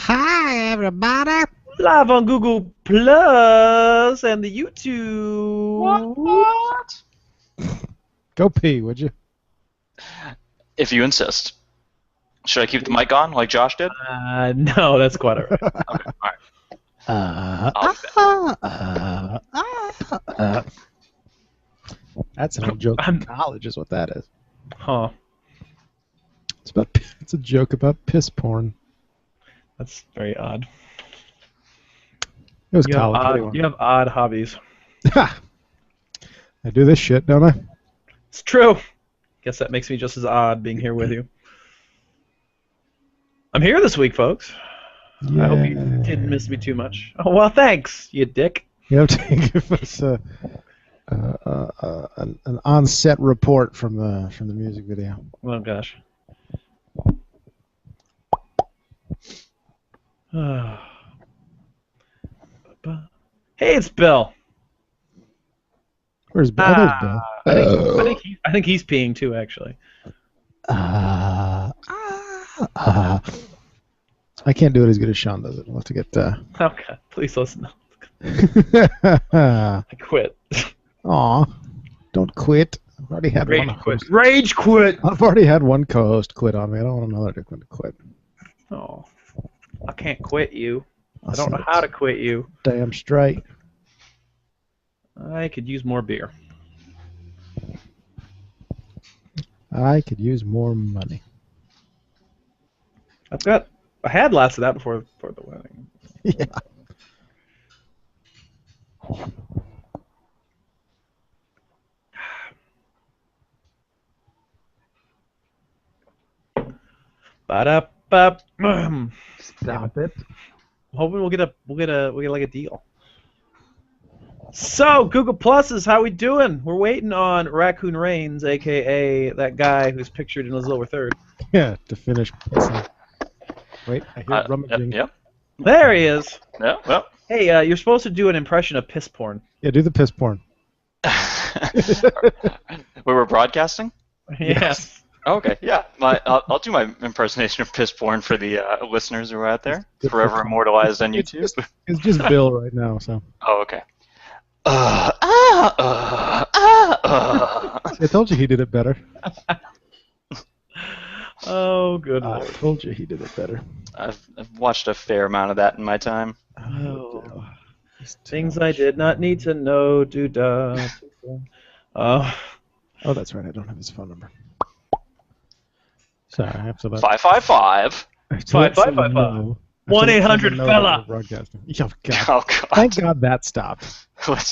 Hi, everybody. Live on Google Plus and the YouTube. What? Go pee, would you? If you insist. Should I keep the mic on like Josh did? No, that's quite all right. Okay, all right. That's an old joke in college, is what that is. Huh. It's a joke about piss porn. That's very odd. It was You college. have odd hobbies. I do this shit, don't I? It's true. Guess that makes me just as odd being here with you. I'm here this week, folks. I hope you didn't miss me too much. Oh, well, thanks, you dick. You have to give us an on-set report from the music video. Oh, gosh. Hey, it's Bill. Where's Bill? Oh, there's Bill. I think he's peeing too, actually. I can't do it as good as Sean does it. We'll have to get. Okay, please listen. I quit. Aw, don't quit. I've already had one host. Rage quit. I've already had one co-host quit on me. I don't want another to quit. Oh, I can't quit you. I don't know how to quit you. Damn straight. I could use more beer. I could use more money. I had lots of that before the wedding. Yeah. Ba-da-ba. Stop it. Hoping we'll get like a deal. So Google Plus is how we doing? We're waiting on Raccoon Reigns, aka that guy who's pictured in his lower third. Yeah, to finish pissing. Wait, I hear rummaging. Yep. There he is. Yeah. Well. Hey, you're supposed to do an impression of piss porn. Yeah, do the piss porn. We were broadcasting? Yes. Okay, yeah. I'll do my impersonation of piss porn for the listeners who are out there, forever immortalized on YouTube. It's just Bill right now, so. Oh, okay. I told you he did it better. Oh, good I lord. told you he did it better. I've watched a fair amount of that in my time. Oh. Things I did not need to know. Oh, that's right. I don't have his phone number. Sorry, I have to let 555. 5555. 1-800-fella. Broadcasting. Oh, God. Oh, God. Thank God that stopped.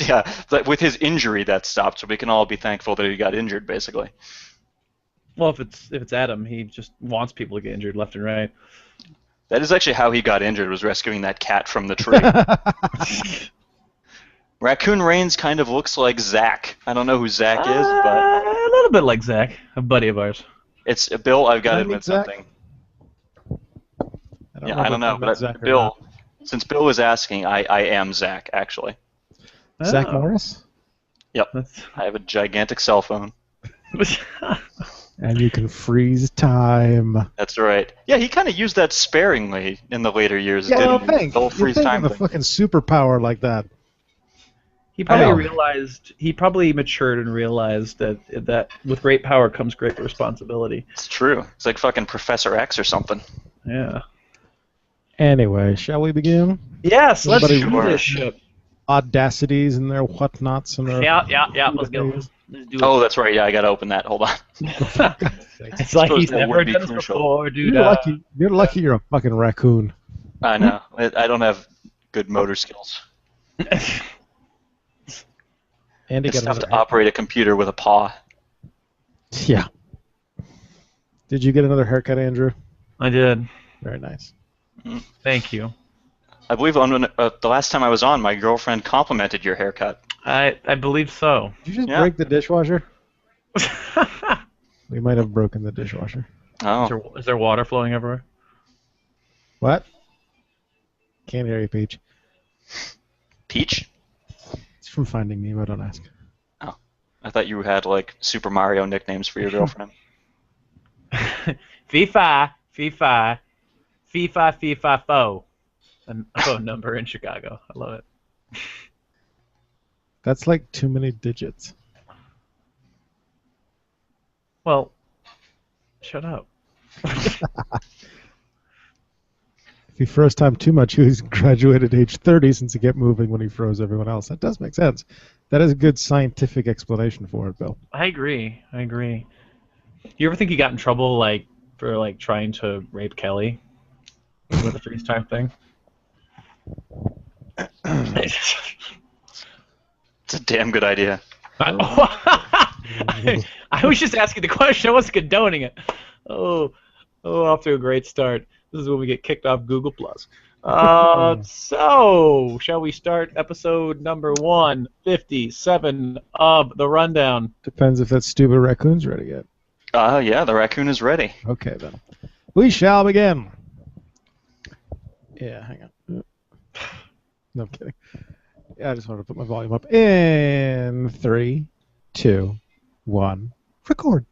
Yeah, with his injury that stopped, so we can all be thankful that he got injured, basically. Well, if it's Adam, he just wants people to get injured left and right. That is actually how he got injured, was rescuing that cat from the tree. Raccoon Reigns kind of looks like Zach. I don't know who Zach is, but... A little bit like Zach, a buddy of ours. It's Bill, I've got to admit Zach? something. I don't know, but Bill, since Bill was asking, I am Zach, actually. Zach Oh. Morris? Yep. I have a gigantic cell phone. And you can freeze time. That's right. Yeah, he kind of used that sparingly in the later years, Yeah, didn't well, he? thanks. The whole freeze time a thing. fucking superpower like that. He probably know. realized. He probably matured and realized that with great power comes great responsibility. It's true. It's like fucking Professor X or something. Yeah. Anyway, shall we begin? Yes, let's Somebody- do this shit. Audacities and their whatnots and their... Yeah. Let's go. Let's do it. Oh, that's right. Yeah, I gotta open that. Hold on. It's like he's Suppose that never would be done this crucial. before, dude. You're lucky you're a fucking raccoon. I know. I don't have good motor skills. Andy It's got tough another to operate a computer with a paw. Yeah. Did you get another haircut, Andrew? I did. Very nice. Thank you. I believe on the last time I was on, my girlfriend complimented your haircut. I believe so. Did you just Yeah. break the dishwasher? We might have broken the dishwasher. Oh. Is there water flowing everywhere? What? Can't hear you, Peach. Peach? It's from Finding Nemo, don't ask. Oh. I thought you had, like, Super Mario nicknames for your girlfriend. FIFA. Fee-fi-fo. A phone number in Chicago. I love it. That's like too many digits. Well, shut up. If he froze time too much, he was graduated age 30 since he kept moving when he froze everyone else. That does make sense. That is a good scientific explanation for it, Bill. I agree. You ever think he got in trouble for trying to rape Kelly with the freeze time thing? It's a damn good idea. I was just asking the question. I wasn't condoning it. Off to a great start. This is when we get kicked off Google Plus. So, shall we start episode number 157 of the Rundown? Depends if that stupid raccoon's ready yet. Yeah, the raccoon is ready. Okay, then. We shall begin. Yeah, hang on. No, I'm kidding. Yeah, I just wanted to put my volume up. In 3, 2, 1, record.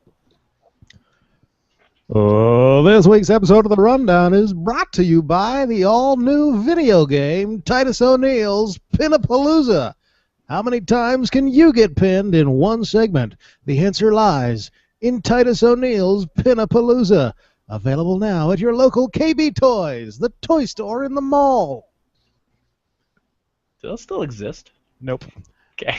This week's episode of The Rundown is brought to you by the all-new video game Titus O'Neill's Pin-a-Palooza. How many times can you get pinned in one segment? The answer lies in Titus O'Neill's Pin-a-Palooza. Available now at your local KB Toys, the toy store in the mall. Do those still exist? Nope. Okay.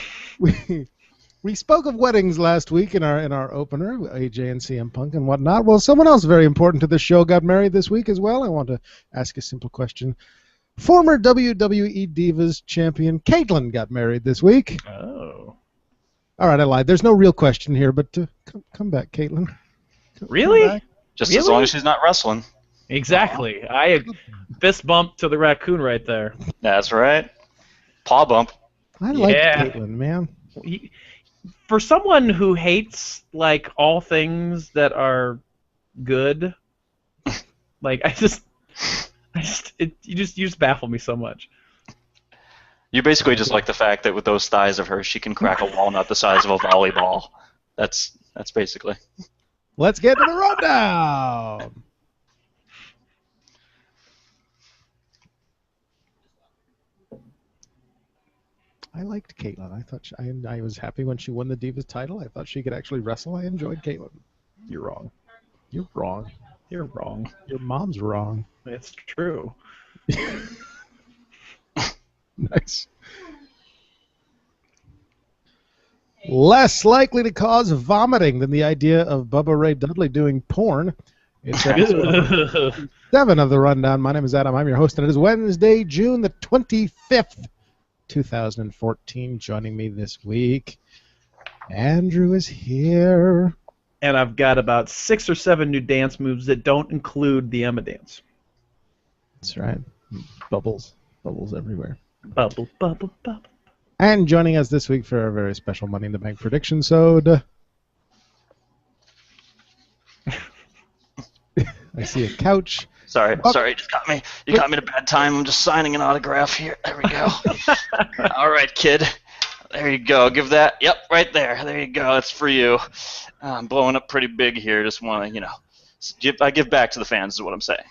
We spoke of weddings last week in our opener, AJ and CM Punk and whatnot. Well, someone else very important to the show got married this week as well. I want to ask a simple question. Former WWE Divas champion Caitlyn got married this week. Oh. All right, I lied. There's no real question here, but come back, Caitlyn. Really? Just as long as she's not wrestling. Exactly. I fist bump to the raccoon right there. That's right. Paw bump. I like Caitlyn, man. For someone who hates all things that are good, you just baffle me so much. You basically just like the fact that with those thighs of hers, she can crack a walnut the size of a volleyball. That's basically. Let's get to the rundown. I liked Caitlyn. I thought I was happy when she won the Divas title. I thought she could actually wrestle. I enjoyed Caitlyn. You're wrong. You're wrong. You're wrong. Your mom's wrong. It's true. Nice. Less likely to cause vomiting than the idea of Bubba Ray Dudley doing porn. It's episode 7 of the Rundown. My name is Adam. I'm your host, and it is Wednesday, June the 25th. 2014. Joining me this week, Andrew is here. And I've got about 6 or 7 new dance moves that don't include the Emma dance. That's right. Bubbles everywhere. Bubble, bubble, bubble. And joining us this week for our very special Money in the Bank prediction sode. I see a couch. Sorry, you just got me. You got me at a bad time. I'm just signing an autograph here. There we go. All right, kid. There you go. Give that. Yep, right there. There you go. That's for you. I'm blowing up pretty big here. Just want to, I give back to the fans is what I'm saying.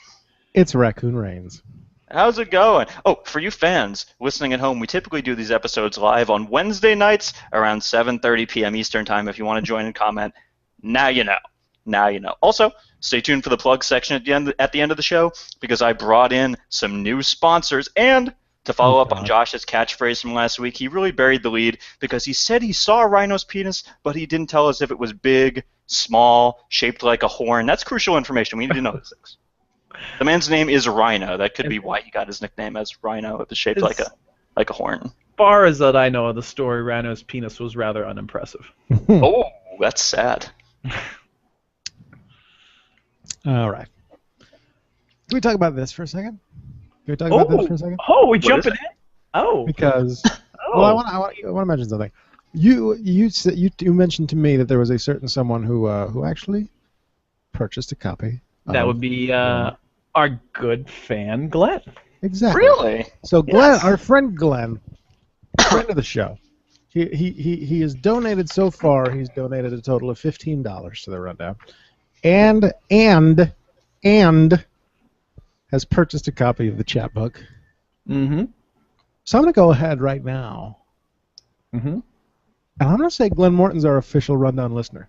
It's Raccoon Reigns. How's it going? Oh, for you fans listening at home, we typically do these episodes live on Wednesday nights around 7:30 p.m. Eastern Time. If you want to join and comment, now you know. Now you know. Also, stay tuned for the plug section at the end of the show because I brought in some new sponsors. And to follow up on Josh's catchphrase from last week, he really buried the lead because he said he saw a rhino's penis, but he didn't tell us if it was big, small, shaped like a horn. That's crucial information. We need to know these things. The man's name is Rhino. That could be why he got his nickname as Rhino. It was shaped like a horn. As far as that I know of the story, Rhino's penis was rather unimpressive. Oh, that's sad. All right. Can we talk about this for a second? Oh, we jumping in? Oh. Because well, I want to mention something. You mentioned to me that there was a certain someone who actually purchased a copy. That would be our good fan Glenn. Exactly. Really? So Glenn, our friend Glenn, friend of the show, he has donated so far. He's donated a total of $15 to the Rundown, and has purchased a copy of the chapbook. Mm-hmm. So I'm going to go ahead right now. Mm-hmm. And I'm going to say Glenn Morton's our official Rundown listener.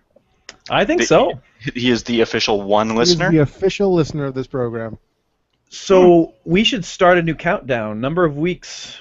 I think so. He is the official one listener. He is the official listener of this program. So we should start a new countdown. Number of weeks.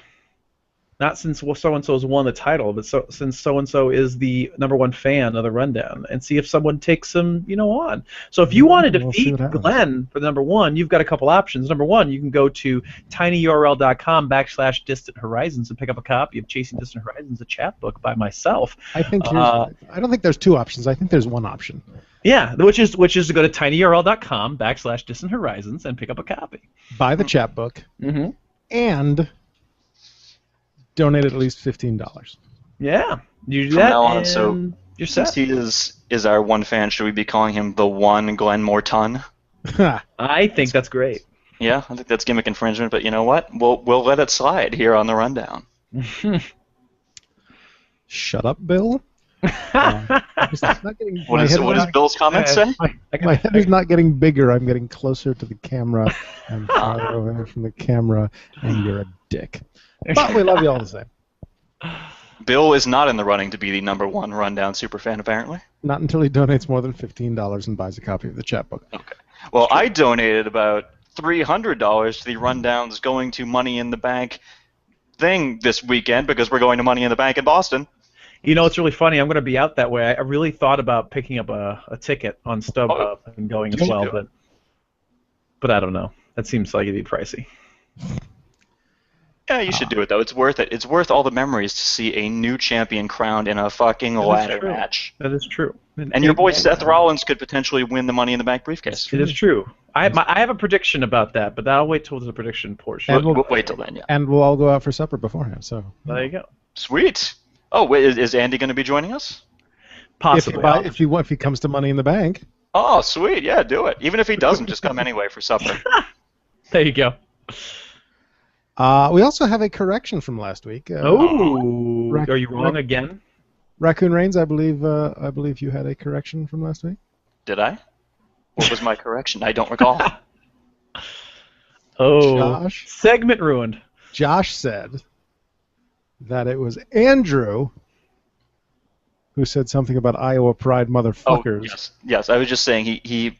Not since so-and-so's won the title, but since so-and-so is the #1 fan of the Rundown, and see if someone takes him, on. So if you want to defeat Glenn for the #1, you've got a couple options. Number one, you can go to tinyurl.com/Distant Horizons and pick up a copy of Chasing Distant Horizons, a chapbook by myself. I don't think there's two options. I think there's one option. Yeah, which is to go to tinyurl.com/Distant Horizons and pick up a copy. Buy the chapbook. Mm-hmm. And donate at least $15. Yeah, you do From that, now on, and so you're set. since he is our one fan, should we be calling him the one Glenn Morton? I think that's great. Yeah, I think that's gimmick infringement, but you know what? We'll let it slide here on the Rundown. Shut up, Bill. What does Bill's comment say? My head is not getting bigger. I'm getting closer to the camera and farther away from the camera, and you're a dick. But we love you all the same. Bill is not in the running to be the #1 Rundown superfan, apparently. Not until he donates more than $15 and buys a copy of the chapbook. Okay. Well, I donated about $300 to the Rundown's Going to Money in the Bank thing this weekend because we're going to Money in the Bank in Boston. It's really funny. I'm going to be out that way. I really thought about picking up a ticket on StubHub and going as well, but I don't know. That seems like it'd be pricey. Yeah, you should do it, though. It's worth it. It's worth all the memories to see a new champion crowned in a fucking ladder match. That is true. And your boy Seth Rollins could potentially win the Money in the Bank briefcase. It is true. I have a prediction about that, but I'll wait till the prediction portion. We'll wait till then, yeah. And we'll all go out for supper beforehand. So there you go. Sweet. Oh, wait, is Andy going to be joining us? Possibly. If he comes to Money in the Bank. Oh, sweet. Yeah, do it. Even if he doesn't, just come anyway for supper. There you go. We also have a correction from last week. Are you wrong again? Raccoon Reigns, I believe you had a correction from last week. Did I? What was my correction? I don't recall. Josh? Segment ruined. Josh said that it was Andrew who said something about Iowa Pride motherfuckers. Oh, yes. I was just saying he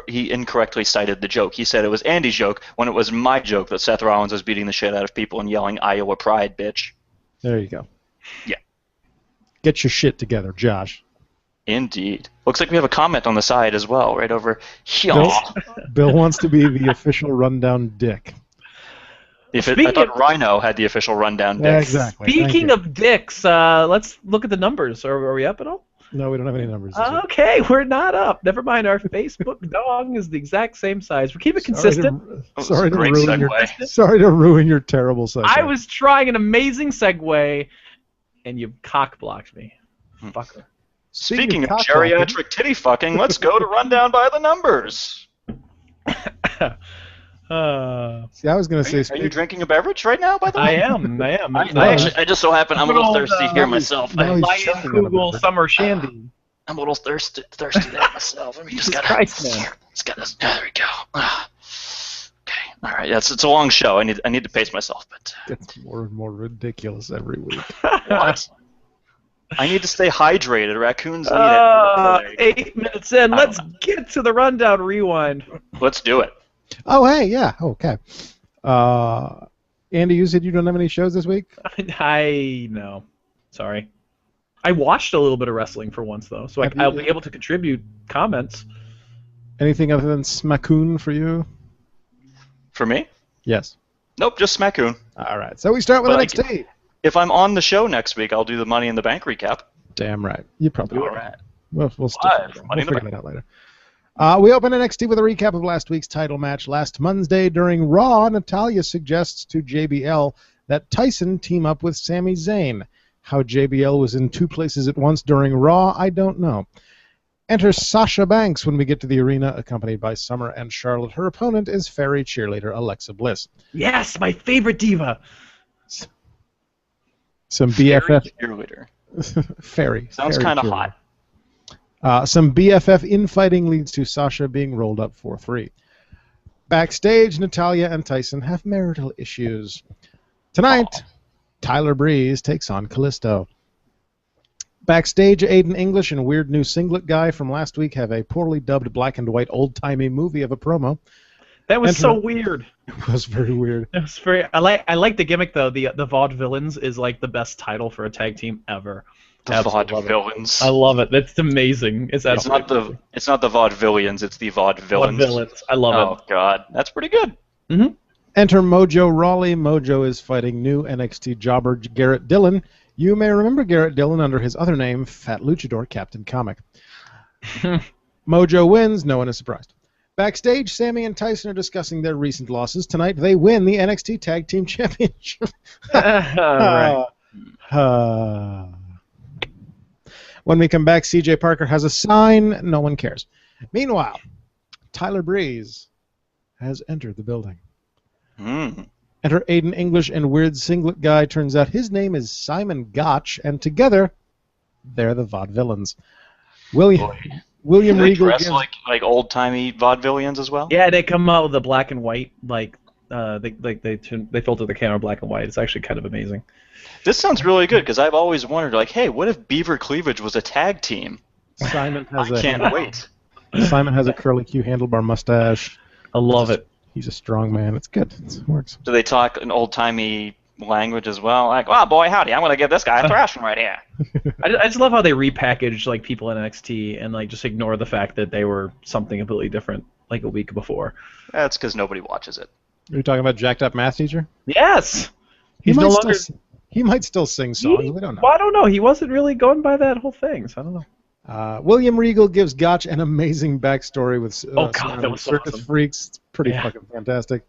incorrectly cited the joke. He said it was Andy's joke when it was my joke that Seth Rollins was beating the shit out of people and yelling Iowa Pride, bitch. There you go. Yeah. Get your shit together, Josh. Indeed. Looks like we have a comment on the side as well, right over here. Bill wants to be the official Rundown dick. I thought Rhino had the official Rundown dick. Yeah, exactly. Speaking of dicks, let's look at the numbers. Are we up at all? No, we don't have any numbers. Okay, we're not up. Never mind. Our Facebook dog is the exact same size. We keep it consistent. Sorry to ruin your terrible segue. I was trying an amazing segue, and you cock-blocked me. Fucker. Speaking of geriatric titty fucking, let's go to Rundown by the numbers. See, I was going to say... Are you drinking a beverage right now, by the way? I am. I just so happen I'm a little thirsty here myself. I Google Summer Shandy. I'm a little thirsty there myself. Let me just gotta... There we go. Okay, all right. It's a long show. I need to pace myself, but... It's more and more ridiculous every week. What? I need to stay hydrated. Raccoons need it. 8 minutes in. Let's get to the Rundown Rewind. Let's do it. Oh, hey, yeah. Okay. Andy, you said you don't have any shows this week? No. Sorry. I watched a little bit of wrestling for once, though, so I'll be able to contribute comments. Anything other than Smacoon for you? For me? Yes. Nope, just Smacoon. All right. So we start with NXT. If I'm on the show next week, I'll do the Money in the Bank recap. Damn right. You probably will. All right. We'll figure that out later. We open NXT with a recap of last week's title match. Last Monday during Raw, Natalya suggests to JBL that Tyson team up with Sami Zayn. How JBL was in two places at once during Raw, I don't know. Enter Sasha Banks when we get to the arena, accompanied by Summer and Charlotte. Her opponent is fairy cheerleader Alexa Bliss. Yes, my favorite diva. Some BFF cheerleader. Fairy. Sounds kind of hot. Some BFF infighting leads to Sasha being rolled up 4-3. Backstage, Natalya and Tyson have marital issues. Tonight, Tyler Breeze takes on Kalisto. Backstage, Aiden English and weird new singlet guy from last week have a poorly dubbed black and white old-timey movie of a promo. That was so weird. It was very weird. It was very. I like the gimmick though. The Vaudevillains is like the best title for a tag team ever. The Vaudevillains. I love it. It's amazing. It's not the Vaudevillains. It's the Vaudevillains. Vaudevillains. I love it. Oh God, that's pretty good. Mm-hmm. Enter Mojo Rawley. Mojo is fighting new NXT jobber Garrett Dillon. You may remember Garrett Dillon under his other name, Fat Luchador Captain Comic. Mojo wins. No one is surprised. Backstage, Sammy and Tyson are discussing their recent losses. Tonight, they win the NXT Tag Team Championship. Right. When we come back, CJ Parker has a sign. No one cares. Meanwhile, Tyler Breeze has entered the building. Enter Aiden English and weird singlet guy. Turns out his name is Simon Gotch, and together, they're the Vaudevillains. William they Regal dress gives... like old-timey vaudevillians as well? Yeah, they come out with the black and white, they filter the camera black and white. It's actually kind of amazing. This sounds really good because I've always wondered, like, hey, what if Beaver Cleavage was a tag team? Simon has Can't wait. Simon has a curly Q handlebar mustache. I love it. He's a strong man. It's good. It works. Do they talk an old-timey language as well? Like, oh boy, howdy, I'm going to give this guy a thrashing right here. I just love how they repackage like people in NXT and like just ignore the fact that they were something completely different like a week before. That's because nobody watches it. Are you talking about Jacked Up Math Teacher? Yes. He might still sing songs. We don't know. Well, I don't know. He wasn't really going by that whole thing, so I don't know. William Regal gives Gotch an amazing backstory with that was circus awesome. freaks. It's pretty fucking fantastic.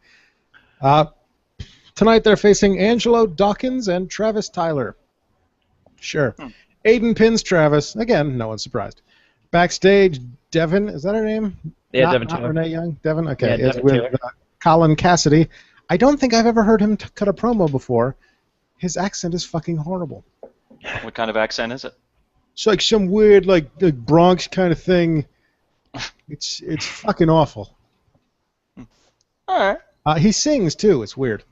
Tonight they're facing Angelo Dawkins and Travis Tyler. Sure. Aiden pins Travis. Again, no one's surprised. Backstage, Devin, is that her name? Yeah, not, Devin not Taylor. Renee Young? Devin? Okay. Yeah, It's Devin with Taylor. Colin Cassidy. I don't think I've ever heard him cut a promo before. His accent is fucking horrible. What kind of accent is it? It's like some weird, like Bronx kind of thing. It's fucking awful. All right. He sings too. It's weird.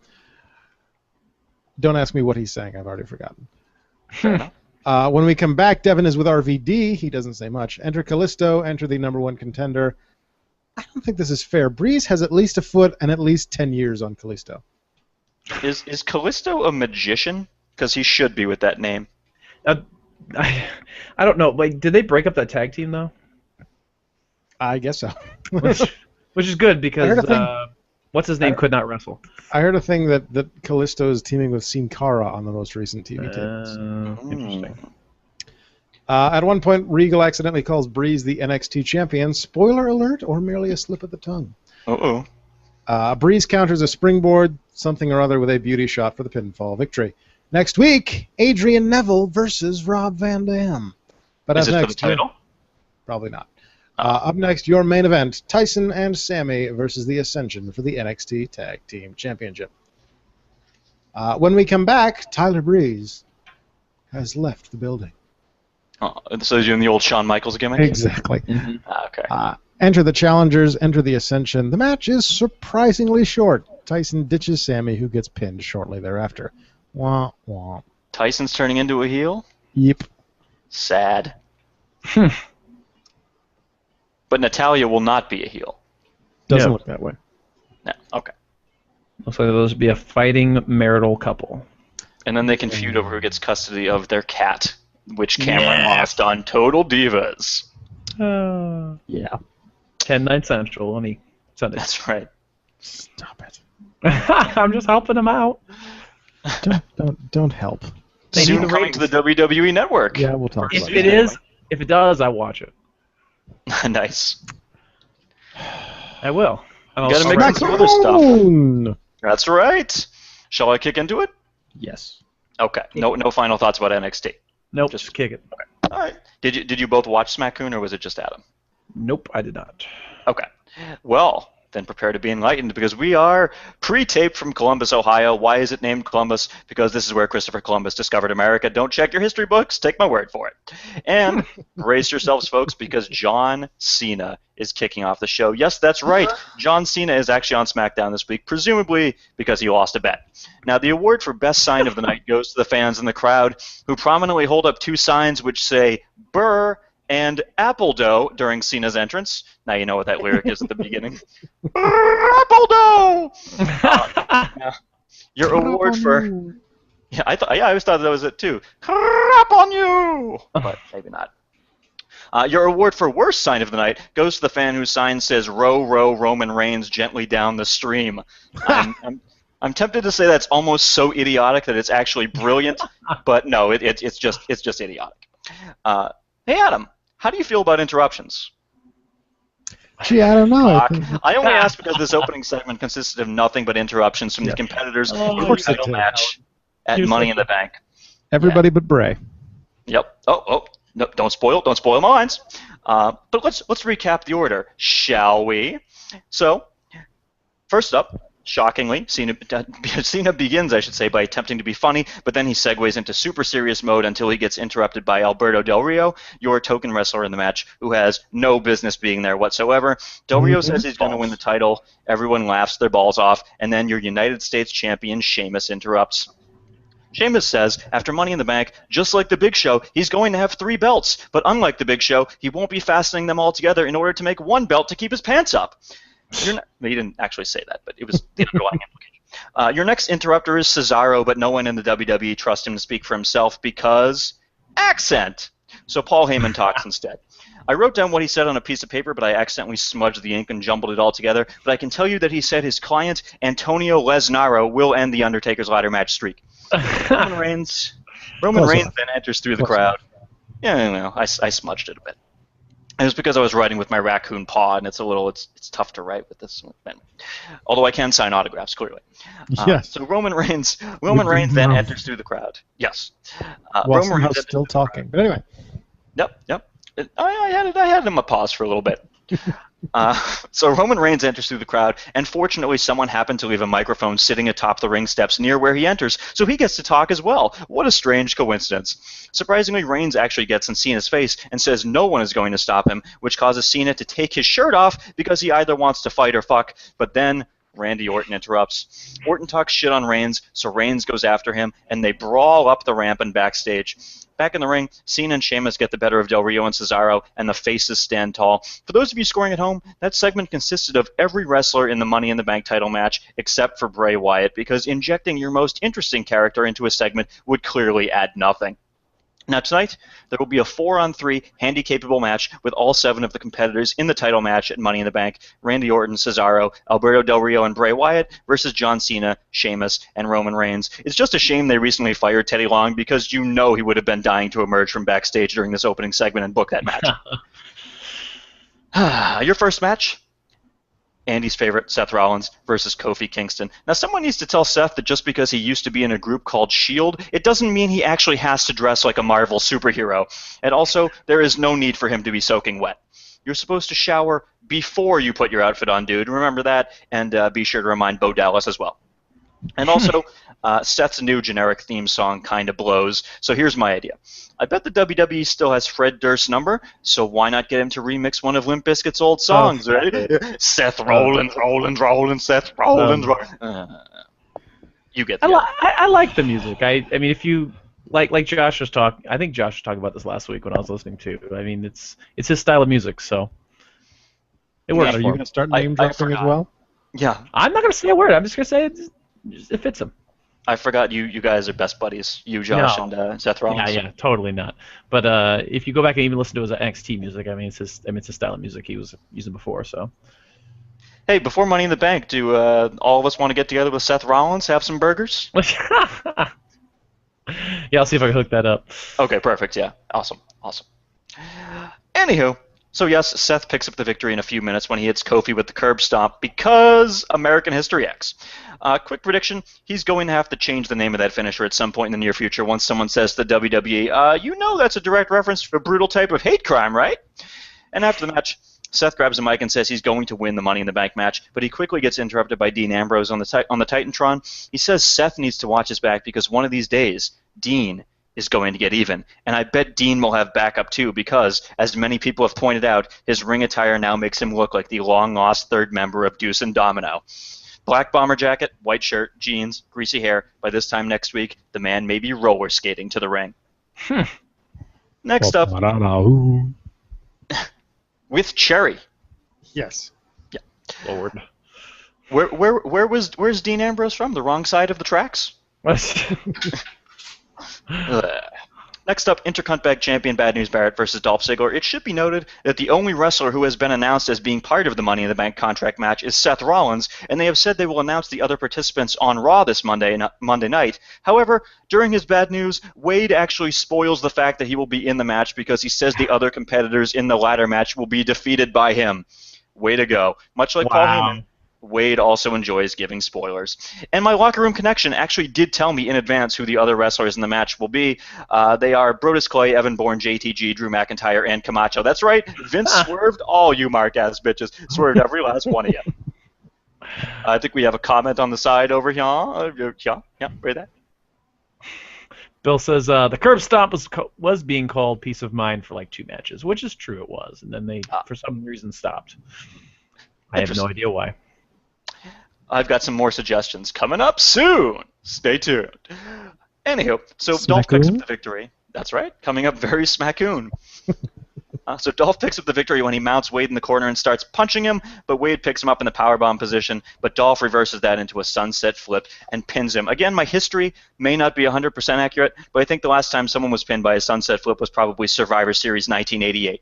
Don't ask me what he's saying. I've already forgotten. Fair enough. When we come back, Devin is with RVD. He doesn't say much. Enter Kalisto. Enter the #1 contender. I don't think this is fair. Breeze has at least a foot and at least 10 years on Kalisto. Is Callisto a magician? Because he should be with that name. I don't know. Like, did they break up that tag team though? I guess so. Which is good because thing. what's his name could not wrestle. I heard a thing that Kalisto is teaming with Sin Cara on the most recent TV tapes. Interesting. At one point, Regal accidentally calls Breeze the NXT champion. Spoiler alert, or merely a slip of the tongue. Uh-oh. Breeze counters a springboard, something or other, with a beauty shot for the pinfall victory. Next week, Adrian Neville versus Rob Van Dam. But Is up it for next, the title? probably not. Up next, your main event, Tyson and Sammy versus the Ascension for the NXT Tag Team Championship. When we come back, Tyler Breeze has left the building. Oh, so he's doing the old Shawn Michaels gimmick? Exactly. Okay. Enter the challengers, enter the Ascension. The match is surprisingly short. Tyson ditches Sammy, who gets pinned shortly thereafter. Wah, wah. Tyson's turning into a heel? Yep. Sad. But Natalya will not be a heel. Doesn't Yeah. look that way. No. Okay. Looks like those would be a fighting marital couple. And then they can feud over who gets custody of their cat, which Cameron lost on Total Divas. Yeah. 10/9 Central on Sunday. That's right. Stop it. I'm just helping them out. Don't help. They Soon need the coming to the ratings. WWE Network. Yeah, we'll talk If about it is, if it does, I watch it. Nice. I will. And I'll Gotta make start- some other stuff. Smackdown! That's right. Shall I kick into it? Yes. Okay. No final thoughts about NXT. Nope, Just- just kick it. All right. Did you both watch SmackDown or was it just Adam? Nope, I did not. Okay. Well, then prepare to be enlightened, because we are pre-taped from Columbus, Ohio. Why is it named Columbus? Because this is where Christopher Columbus discovered America. Don't check your history books. Take my word for it. And brace yourselves, folks, because John Cena is kicking off the show. Yes, that's right. John Cena is actually on SmackDown this week, presumably because he lost a bet. Now, the award for Best Sign of the Night goes to the fans in the crowd who prominently hold up two signs which say "Burr" and "Apple Dough" during Cena's entrance. Now you know what that lyric is at the beginning. Apple Dough! Now, your award for... Yeah, I always thought that was it too. Crap on you! But maybe not. Your award for Worst Sign of the Night goes to the fan whose sign says "Row, row, Roman Reigns gently down the stream." I'm tempted to say that's almost so idiotic that it's actually brilliant, but no, it's just idiotic. Hey, Adam. How do you feel about interruptions? Gee, I don't know. I only asked because this opening segment consisted of nothing but interruptions from the competitors in the title match at Money in the Bank. Everybody but Bray. Yep. Oh, no, don't spoil my lines. But let's recap the order, shall we? So, first up, shockingly, Cena begins, I should say, by attempting to be funny, but then he segues into super serious mode until he gets interrupted by Alberto Del Rio, your token wrestler in the match, who has no business being there whatsoever. Del Rio says he's going to win the title. Everyone laughs their balls off, and then your United States champion, Sheamus, interrupts. Sheamus says, after Money in the Bank, just like the Big Show, he's going to have 3 belts, but unlike the Big Show, he won't be fastening them all together in order to make 1 belt to keep his pants up. He didn't actually say that, but it was the underlying implication. Your next interrupter is Cesaro, but no one in the WWE trusts him to speak for himself because accent. So Paul Heyman talks instead. I wrote down what he said on a piece of paper, but I accidentally smudged the ink and jumbled it all together. But I can tell you that he said his client, Antonio Lesnaro, will end the Undertaker's ladder match streak. Roman Reigns then enters through the crowd. Yeah, I smudged it a bit. It was because I was writing with my raccoon paw, and it's tough to write with this. Although I can sign autographs, clearly. Yes. So Roman Reigns then enters through the crowd. Yes. Roman Reigns still talking. But anyway. Yep. I had him a pause for a little bit. So Roman Reigns enters through the crowd, and fortunately someone happened to leave a microphone sitting atop the ring steps near where he enters, so he gets to talk as well. What a strange coincidence. Surprisingly, Reigns actually gets in Cena's face and says no one is going to stop him, which causes Cena to take his shirt off because he either wants to fight or fuck, but then Randy Orton interrupts. Orton talks shit on Reigns, so Reigns goes after him, and they brawl up the ramp and backstage. Back in the ring, Cena and Sheamus get the better of Del Rio and Cesaro, and the faces stand tall. For those of you scoring at home, that segment consisted of every wrestler in the Money in the Bank title match except for Bray Wyatt, because injecting your most interesting character into a segment would clearly add nothing. Now tonight, there will be a 4-on-3 handy-capable match with all 7 of the competitors in the title match at Money in the Bank: Randy Orton, Cesaro, Alberto Del Rio, and Bray Wyatt versus John Cena, Sheamus, and Roman Reigns. It's just a shame they recently fired Teddy Long, because you know he would have been dying to emerge from backstage during this opening segment and book that match. Your first match? Andy's favorite, Seth Rollins versus Kofi Kingston. Now, someone needs to tell Seth that just because he used to be in a group called S.H.I.E.L.D., it doesn't mean he actually has to dress like a Marvel superhero. And also, there is no need for him to be soaking wet. You're supposed to shower before you put your outfit on, dude. Remember that, and be sure to remind Bo Dallas as well. And also, Seth's new generic theme song kind of blows, so here's my idea. I bet the WWE still has Fred Durst's number, so why not get him to remix one of Limp Bizkit's old songs, right? Seth Rollins, Seth Rollins. You get that. I like the music. I mean, if you like Josh was talking, I think Josh was talking about this last week when I was listening to. I mean, it's his style of music, so it works. Are you going to start name dropping as well? Yeah. I'm not going to say a word. I'm just going to say it fits him. I forgot you guys are best buddies, you, Josh, and Seth Rollins. Yeah, totally not. But if you go back and even listen to his NXT music, I mean, it's his style of music he was using before. So. Hey, before Money in the Bank, do all of us want to get together with Seth Rollins, have some burgers? Yeah, I'll see if I can hook that up. Okay, perfect. Yeah, awesome. Anywho. So yes, Seth picks up the victory in a few minutes when he hits Kofi with the curb stomp because American History X. Quick prediction, he's going to have to change the name of that finisher at some point in the near future once someone says to the WWE, you know that's a direct reference to a brutal type of hate crime, right? And after the match, Seth grabs a mic and says he's going to win the Money in the Bank match, but he quickly gets interrupted by Dean Ambrose on the Titantron. He says Seth needs to watch his back because one of these days, Dean is going to get even. And I bet Dean will have backup too because, as many people have pointed out, his ring attire now makes him look like the long-lost third member of Deuce and Domino. Black bomber jacket, white shirt, jeans, greasy hair. By this time next week, the man may be roller skating to the ring. Next up, with Cherry. Yes. Yeah. Lord. Where's Dean Ambrose from? The wrong side of the tracks? Next up, Intercunt champion Bad News Barrett versus Dolph Ziggler. It should be noted that the only wrestler who has been announced as being part of the Money in the Bank contract match is Seth Rollins, and they have said they will announce the other participants on Raw this Monday night. However, during his Bad News, Wade actually spoils the fact that he will be in the match because he says the other competitors in the ladder match will be defeated by him. Way to go. Much like Paul Heyman, Wade also enjoys giving spoilers. And my locker room connection actually did tell me in advance who the other wrestlers in the match will be. They are Brodus Clay, Evan Bourne, JTG, Drew McIntyre, and Camacho. That's right. Vince swerved all you mark-ass bitches. Swerved every last one of you. I think we have a comment on the side over here. Yeah, right there. Bill says the curb stomp was being called Peace of Mind for like 2 matches, which is true, it was. And then they, for some reason, stopped. I have no idea why. I've got some more suggestions coming up soon. Stay tuned. Anywho, so Dolph picks up the victory. That's right, coming up very smackoon. So Dolph picks up the victory when he mounts Wade in the corner and starts punching him, but Wade picks him up in the powerbomb position, but Dolph reverses that into a sunset flip and pins him. Again, my history may not be 100% accurate, but I think the last time someone was pinned by a sunset flip was probably Survivor Series 1988.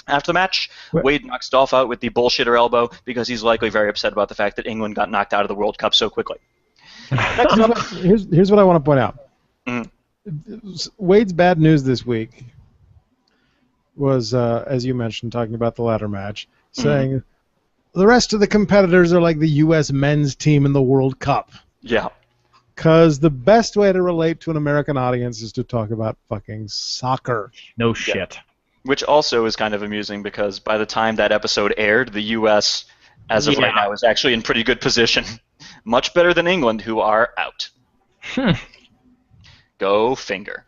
After the match, Wade knocks Dolph out with the bullshitter elbow because he's likely very upset about the fact that England got knocked out of the World Cup so quickly. Here's what I want to point out. Wade's bad news this week was, as you mentioned, talking about the ladder match, saying the rest of the competitors are like the U.S. men's team in the World Cup. Yeah. Because the best way to relate to an American audience is to talk about fucking soccer. No shit. Which also is kind of amusing because by the time that episode aired, the U.S., as of right now, is actually in pretty good position. Much better than England, who are out. Go finger.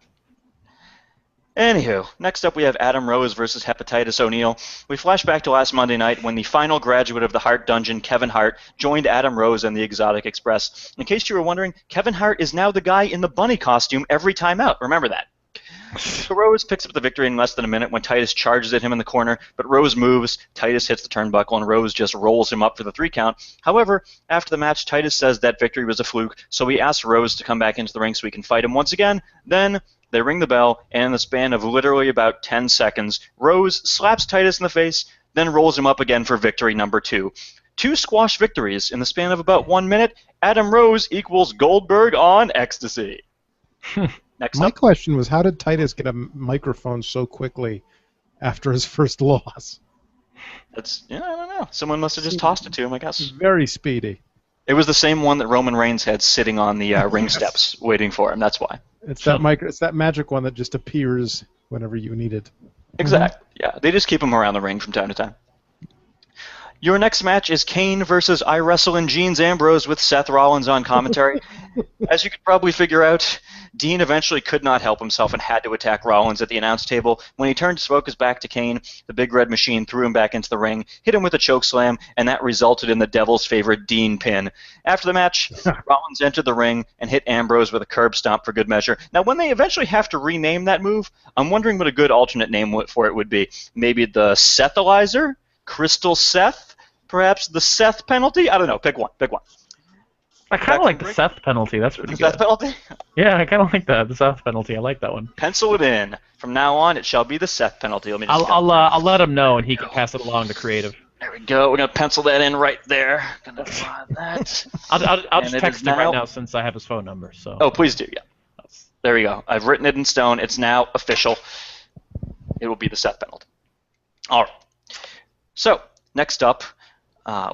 Anywho, next up we have Adam Rose versus Hepatitis O'Neil. We flash back to last Monday night when the final graduate of the Hart Dungeon, Kevin Hart, joined Adam Rose and the Exotic Express. In case you were wondering, Kevin Hart is now the guy in the bunny costume every time out. Remember that. So Rose picks up the victory in less than a minute when Titus charges at him in the corner, but Rose moves, Titus hits the turnbuckle, and Rose just rolls him up for the 3 count. However, after the match, Titus says that victory was a fluke, so he asks Rose to come back into the ring so he can fight him once again. Then they ring the bell, and in the span of literally about 10 seconds, Rose slaps Titus in the face, then rolls him up again for victory number 2. 2 squash victories in the span of about 1 minute. Adam Rose equals Goldberg on ecstasy. My question was, how did Titus get a microphone so quickly after his first loss? I don't know. Someone must have just tossed it to him, I guess. Very speedy. It was the same one that Roman Reigns had sitting on the ring steps waiting for him. That's why. It's that magic one that just appears whenever you need it. Exactly. Yeah, they just keep him around the ring from time to time. Your next match is Kane versus I Wrestle in Jeans Ambrose with Seth Rollins on commentary. As you could probably figure out, Dean eventually could not help himself and had to attack Rollins at the announce table. When he turned his focus back to Kane, the Big Red Machine threw him back into the ring, hit him with a chokeslam, and that resulted in the Devil's favorite Dean pin. After the match, Rollins entered the ring and hit Ambrose with a curb stomp for good measure. Now, when they eventually have to rename that move, I'm wondering what a good alternate name for it would be. Maybe the Sethalizer? Crystal Seth? Perhaps the Seth penalty? I don't know. Pick one. I kind of like the Seth penalty. That's pretty good. The Seth penalty? Yeah, I kind of like that. The Seth penalty. I like that one. Pencil it in. From now on, it shall be the Seth penalty. Let me just I'll let him know, and he can pass it along to creative. There we go. We're gonna pencil that in right there. Gonna find that. I'll just text him right now since I have his phone number. So. Oh, please do. Yeah. There we go. I've written it in stone. It's now official. It will be the Seth penalty. All right. So next up.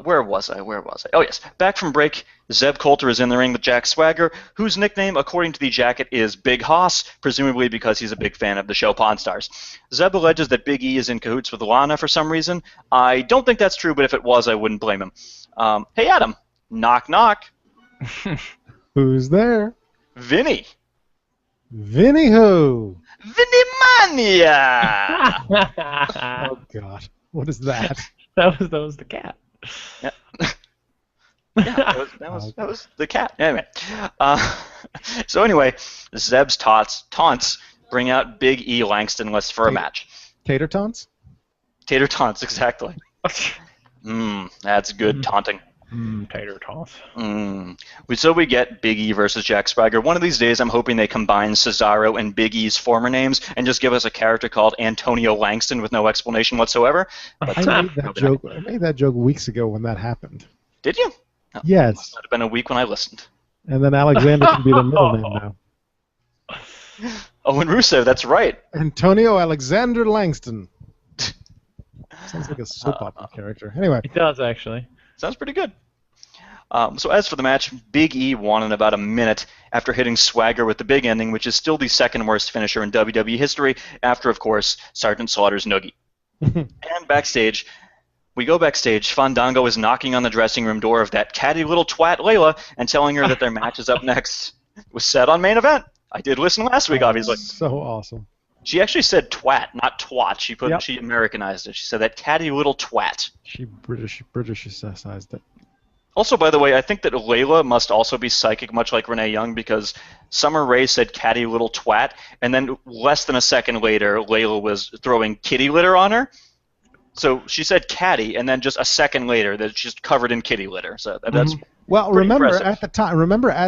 Where was I? Oh, yes. Back from break, Zeb Coulter is in the ring with Jack Swagger, whose nickname, according to the jacket, is Big Hoss, presumably because he's a big fan of the show Pawn Stars. Zeb alleges that Big E is in cahoots with Lana for some reason. I don't think that's true, but if it was, I wouldn't blame him. Hey, Adam. Knock, knock. Who's there? Vinny. Vinny who? Vinny Mania! Oh, God. What is that? That was the cat. Yeah. Yeah, that was the cat. Anyway, so anyway, Zeb's taunts bring out Big E Langston-less for a match. Tater taunts? Tater taunts, exactly. That's good taunting. Tater taunts. So we get Big E versus Jack Swagger. One of these days, I'm hoping they combine Cesaro and Big E's former names and just give us a character called Antonio Langston with no explanation whatsoever. But, I made that joke weeks ago when that happened. Did you? No, yes. It must have been a week when I listened. And then Alexander can be the middle name now. Oh, and Rusev, that's right. Antonio Alexander Langston. Sounds like a soap opera character. Anyway. It does, actually. Sounds pretty good. So as for the match, Big E won in about a minute after hitting Swagger with the big ending, which is still the second worst finisher in WWE history, after, of course, Sergeant Slaughter's noogie. And backstage, Fandango is knocking on the dressing room door of that catty little twat Layla and telling her that their match is up next. It was said on Main Event. I did listen last week, obviously. So awesome. She actually said twat, not twat. She Americanized it. She said that catty little twat. She Britishised it. Also, by the way, I think that Layla must also be psychic, much like Renee Young, because Summer Rae said catty little twat, and then less than a second later, Layla was throwing kitty litter on her. So she said catty, and then just a second later, that she's covered in kitty litter. So that's remember impressive. at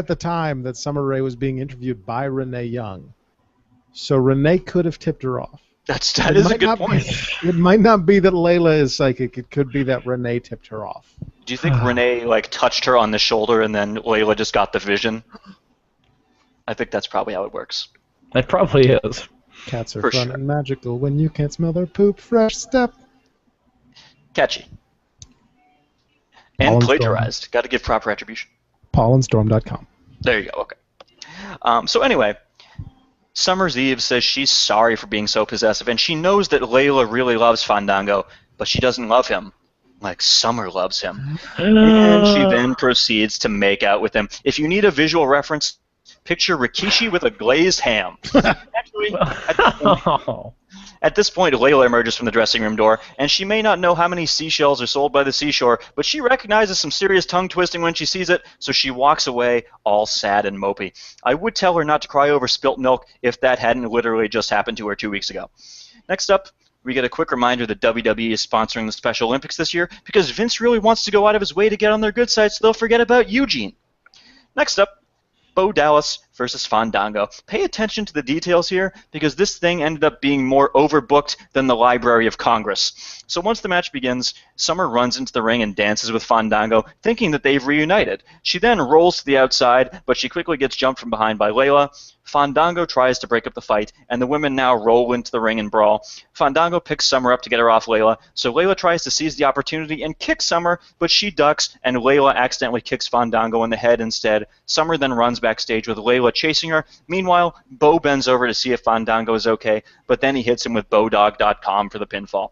the time that Summer Rae was being interviewed by Renee Young, so Renee could have tipped her off. That is a good point. It might not be that Layla is psychic. It could be that Renee tipped her off. Do you think Renee touched her on the shoulder and then Layla just got the vision? I think that's probably how it works. It probably is. Cats are fun and magical when you can't smell their poop. Fresh step. Catchy. And plagiarized. Got to give proper attribution. PaulandStorm.com. There you go. Okay. So anyway, Summer's Eve says she's sorry for being so possessive, and she knows that Layla really loves Fandango, but she doesn't love him like Summer loves him. And she then proceeds to make out with him. If you need a visual reference, picture Rikishi with a glazed ham. Actually, at this point, Layla emerges from the dressing room door, and she may not know how many seashells are sold by the seashore, but she recognizes some serious tongue twisting when she sees it, so she walks away all sad and mopey. I would tell her not to cry over spilt milk if that hadn't literally just happened to her 2 weeks ago. Next up, we get a quick reminder that WWE is sponsoring the Special Olympics this year because Vince really wants to go out of his way to get on their good side so they'll forget about Eugene. Next up, Bo Dallas versus Fandango. Pay attention to the details here because this thing ended up being more overbooked than the Library of Congress. So once the match begins, Summer runs into the ring and dances with Fandango, thinking that they've reunited. She then rolls to the outside, but she quickly gets jumped from behind by Layla. Fandango tries to break up the fight, and the women now roll into the ring and brawl. Fandango picks Summer up to get her off Layla, so Layla tries to seize the opportunity and kick Summer, but she ducks, and Layla accidentally kicks Fandango in the head instead. Summer then runs backstage with Layla chasing her. Meanwhile, Bo bends over to see if Fandango is okay, but then he hits him with Bodog.com for the pinfall.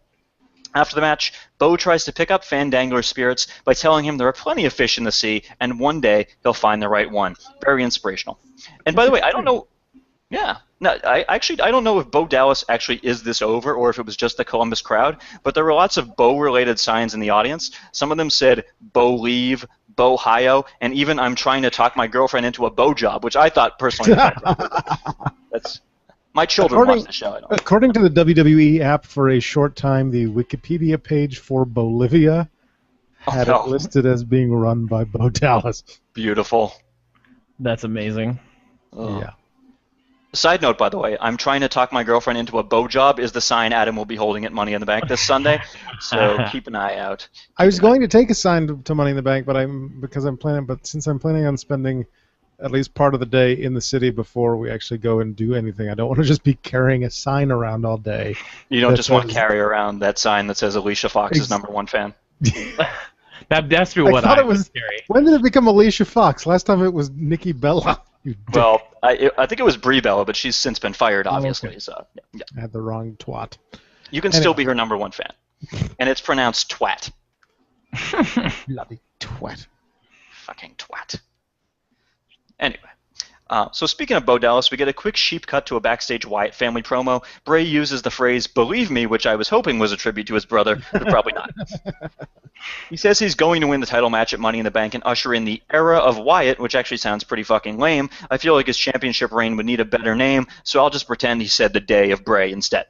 After the match, Bo tries to pick up Fandango's spirits by telling him there are plenty of fish in the sea, and one day he'll find the right one. Very inspirational. And by the way, I don't know. Yeah. No, I don't know if Bo Dallas actually is this over or if it was just the Columbus crowd, but there were lots of Bo-related signs in the audience. Some of them said Bo leave, Bo Hio, and even I'm trying to talk my girlfriend into a Bo job, which I thought personally. That's my children watch the show. According to the WWE app, for a short time, the Wikipedia page for Bolivia had it listed as being run by Bo Dallas. Beautiful. That's amazing. Oh. Yeah. Side note, by the way, I'm trying to talk my girlfriend into a Bo job is the sign Adam will be holding at Money in the Bank this Sunday, so keep an eye out. I was going to take a sign to Money in the Bank, but since I'm planning on spending at least part of the day in the city before we actually go and do anything, I don't want to just be carrying a sign around all day. You don't just want to carry around that sign that says Alicia Fox is #1 fan. That's I what thought I it was. scary. When did it become Alicia Fox? Last time it was Nikki Bella. You dick. Well, I think it was Brie Bella, but she's since been fired, obviously. okay. So yeah. I had the wrong twat. You can still be her #1 fan, and it's pronounced twat. Bloody twat. Fucking twat. Anyway. So speaking of Bo Dallas, we get a quick sheep cut to a backstage Wyatt family promo. Bray uses the phrase, "believe me," which I was hoping was a tribute to his brother, but probably not. He says he's going to win the title match at Money in the Bank and usher in the era of Wyatt, which actually sounds pretty fucking lame. I feel like his championship reign would need a better name, so I'll just pretend he said the day of Bray instead.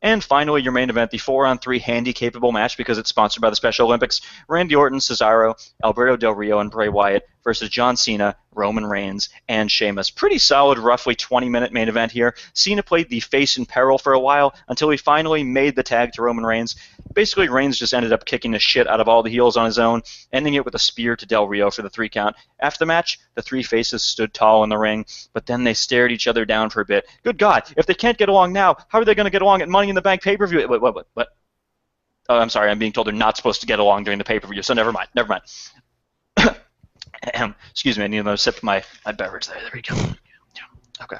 And finally, your main event, the 4-on-3 handy-capable match, because it's sponsored by the Special Olympics. Randy Orton, Cesaro, Alberto Del Rio, and Bray Wyatt versus John Cena, Roman Reigns, and Sheamus. Pretty solid, roughly 20-minute main event here. Cena played the face in peril for a while until he finally made the tag to Roman Reigns. Basically, Reigns just ended up kicking the shit out of all the heels on his own, ending it with a spear to Del Rio for the 3 count. After the match, the 3 faces stood tall in the ring, but then they stared each other down for a bit. Good God, if they can't get along now, how are they going to get along at Money in the Bank pay-per-view? What? Oh, I'm sorry, I'm being told they're not supposed to get along during the pay-per-view, so never mind. Excuse me, I need another sip of my beverage there. There we go. Okay.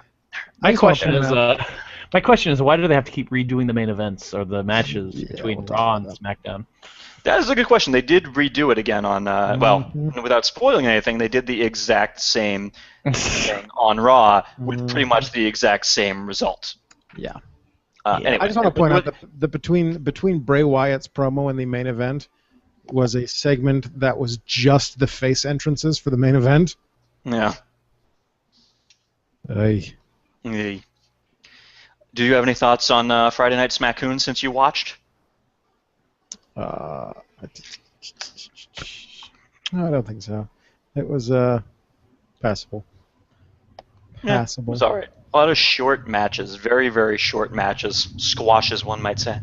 My question is, why do they have to keep redoing the main events or the matches between Raw and SmackDown? That is a good question. They did redo it again on, well, without spoiling anything, they did the exact same thing on Raw with pretty much the exact same result. Yeah. Anyway, I just want to point out that between Bray Wyatt's promo and the main event was a segment that was just the face entrances for the main event. Yeah. Aye. Do you have any thoughts on Friday Night Smackhoon since you watched? I don't think so. It was passable. Passable. Yeah, it was all right. A lot of short matches, very, very short matches, squashes, one might say.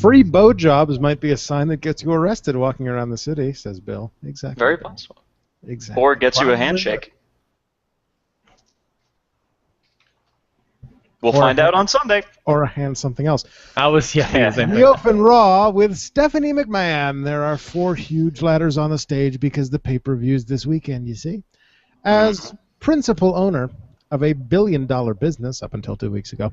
Free bow jobs might be a sign that gets you arrested walking around the city, says Bill. Exactly. Very possible. Exactly. Or gets you a handshake. We'll find out on Sunday. Or a hand something else. The Open Raw with Stephanie McMahon. There are 4 huge ladders on the stage because the pay-per-view's this weekend, you see. As principal owner of a billion-dollar business up until 2 weeks ago,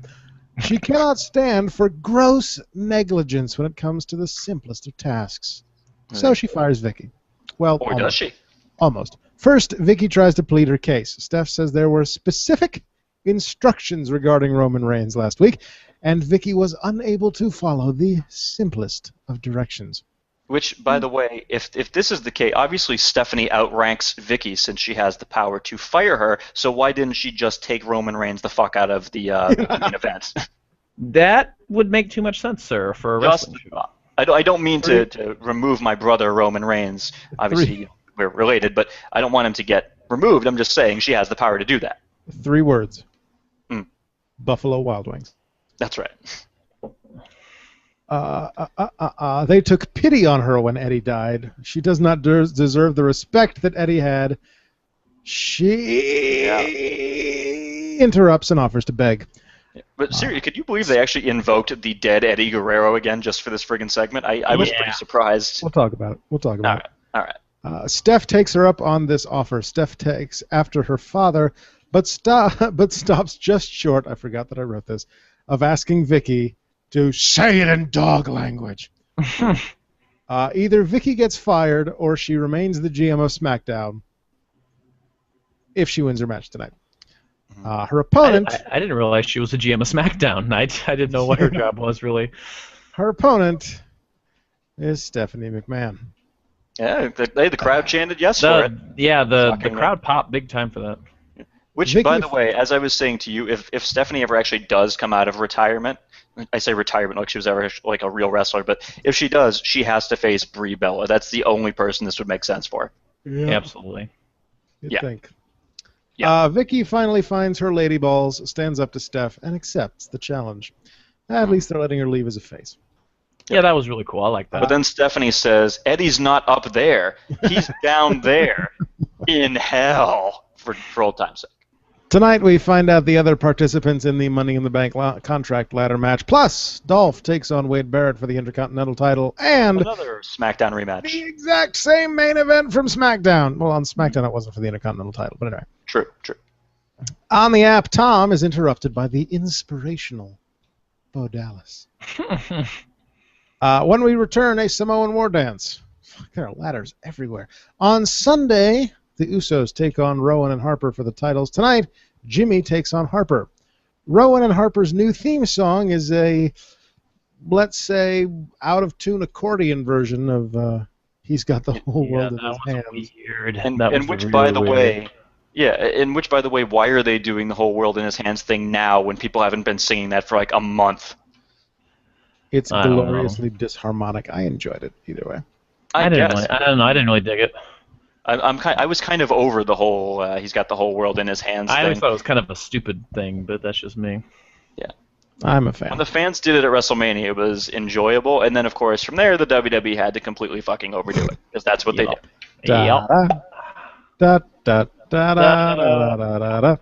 she cannot stand for gross negligence when it comes to the simplest of tasks. So she fires Vicky. Well, or does she? Almost. First, Vicky tries to plead her case. Steph says there were specific instructions regarding Roman Reigns last week, and Vicky was unable to follow the simplest of directions. Which, by the way, if this is the case, obviously Stephanie outranks Vicky since she has the power to fire her, so why didn't she just take Roman Reigns the fuck out of the main event? That would make too much sense, sir, for a wrestling show. I don't mean to remove my brother Roman Reigns. Obviously, we're related, but I don't want him to get removed. I'm just saying she has the power to do that. 3 words. Buffalo Wild Wings. That's right. They took pity on her when Eddie died. She does not deserve the respect that Eddie had. She interrupts and offers to beg. But seriously, could you believe they actually invoked the dead Eddie Guerrero again just for this friggin' segment? I was pretty surprised. We'll talk about it. All right. Steph takes her up on this offer. Steph takes after her father, but stops just short, I forgot that I wrote this, of asking Vicky to say it in dog language. Either Vicky gets fired or she remains the GM of SmackDown if she wins her match tonight. Her opponent... I didn't realize she was the GM of SmackDown. I didn't know what her job was, really. Her opponent is Stephanie McMahon. Yeah, the crowd chanted yes for it. Yeah, the crowd popped big time for that. Which, Vicky, by the way, as I was saying to you, if Stephanie ever actually does come out of retirement, I say retirement like she was ever like a real wrestler, but if she does, she has to face Brie Bella. That's the only person this would make sense for. Yeah. Absolutely. You'd think. Yeah. Vicky finally finds her lady balls, stands up to Steph, and accepts the challenge. At least they're letting her leave as a face. Yeah, that was really cool. I like that. But then Stephanie says, Eddie's not up there. He's down there in hell, for old time's sake. Tonight we find out the other participants in the Money in the Bank contract ladder match. Plus, Dolph takes on Wade Barrett for the Intercontinental title, and Another SmackDown rematch. the exact same main event from SmackDown. Well, on SmackDown it wasn't for the Intercontinental title, but anyway. True. On the app, Tom is interrupted by the inspirational Bo Dallas. When we return, a Samoan war dance. Fuck, there are ladders everywhere. On Sunday, the Usos take on Rowan and Harper for the titles. Tonight, Jimmy takes on Harper. Rowan and Harper's new theme song is a, let's say, out-of-tune accordion version of He's Got the Whole World in His Hands. Weird. In which, by the way, why are they doing the whole world in his hands thing now when people haven't been singing that for like a month? It's gloriously disharmonic. I enjoyed it either way. I didn't really dig it. I was kind of over the whole he's got the whole world in his hands thing. I always thought it was kind of a stupid thing, but that's just me. Yeah. I'm a fan. When the fans did it at WrestleMania, it was enjoyable, and then of course from there the WWE had to completely fucking overdo it because that's what they did. Da, da, da, da, da, da, da,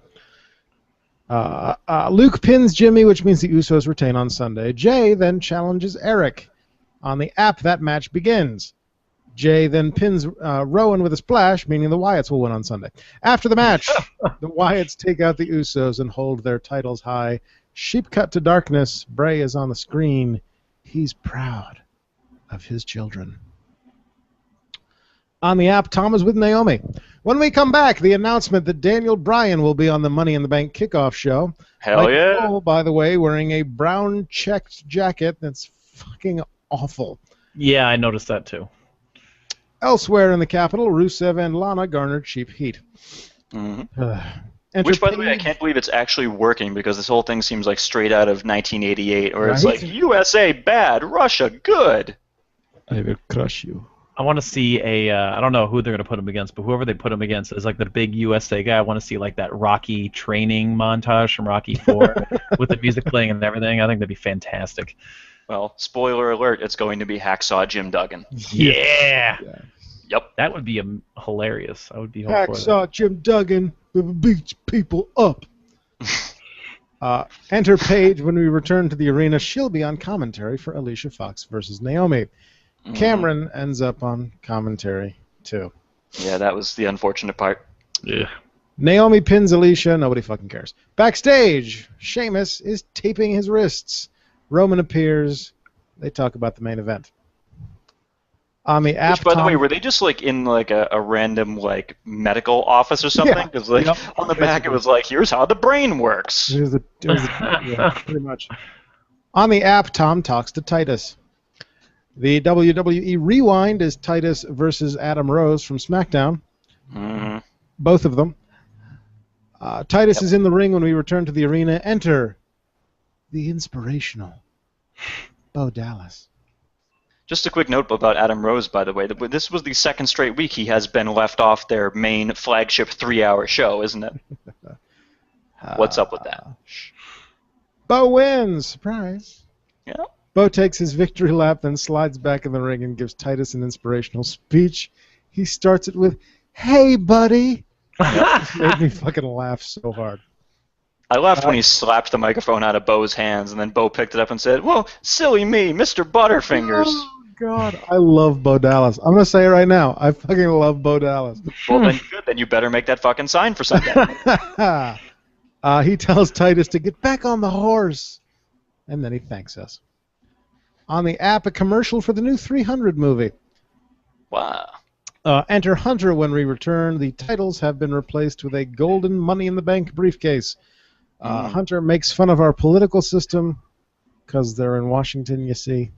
da. Luke pins Jimmy, which means the Usos retain on Sunday. Jay then challenges Eric. On the app, that match begins. Jay then pins Rowan with a splash, meaning the Wyatts will win on Sunday. After the match, the Wyatts take out the Usos and hold their titles high. Sheep cut to darkness. Bray is on the screen. He's proud of his children. On the app, Tom is with Naomi. When we come back, the announcement that Daniel Bryan will be on the Money in the Bank kickoff show. Hell yeah. Cole, by the way, wearing a brown checked jacket that's fucking awful. Yeah, I noticed that too. Elsewhere in the capital, Rusev and Lana garnered cheap heat. Mm-hmm. Which, by the way, I can't believe it's actually working because this whole thing seems like straight out of 1988, where it's like, USA bad, Russia good. I will crush you. I want to see I don't know who they're going to put him against, but whoever they put him against is like the big USA guy. I want to see like that Rocky training montage from Rocky 4 with the music playing and everything. I think that'd be fantastic. Well, spoiler alert, it's going to be Hacksaw Jim Duggan. Yeah. Yep. That would be hilarious. I would be all for that. Hacksaw Jim Duggan beats people up. Enter Paige when we return to the arena. She'll be on commentary for Alicia Fox versus Naomi. Cameron ends up on commentary, too. Yeah, that was the unfortunate part. Yeah. Naomi pins Alicia. Nobody fucking cares. Backstage, Sheamus is taping his wrists. Roman appears. They talk about the main event. On the app, which, by the way, were they just like in like a random like medical office or something? Because on the back it was like, here's how the brain works. Yeah, pretty much. On the app, Tom talks to Titus. The WWE Rewind is Titus versus Adam Rose from SmackDown. Mm-hmm. Both of them. Titus is in the ring when we return to the arena. Enter the inspirational Bo Dallas. Just a quick note about Adam Rose, by the way. This was the second straight week he has been left off their main flagship 3-hour show, isn't it? What's up with that? Bo wins! Surprise! Yeah. Bo takes his victory lap, then slides back in the ring and gives Titus an inspirational speech. He starts it with, "Hey, buddy!" It made me fucking laugh so hard. I laughed when he slapped the microphone out of Bo's hands, and then Bo picked it up and said, "Well, silly me, Mr. Butterfingers." Oh, God. I love Bo Dallas. I'm going to say it right now. I fucking love Bo Dallas. Well, then good. Then you better make that fucking sign for Sunday. He tells Titus to get back on the horse. And then he thanks us. On the app, a commercial for the new 300 movie. Wow. Enter Hunter when we return. The titles have been replaced with a golden Money in the Bank briefcase. Hunter makes fun of our political system because they're in Washington, you see.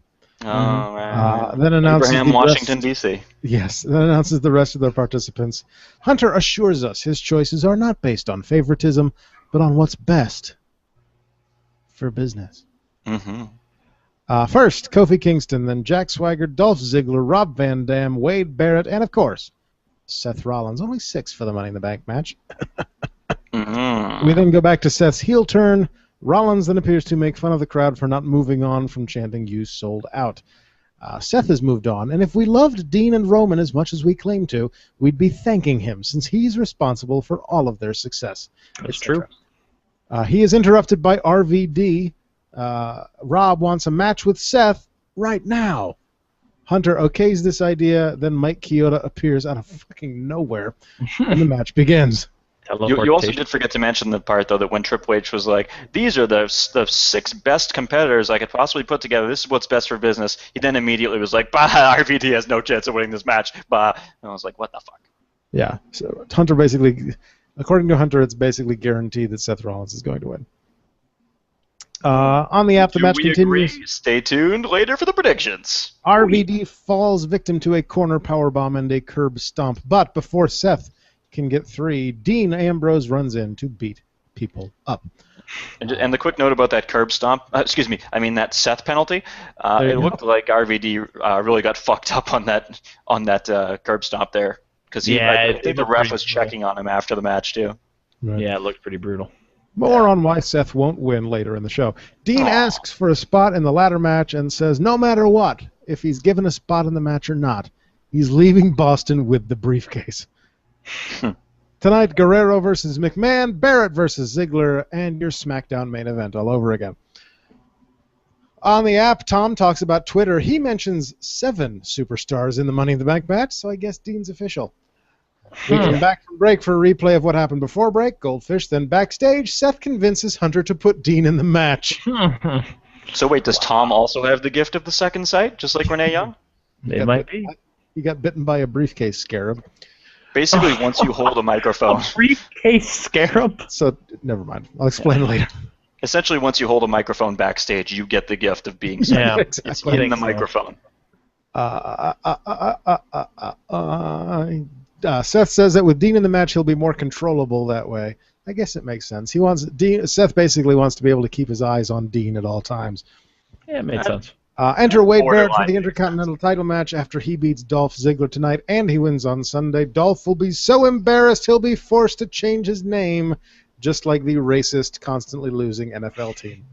Oh, right. Then announces Abraham, Washington, D.C. Yes, then announces the rest of their participants. Hunter assures us his choices are not based on favoritism, but on what's best for business. Mm-hmm. First, Kofi Kingston, then Jack Swagger, Dolph Ziggler, Rob Van Dam, Wade Barrett, and of course, Seth Rollins. Only 6 for the Money in the Bank match. We then go back to Seth's heel turn. Rollins then appears to make fun of the crowd for not moving on from chanting "You sold out." Seth has moved on, and if we loved Dean and Roman as much as we claim to, we'd be thanking him, since he's responsible for all of their success. That's true. He is interrupted by RVD. Rob wants a match with Seth right now. Hunter okays this idea, then Mike Chioda appears out of fucking nowhere, and the match begins. You also did forget to mention the part, though, that when Triple H was like, these are the 6 best competitors I could possibly put together. This is what's best for business. He then immediately was like, bah, RVD has no chance of winning this match. Bah. And I was like, what the fuck? Yeah, so Hunter basically, according to Hunter, it's basically guaranteed that Seth Rollins is going to win. On the app, the match continues. Agree? Stay tuned later for the predictions. RVD falls victim to a corner powerbomb and a curb stomp, but before Seth can get 3, Dean Ambrose runs in to beat people up. And the quick note about that curb stomp, that Seth penalty, it looked like RVD really got fucked up on that curb stomp there. Because I think the ref was checking on him after the match, too. Right. Yeah, it looked pretty brutal. More on why Seth won't win later in the show. Dean asks for a spot in the ladder match and says no matter what, if he's given a spot in the match or not, he's leaving Boston with the briefcase. Tonight, Guerrero versus McMahon, Barrett versus Ziggler, and your SmackDown main event all over again. On the app, Tom talks about Twitter. He mentions 7 superstars in the Money in the Bank match, so I guess Dean's official. We come back from break for a replay of what happened before break. Goldfish. Then backstage, Seth convinces Hunter to put Dean in the match. So wait, does Tom also have the gift of the second sight, just like Renee Young? It might be. He got bitten by a briefcase scarab. Basically, once you hold a microphone. A briefcase scarab? So, never mind. I'll explain later. Essentially, once you hold a microphone backstage, you get the gift of being sick. Yeah, It's in the microphone. Seth says that with Dean in the match, he'll be more controllable that way. I guess it makes sense. Seth basically wants to be able to keep his eyes on Dean at all times. Yeah, it makes sense. Enter Wade Barrett for the Intercontinental title match after he beats Dolph Ziggler tonight, and he wins on Sunday. Dolph will be so embarrassed he'll be forced to change his name, just like the racist, constantly losing NFL team.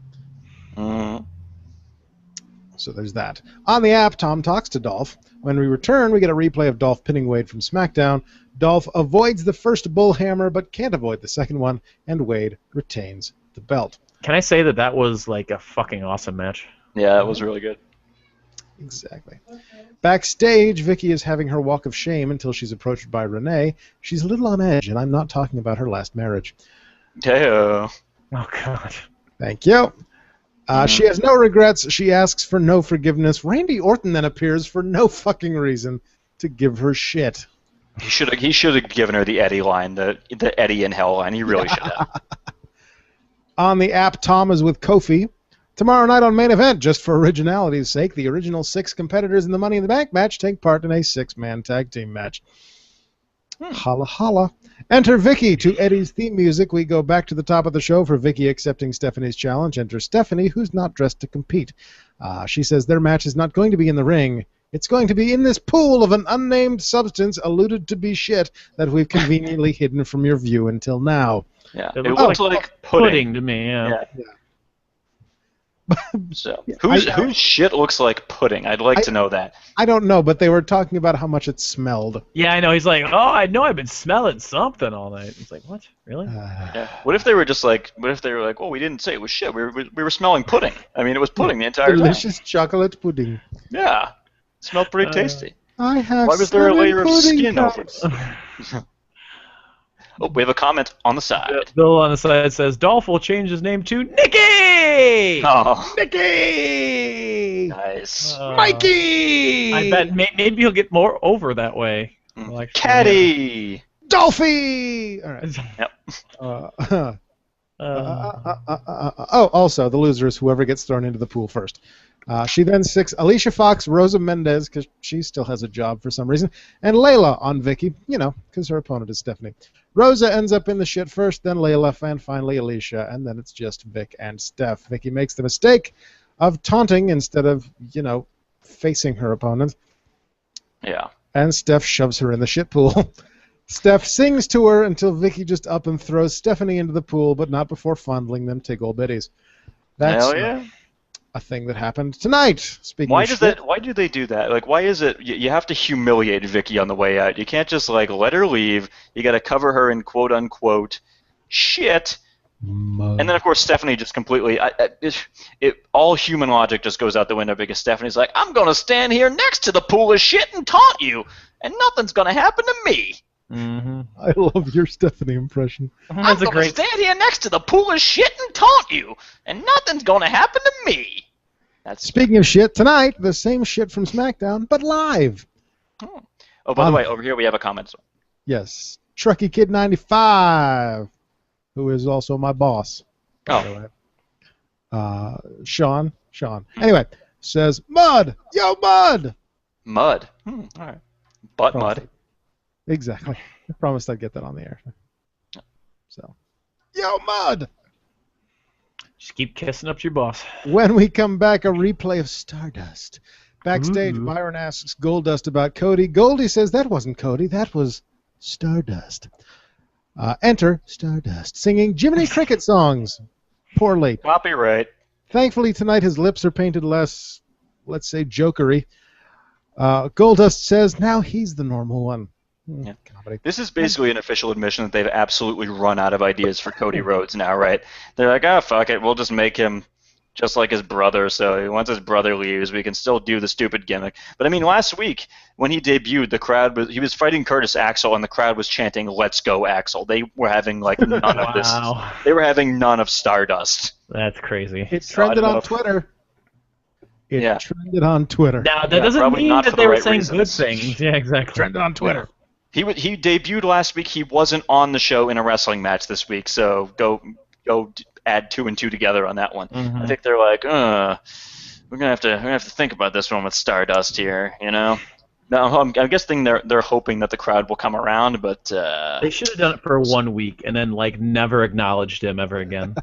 So there's that. On the app, Tom talks to Dolph. When we return, we get a replay of Dolph pinning Wade from SmackDown. Dolph avoids the first bull hammer, but can't avoid the second one, and Wade retains the belt. Can I say that was like a fucking awesome match? Yeah, it was really good. Exactly. Backstage, Vicky is having her walk of shame until she's approached by Renee. She's a little on edge, and I'm not talking about her last marriage. Hey-o. Oh, God. Thank you. She has no regrets. She asks for no forgiveness. Randy Orton then appears for no fucking reason to give her shit. He should have given her the Eddie line, the Eddie in Hell line. He really should have. On the app, Tom is with Kofi. Tomorrow night on Main Event, just for originality's sake, the original 6 competitors in the Money in the Bank match take part in a 6-man tag team match. Holla holla. Enter Vicky to Eddie's theme music. We go back to the top of the show for Vicky accepting Stephanie's challenge. Enter Stephanie, who's not dressed to compete. She says their match is not going to be in the ring. It's going to be in this pool of an unnamed substance, alluded to be shit, that we've conveniently hidden from your view until now. Yeah, it looked like pudding to me, yeah. So, whose shit looks like pudding? I'd like to know that. I don't know, but they were talking about how much it smelled. Yeah, I know. He's like, oh, I know I've been smelling something all night. It's like, what? Really? Yeah. What if they were like, oh, we didn't say it was shit. We were smelling pudding. I mean, it was pudding the entire time. Delicious chocolate pudding. Yeah. It smelled pretty tasty. I have Why was there a layer of skin cups. over it? Oh, we have a comment on the side. Bill on the side says, Dolph will change his name to Nikki! Oh. Nikki! Nice. Mikey! I bet maybe he'll get more over that way. Like, Caddy! Dolphy! All right. Yep. Also, the loser is whoever gets thrown into the pool first. She then sticks Alicia Fox, Rosa Mendez, because she still has a job for some reason, and Layla on Vicky, because her opponent is Stephanie. Rosa ends up in the shit first, then Layla, and finally Alicia, and then it's just Vic and Steph. Vicky makes the mistake of taunting instead of, facing her opponent. Yeah. And Steph shoves her in the shit pool. Steph sings to her until Vicky just up and throws Stephanie into the pool, but not before fondling them tickle bitties. Hell yeah. a thing that happened tonight. Speaking Why of does shit, that? Why do they do that? Like, why is it you have to humiliate Vicky on the way out? You can't just like let her leave. You got to cover her in quote unquote shit. And then of course Stephanie just completely all human logic just goes out the window because Stephanie's like, I'm gonna stand here next to the pool of shit and taunt you, and nothing's gonna happen to me. Mm-hmm. I love your Stephanie impression. I'm gonna stand here next to the pool of shit and taunt you, and nothing's gonna happen to me. Speaking of shit, tonight, the same shit from SmackDown, but live. Oh, by the way, over here we have a comment. Yes. Trucky Kid 95, who is also my boss. Oh. Sean. Anyway, says, Mud! Yo, Mud! Mud. All right. Butt mud. Exactly. I promised I'd get that on the air. So, yo, Mud! Just keep kissing up to your boss. When we come back, a replay of Stardust. Backstage, Byron asks Goldust about Cody. Goldie says that wasn't Cody, that was Stardust. Enter Stardust, singing Jiminy Cricket songs. Poorly. Copyright. Thankfully, tonight his lips are painted less, let's say, jokery. Goldust says now he's the normal one. Yeah. This is basically an official admission that they've absolutely run out of ideas for Cody Rhodes now, right? They're like, oh, fuck it, we'll just make him just like his brother, so once his brother leaves, we can still do the stupid gimmick. But I mean, last week, when he debuted, he was fighting Curtis Axel, and the crowd was chanting, let's go, Axel. They were having, like, none of this. They were having none of Stardust. That's crazy. It trended on Twitter. It trended on Twitter. Now, that doesn't mean that they were saying good things. Yeah, exactly. Trended on Twitter. He debuted last week. He wasn't on the show in a wrestling match this week, so go add 2 and 2 together on that one. Mm-hmm. I think they're like, we're gonna have to think about this one with Stardust here, you know. Now I'm guessing they're hoping that the crowd will come around, but they should have done it for 1 week and then like never acknowledged him ever again.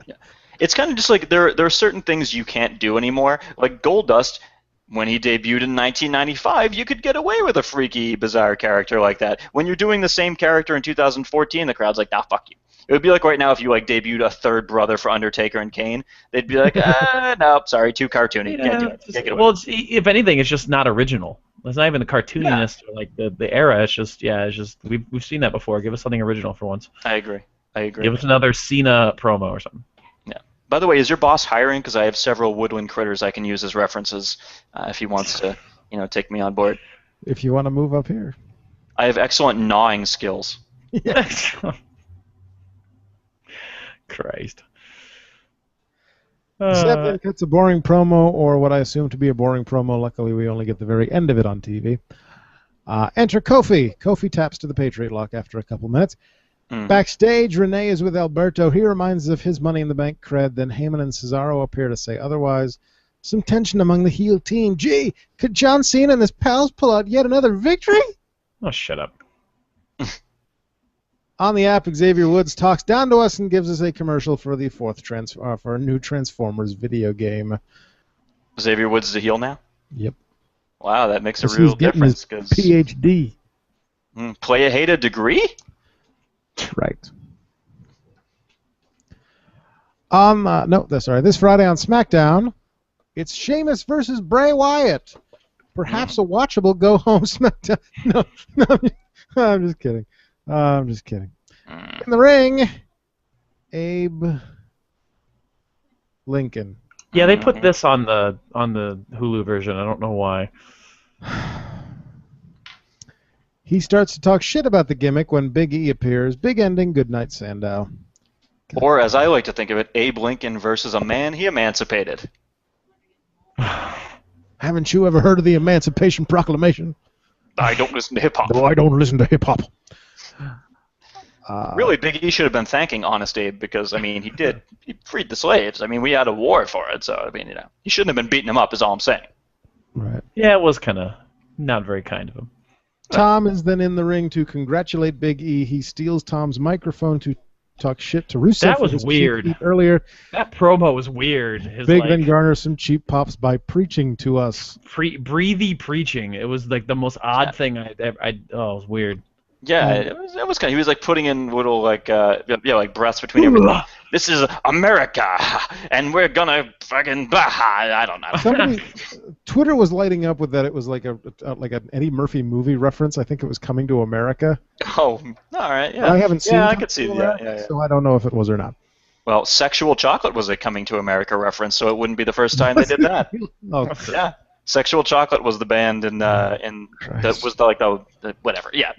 Yeah. It's kind of just like there are certain things you can't do anymore. Like Goldust, when he debuted in 1995, you could get away with a freaky, bizarre character like that. When you're doing the same character in 2014, the crowd's like, nah, fuck you. It would be like right now if you like debuted a third brother for Undertaker and Kane. They'd be like, no, sorry, too cartoony. Can't do it. Can't get away. Well, if anything, it's just not original. It's not even the cartooniness or like the era. It's just we've seen that before. Give us something original for once. I agree. Give us another Cena promo or something. Yeah. By the way, is your boss hiring? Because I have several woodland critters I can use as references if he wants to, take me on board. If you want to move up here. I have excellent gnawing skills. Yes. Christ. Zeppelin cuts a boring promo, or what I assume to be a boring promo. Luckily, we only get the very end of it on TV. Enter Kofi. Kofi taps to the Patriot Lock after a couple minutes. Backstage, Renee is with Alberto. He reminds us of his Money in the Bank cred. Then Heyman and Cesaro appear to say otherwise. Some tension among the heel team. Gee, could John Cena and his pals pull out yet another victory? Oh, shut up. On the app, Xavier Woods talks down to us and gives us a commercial for the for a new Transformers video game. Xavier Woods is a heel now? Yep. Wow, that makes a real difference. His PhD. Playa hate a degree? Right. This Friday on SmackDown, it's Sheamus versus Bray Wyatt. Perhaps a watchable go-home SmackDown. No, I'm just kidding. I'm just kidding. In the ring, Abe Lincoln. Yeah, they put this on the Hulu version. I don't know why. He starts to talk shit about the gimmick when Big E appears. Big ending. Good night, Sandow. Or, as I like to think of it, Abe Lincoln versus a man he emancipated. Haven't you ever heard of the Emancipation Proclamation? I don't listen to hip-hop. No, I don't listen to hip-hop. Really, Big E should have been thanking Honest Abe because, I mean, he freed the slaves. I mean, we had a war for it, so, I mean, he shouldn't have been beating him up is all I'm saying. Right. Yeah, it was kind of not very kind of him. Tom is then in the ring to congratulate Big E. He steals Tom's microphone to talk shit to Rusev. That was weird. Earlier. That promo was weird. Big then garners some cheap pops by preaching to us. Breathy preaching. It was like the most odd thing it was weird. Yeah, it was kind of. He was like putting in little like like breaths between everything. This is America, and we're gonna fucking I don't know. Somebody, Twitter was lighting up with that. It was like an Eddie Murphy movie reference. I think it was Coming to America. Oh, all right, yeah. I haven't seen. Yeah, I Coming could see to that. America, Yeah. So I don't know if it was or not. Well, Sexual Chocolate was a Coming to America reference, so it wouldn't be the first time they did that. Oh, Yeah. Sexual Chocolate was the band, and that was the whatever. Yeah.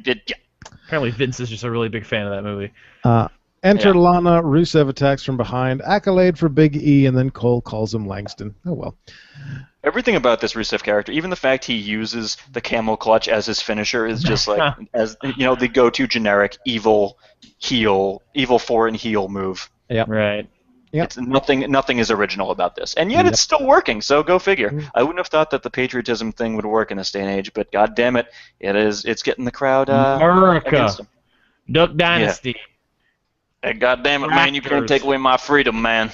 Apparently Vince is just a really big fan of that movie. Enter Yeah. Lana. Rusev attacks from behind. Accolade for Big E, and then Cole calls him Langston. Oh well. Everything about this Rusev character, even the fact he uses the camel clutch as his finisher, is just like the go-to generic evil foreign heel move. Yeah. Right. Yep. It's nothing is original about this, and yet it's still working. So go figure. I wouldn't have thought that the patriotism thing would work in this day and age, but god damn it, it is. It's getting the crowd America, against him. Duck Dynasty, Hey, god damn it, man! You can't Tractors. take away my freedom, man.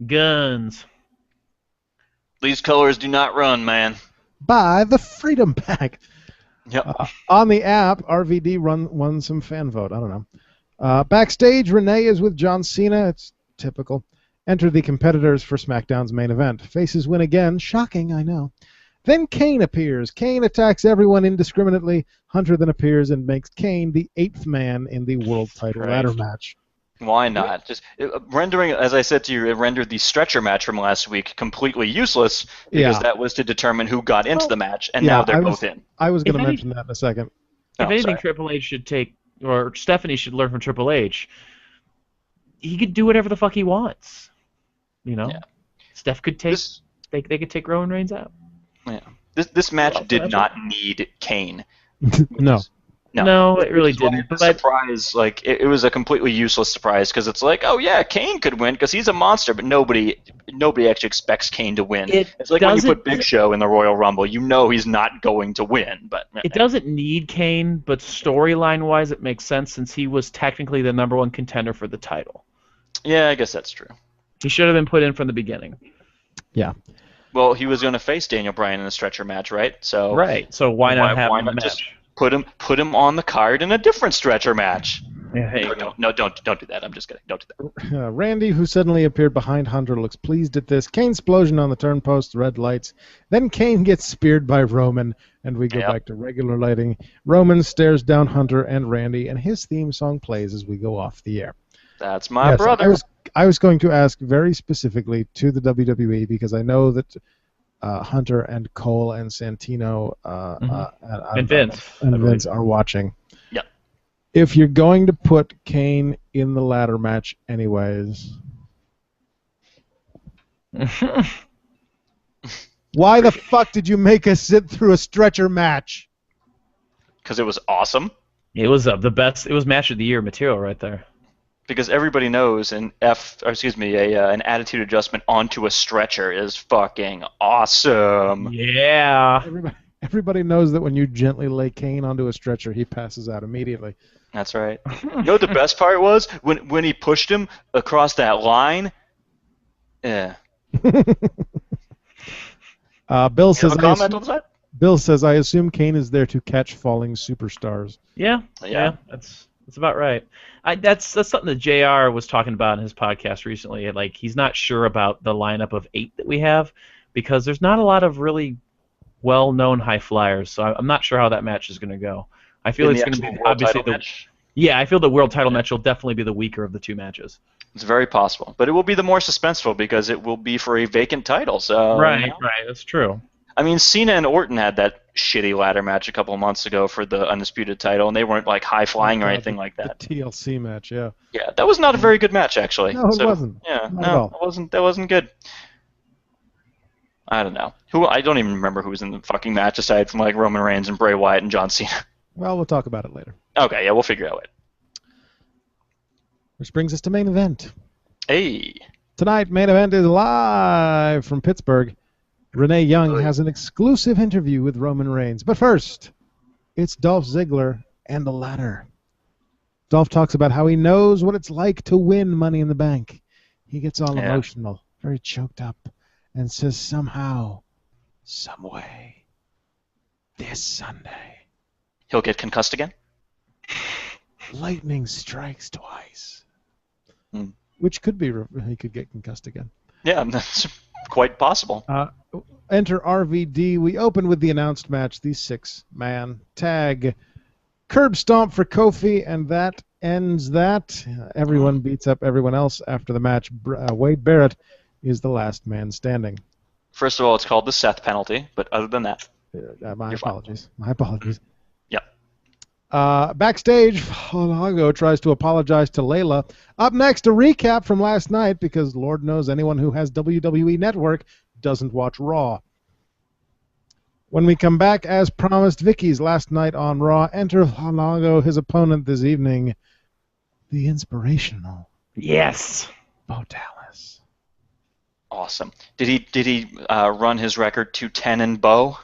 guns. These colors do not run, man. Buy the Freedom Pack. Yep. On the app, RVD won some fan vote. I don't know. Backstage, Renee is with John Cena. It's typical. Enter the competitors for SmackDown's main event. Faces win again. Shocking, I know. Then Kane appears. Kane attacks everyone indiscriminately. Hunter then appears and makes Kane the 8th man in the world title ladder match. Why not? Just rendering, as I said to you, it rendered the stretcher match from last week completely useless because that was to determine who got into the match, and now they're both in. I was going to mention that in a second. If anything, Triple H should take, or Stephanie should learn from Triple H. He could do whatever the fuck he wants. You know, Steph could take. They could take Roman Reigns out. Yeah. This match did not need Kane. No, it really didn't. But surprise, like it was a completely useless surprise because it's like, oh yeah, Kane could win because he's a monster, but nobody actually expects Kane to win. It's like when you put Big Show in the Royal Rumble, you know he's not going to win. But it doesn't need Kane, but storyline-wise, it makes sense since he was technically the #1 contender for the title. Yeah, I guess that's true. He should have been put in from the beginning. Yeah. Well, he was going to face Daniel Bryan in a stretcher match, right? So why not have him in the match? Just put him on the card in a different stretcher match. Yeah, don't do that. I'm just kidding. Don't do that. Randy, who suddenly appeared behind Hunter, looks pleased at this. Kane explosion on the turnpost, red lights. Then Kane gets speared by Roman, and we go back to regular lighting. Roman stares down Hunter and Randy, and his theme song plays as we go off the air. That's my brother. I was going to ask very specifically to the WWE because I know that Hunter and Cole and Santino and Vince are watching. Yeah. If you're going to put Kane in the ladder match anyways, why the fuck did you make us sit through a stretcher match? Because it was awesome. It was the best. It was match of the year material right there. Because everybody knows an attitude adjustment onto a stretcher is fucking awesome. Yeah. Everybody knows that when you gently lay Kane onto a stretcher, he passes out immediately. That's right. You know what the best part was? When he pushed him across that line. Yeah. Bill says. Comment on that? Bill says, "I assume Kane is there to catch falling superstars." Yeah. That's about right. That's something that JR was talking about in his podcast recently. Like he's not sure about the lineup of 8 that we have because there's not a lot of really well-known high flyers. So I'm not sure how that match is going to go. I feel it's going to be obviously the match. Yeah, I feel the world title match will definitely be the weaker of the 2 matches. It's very possible, but it will be the more suspenseful because it will be for a vacant title. So right, that's true. I mean, Cena and Orton had that shitty ladder match a couple of months ago for the Undisputed title, and they weren't like high-flying or anything like that. The TLC match, yeah. Yeah, that was not a very good match, actually. No, it wasn't. Yeah, no, that wasn't good. I don't know. I don't even remember who was in the fucking match aside from like Roman Reigns and Bray Wyatt and John Cena. Well, we'll talk about it later. Okay, yeah, we'll figure it out later. Which brings us to main event. Hey. Tonight, main event is live from Pittsburgh. Renee Young has an exclusive interview with Roman Reigns. But first, it's Dolph Ziggler and the ladder. Dolph talks about how he knows what it's like to win Money in the Bank. He gets all emotional, very choked up, and says somehow, some way, this Sunday. He'll get concussed again? Lightning strikes twice. Hmm. Which could be, he could get concussed again. Yeah, that's quite possible. Enter RVD. We open with the announced match, the 6-man tag. Curb stomp for Kofi, and that ends that. Everyone beats up everyone else after the match. Wade Barrett is the last man standing. First of all, it's called the Seth penalty, but other than that, My apologies. My apologies. Yep. Backstage, Fandango tries to apologize to Layla. Up next, a recap from last night, because Lord knows anyone who has WWE Network doesn't watch Raw. When we come back, as promised, Vicky's last night on Raw. Enter Fandango, his opponent this evening, the inspirational Yes. Bo Dallas. Awesome. Did he run his record to 10 and Bo?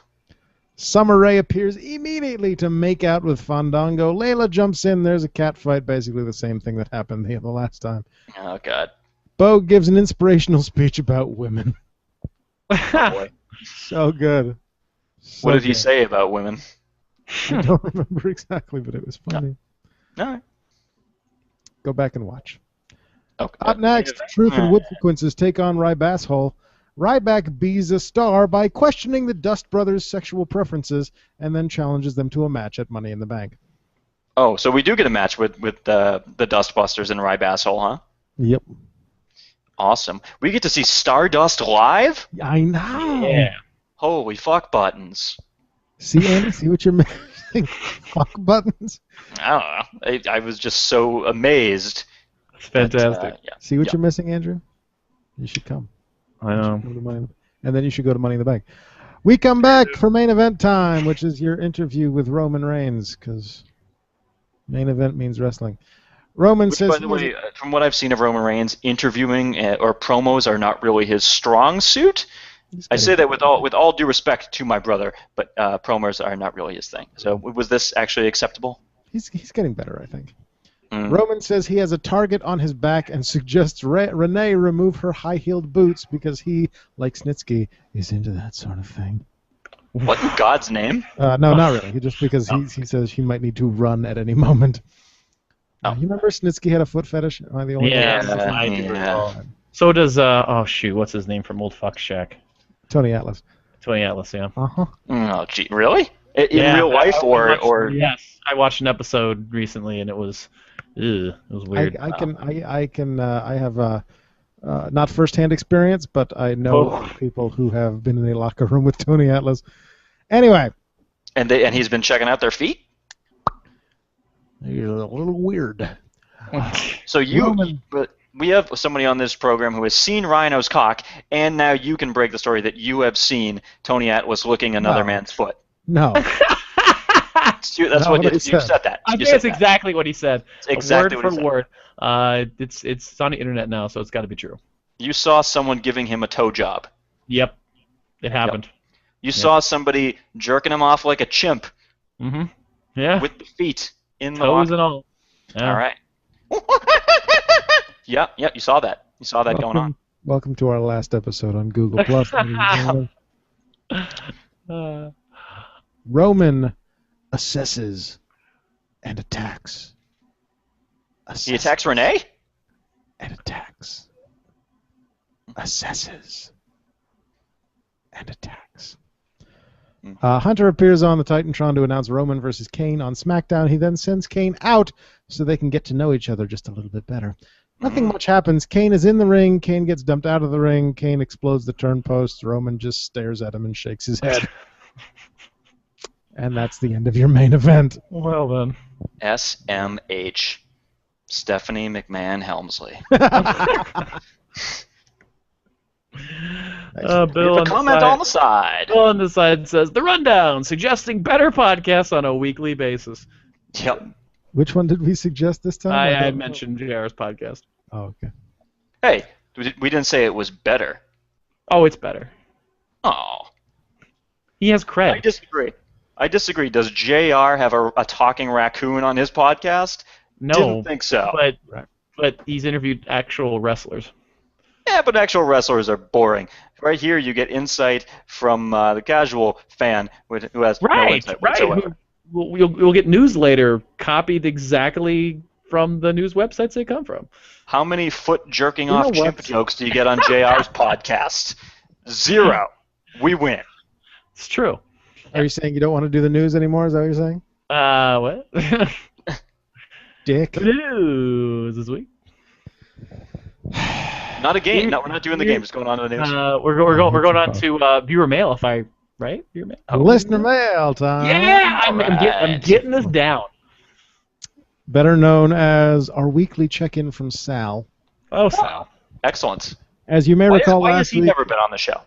Summer Rae appears immediately to make out with Fandango. Layla jumps in. There's a cat fight, basically the same thing that happened the last time. Oh, God. Bo gives an inspirational speech about women. Oh, boy. So good. So What did he good. say about women? I don't remember exactly, but it was funny. All right. Go back and watch. Okay. Up next, Truth and Wood Frequencies take on Ryback. Ryback bees a star by questioning the Dust Brothers' sexual preferences and then challenges them to a match at Money in the Bank. Oh, so we do get a match with the Dustbusters and Rybasshole, huh? Yep. Awesome. We get to see Stardust live? I know. Yeah. Holy fuck buttons. See, Andy? See what you're missing? Fuck buttons. I don't know. I was just so amazed. It's fantastic. That, yeah. See what Yeah. you're missing, Andrew? You should come. I You know. should come to and then you should go to Money in the Bank. We come back for main event time, which is your interview with Roman Reigns, because main event means wrestling. Roman Which, says... by the way, from what I've seen of Roman Reigns, interviewing or promos are not really his strong suit. I say that with all due respect to my brother, but promos are not really his thing. So was this actually acceptable? He's getting better, I think. Mm. Roman says he has a target on his back and suggests Renee remove her high-heeled boots because he, like Snitsky, is into that sort of thing. What in God's name? No, not really. Just because he says she might need to run at any moment. Oh. You remember Snitsky had a foot fetish? Am I the only Yeah, one? I do yeah. recall. So does oh shoot, what's his name from Old Fuck Shack? Tony Atlas. Tony Atlas, yeah. Uh-huh. Oh, gee, really? In Yeah, real life, I or watched- or yes, I watched an episode recently and it was weird. I have not first-hand experience, but I know people who have been in a locker room with Tony Atlas. Anyway. and he's been checking out their feet. He's a little weird. So Roman- but we have somebody on this program who has seen Rhino's cock, and now you can break the story that you have seen Tony Atlas licking another No. man's foot. No. That's Not what what you he said. said that. I You think said that's that. exactly what he said. It's exactly word what he for said. word. It's on the internet now, so it's got to be true. You saw someone giving him a toe job. Yep, it happened. You saw somebody jerking him off like a chimp Mm-hmm. Yeah. with the feet in the Toes locker. and all. Yeah. All right. Yeah, you saw that. You saw that going on. Welcome to our last episode on Google Plus. Roman assesses and attacks. He attacks Renee? And attacks. Assesses. And attacks. Hunter appears on the Titantron to announce Roman versus Kane on SmackDown. He then sends Kane out so they can get to know each other just a little bit better. Nothing much happens. Kane is in the ring. Kane gets dumped out of the ring. Kane explodes the turnpost. Roman just stares at him and shakes his head. And that's the end of your main event. Well then. SMH. Stephanie McMahon Helmsley. Bill A comment on the side. Bill on the side says the rundown, suggesting better podcasts on a weekly basis. Yep. Which one did we suggest this time? I don't know. mentioned JR's podcast. Oh, okay. Hey, we didn't say it was better. Oh, it's better. Oh. He has cred. I disagree. Does JR have a talking raccoon on his podcast? No, Didn't think so. but he's interviewed actual wrestlers. Yeah, but actual wrestlers are boring. Right here, you get insight from the casual fan who has no insight whatsoever. you'll get news later copied exactly from the news websites they come from. How many foot jerking You know off chimp what? jokes do you get on JR's podcast? 0. We win. It's true. Are you saying you don't want to do the news anymore? Is that what you're saying? What? Dick. The news this week. Not a game. No, we're not doing the game. Just going on to the news. We're going on to viewer mail, right? Viewer mail. Listener mail time. Yeah, I'm getting this down. Better known as our weekly check-in from Sal. Oh, Sal. Excellent. As you may recall Why has last he week, never been on the show?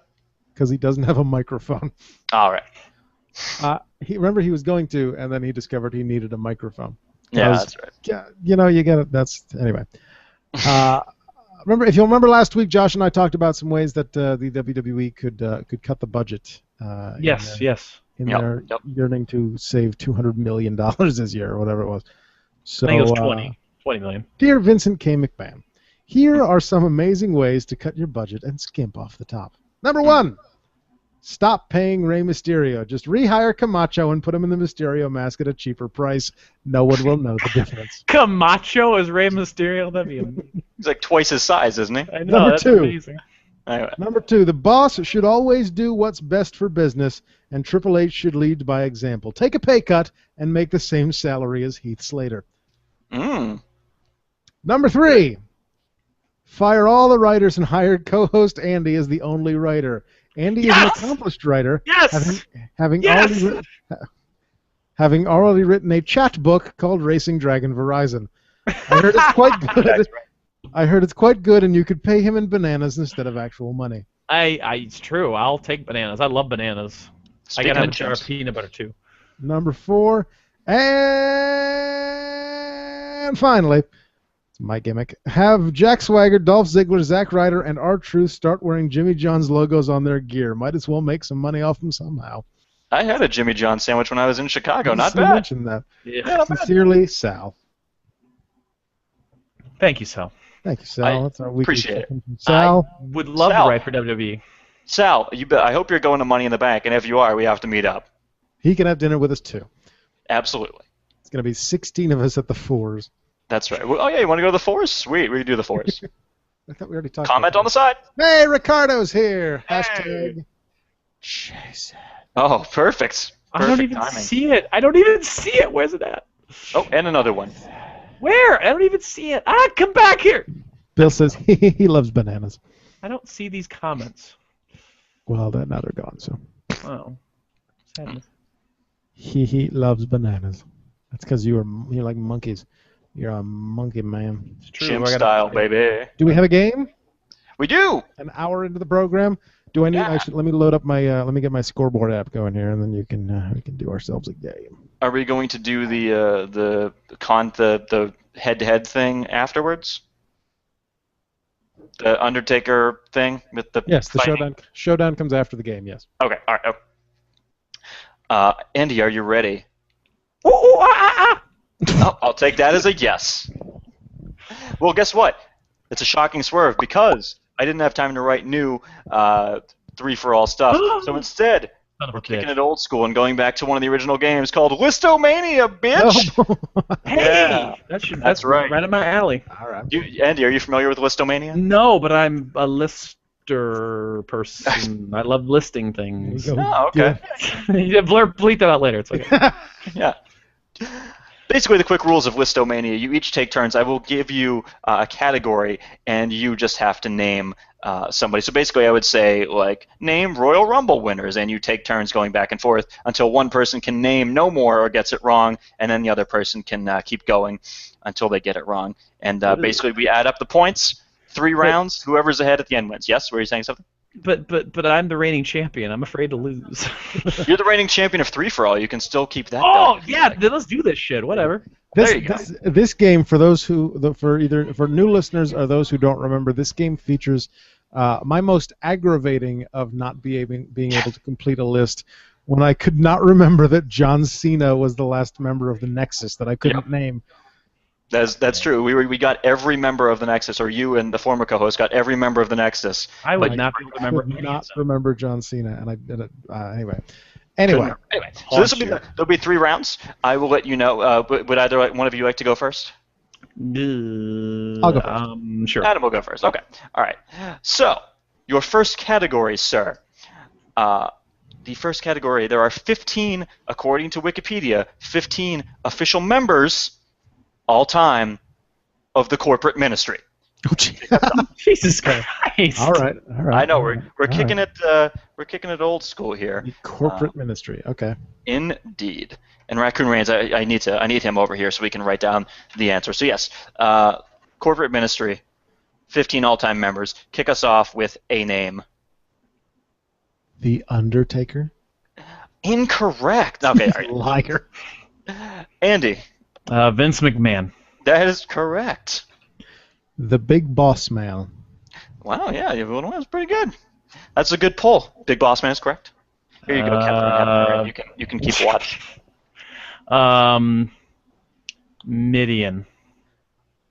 because he doesn't have a microphone. All right. Remember he was going to, and then he discovered he needed a microphone. Yeah, that's right. Yeah, you get it. That's anyway. If you'll remember last week, Josh and I talked about some ways that the WWE could cut the budget. Yes. In their yearning to save $200 million this year, or whatever it was. So, I think it was 20 million. Dear Vincent K. McMahon, here are some amazing ways to cut your budget and skimp off the top. Number 1, stop paying Rey Mysterio. Just rehire Camacho and put him in the Mysterio mask at a cheaper price. No one will know the difference. Camacho as Rey Mysterio? That'd be amazing. He's like twice his size, isn't he? I know, Number that's 2. amazing. Anyway. Number 2, the boss should always do what's best for business, and Triple H should lead by example. Take a pay cut and make the same salary as Heath Slater. Number 3, fire all the writers and hire co-host Andy as the only writer. Andy is an accomplished writer, having already written a chat book called Racing Dragon Verizon. I heard it's quite good. That's right. I heard it's quite good, and you could pay him in bananas instead of actual money. It's true. I'll take bananas. I love bananas. I gotta have a jar of peanut butter too. Number 4, and finally, it's my gimmick. Have Jack Swagger, Dolph Ziggler, Zack Ryder, and R-Truth start wearing Jimmy John's logos on their gear. Might as well make some money off them somehow. I had a Jimmy John sandwich when I was in Chicago. Not You bad. mentioned that. Yeah. Sincerely, Sal. Thank you, Sal. Thank you, Sal. That's our weekly appreciate it. check-in from Sal. Would love Sal. to write for WWE. Sal, I hope you're going to Money in the Bank, and if you are, we have to meet up. He can have dinner with us too. Absolutely. It's gonna be 16 of us at the Fours. That's right. Oh yeah, you want to go to the Forest? Sweet, we can do the Forest. I thought we already talked. Comment about on the side. that. Hey, Ricardo's here. Hey. Hashtag Chase. Oh, perfect. I don't even see it. Where's it at? Oh, and another one. Where? I don't even see it. Come back here. Bill says he loves bananas. I don't see these comments. Well, now they're gone. So Oh. Sadness. he loves bananas. That's because you're like monkeys. You're a monkey man. It's true. Chimp style, baby. Do we have a game? We do. An hour into the program. Do I need? Yeah. Let me load up my. Let me get my scoreboard app going here, and then we can do ourselves a game. Are we going to do the head-to-head thing afterwards? The Undertaker thing with the Yes, the fighting? showdown comes after the game. Yes. Okay, all right. Andy, are you ready? Oh, I'll take that as a yes. Well, guess what? It's a shocking swerve because I didn't have time to write new three-for-all stuff. So instead, we're kicking it old school and going back to one of the original games called Listomania, bitch! Hey! Yeah. That's right. Right up my alley. All right. Andy, are you familiar with Listomania? No, but I'm a lister person. I love listing things. There you go. Oh, okay. Yeah, bleep that out later. It's okay. Yeah. Basically, the quick rules of Listomania, you each take turns. I will give you a category, and you just have to name somebody. So basically, I would say, like, name Royal Rumble winners, and you take turns going back and forth until one person can name no more or gets it wrong, and then the other person can keep going until they get it wrong. And basically, we add up the points, 3 rounds, whoever's ahead at the end wins. Yes? Were you saying something? But I'm the reigning champion. I'm afraid to lose. You're the reigning champion of three-for-all. You can still keep that. Oh, belt. yeah, then let's do this shit. Whatever. There you go. This game, for those for new listeners or those who don't remember, this game features my most aggravating of not being able to complete a list when I could not remember that John Cena was the last member of the Nexus that I couldn't name. That's true. We got every member of the Nexus, or you and the former co-host got every member of the Nexus. I would not be able to remember Could any not of them. remember John Cena, and I did it anyway. Anyway, Anyway, so this will be there'll be 3 rounds. I will let you know. Would either one of you like to go first? I'll go first. Sure. Adam will go first. Okay. All right. So your first category, sir. The first category. There are 15, according to Wikipedia, 15 official members, all time, of the corporate ministry. Oh, gee. Jesus Christ. All right. I know we're all kicking right. it old school here. The corporate ministry. Okay. Indeed. And Raccoon Reigns, I need him over here so we can write down the answer. So yes, corporate ministry, 15 all-time members. Kick us off with a name. The Undertaker. Incorrect. Okay. All right. Liar. Andy. Vince McMahon. That is correct. The Big Boss Man. Wow, yeah, that's pretty good. That's a good pull. Big Boss Man is correct. Here you go, Catherine. You can keep watch. Midian.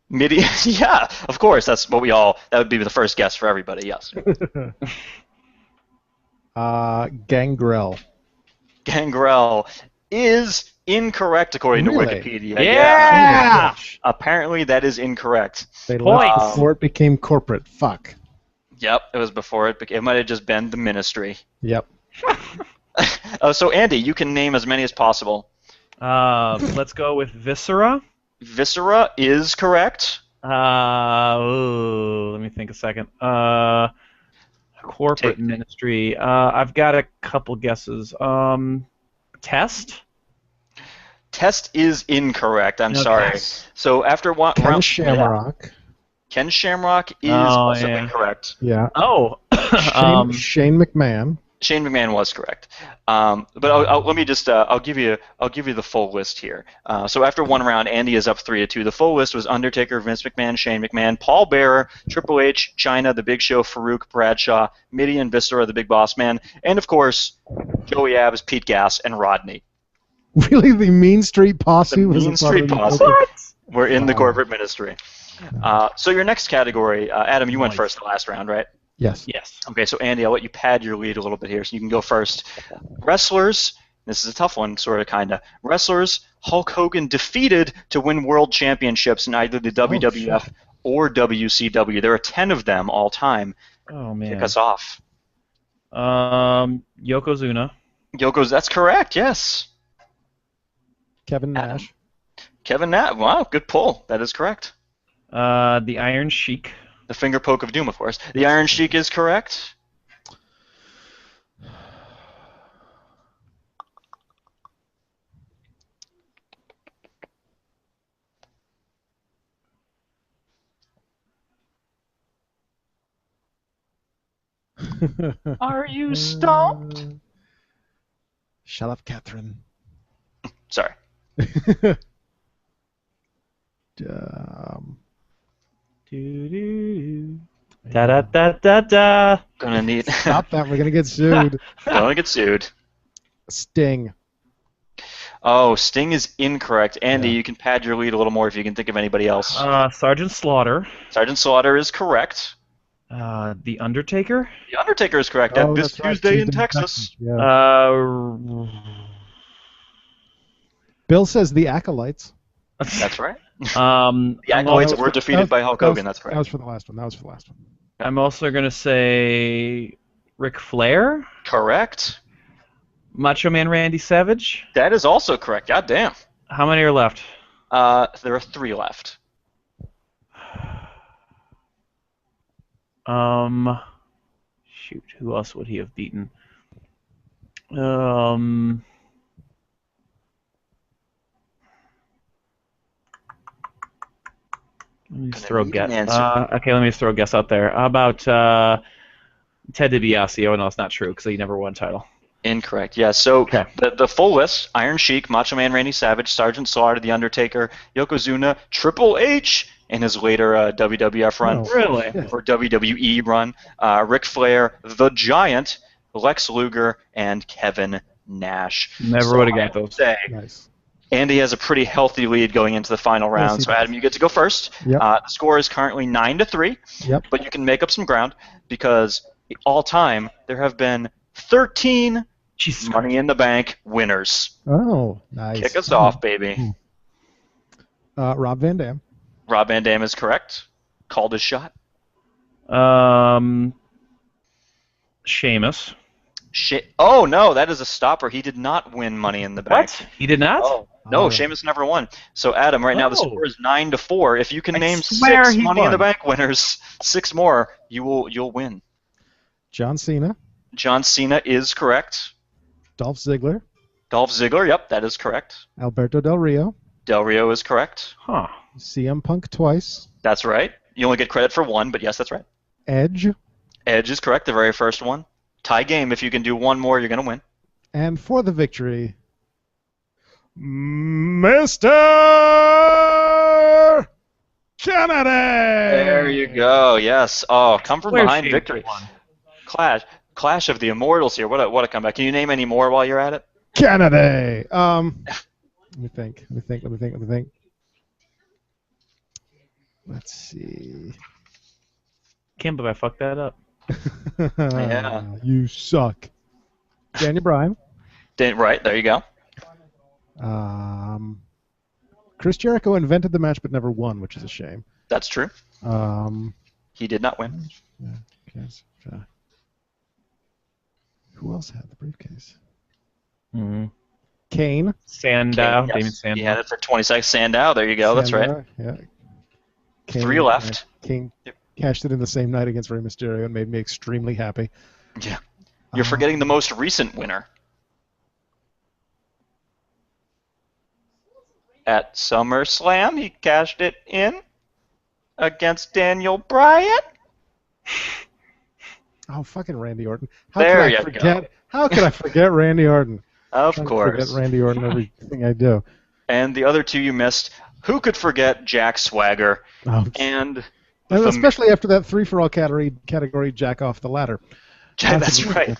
Midian, yeah, of course. That's what that would be the first guess for everybody. Yes. Gangrel. Gangrel is incorrect according to Really? Wikipedia. Yeah! Apparently that is incorrect. They left before it became corporate. Fuck. Yep, it was before it might have just been the ministry. Yep. So Andy, you can name as many as possible. Let's go with Viscera. Viscera is correct. Let me think a second. Corporate ministry. I've got a couple guesses. Test. Test is incorrect. I'm sorry. So after one Ken round, Shamrock. Ken Shamrock is also incorrect. Yeah. Oh. Shane McMahon. Shane McMahon was correct. But let me just I'll give you the full list here. So after one round, Andy is up 3-2. The full list was Undertaker, Vince McMahon, Shane McMahon, Paul Bearer, Triple H, Chyna, The Big Show, Farouk, Bradshaw, Midian, Viscera, The Big Boss Man, and of course Joey Abs, Pete Gas, and Rodney. Really, the Mean Street Posse was Mean a part Street of the Posse. corporate- We're in the corporate ministry. So your next category, Adam, you went first the last round, right? Yes. Yes. Okay, so Andy, I'll let you pad your lead a little bit here, so you can go first. Wrestlers, this is a tough one, sort of, kind of. Wrestlers Hulk Hogan defeated to win world championships in either the WWF or WCW. There are 10 of them all time. Oh, man. Kick us off. Yokozuna. That's correct, yes. Kevin Nash. Kevin Nash, wow, good pull. That is correct. The Iron Sheik. The finger poke of doom, of course. The Iron Sheik is correct. Are you stumped? Shut up, Catherine. Sorry. Da da da da da. Gonna need. Stop that. We're going to get sued. Gonna get sued. Sting. Oh, Sting is incorrect. Andy, you can pad your lead a little more if you can think of anybody else. Sergeant Slaughter. Sergeant Slaughter is correct. The Undertaker. The Undertaker is correct. Oh, This that's right, Tuesday in Texas. Yeah. Bill says the Acolytes. That's right. The The Acolytes were defeated by Hulk Hogan. That's That correct. was for the last one. I'm also gonna say Ric Flair. Correct. Macho Man Randy Savage. That is also correct. God damn. How many are left? There are 3 left. Shoot, who else would he have beaten? Let me just throw a guess. Okay, let me just throw a guess out there. How about Ted DiBiase? Oh no, it's not true because he never won a title. Incorrect. Yeah. So the full list: Iron Sheik, Macho Man Randy Savage, Sergeant Slaughter, The Undertaker, Yokozuna, Triple H in his later WWF run, or WWE run, Ric Flair, The Giant, Lex Luger, and Kevin Nash. Never would have got those. Nice. Andy has a pretty healthy lead going into the final round. Yes, So Adam, you get to go first. Yep. The score is currently 9-3. Yep. But you can make up some ground because all time there have been 13 Jesus Money in the Bank winners. Oh, nice. Kick us off, baby. Rob Van Dam. Rob Van Dam is correct. Called his shot. Sheamus. Oh, no, that is a stopper. He did not win Money in the Bank. What? He did not? Oh, no, right. Sheamus never won. So, Adam, right now the score is 9-4. If you can name swear 6 he Money in the won. Bank winners, 6 more, you'll win. John Cena. John Cena is correct. Dolph Ziggler. Dolph Ziggler, yep, that is correct. Alberto Del Rio. Del Rio is correct. Huh. CM Punk twice. That's right. You only get credit for 1, but yes, that's right. Edge. Edge is correct, the very first one. Tie game. If you can do 1 more, you're going to win. And for the victory, Mr. Kennedy! There you go. Yes. Oh, come from Where's behind Sheamus victory. won? Clash of the Immortals here. What a comeback. Can you name any more while you're at it? Kennedy! Let me think. Let's see. Can't believe I fucked that up. Yeah. You suck. Daniel Bryan. Right, there you go. Chris Jericho invented the match but never won, which is a shame. That's true. He did not win. Who else had the briefcase? Mm-hmm. Kane. Sandow. Yes. Damon Sandow. He had it for 20 seconds. Sandow, there you go. That's right. Sandow, yeah. Kane, 3 left. King cashed it in the same night against Rey Mysterio and made me extremely happy. Yeah. You're forgetting the most recent winner. At SummerSlam, he cashed it in against Daniel Bryan. Oh, fucking Randy Orton. There could I you forget? go. How could I forget Randy Orton? Of I course. forget Randy Orton everything I do. And the other 2 you missed. Who could forget Jack Swagger? Oh, And especially after that free-for-all category Jack off the ladder. That's right.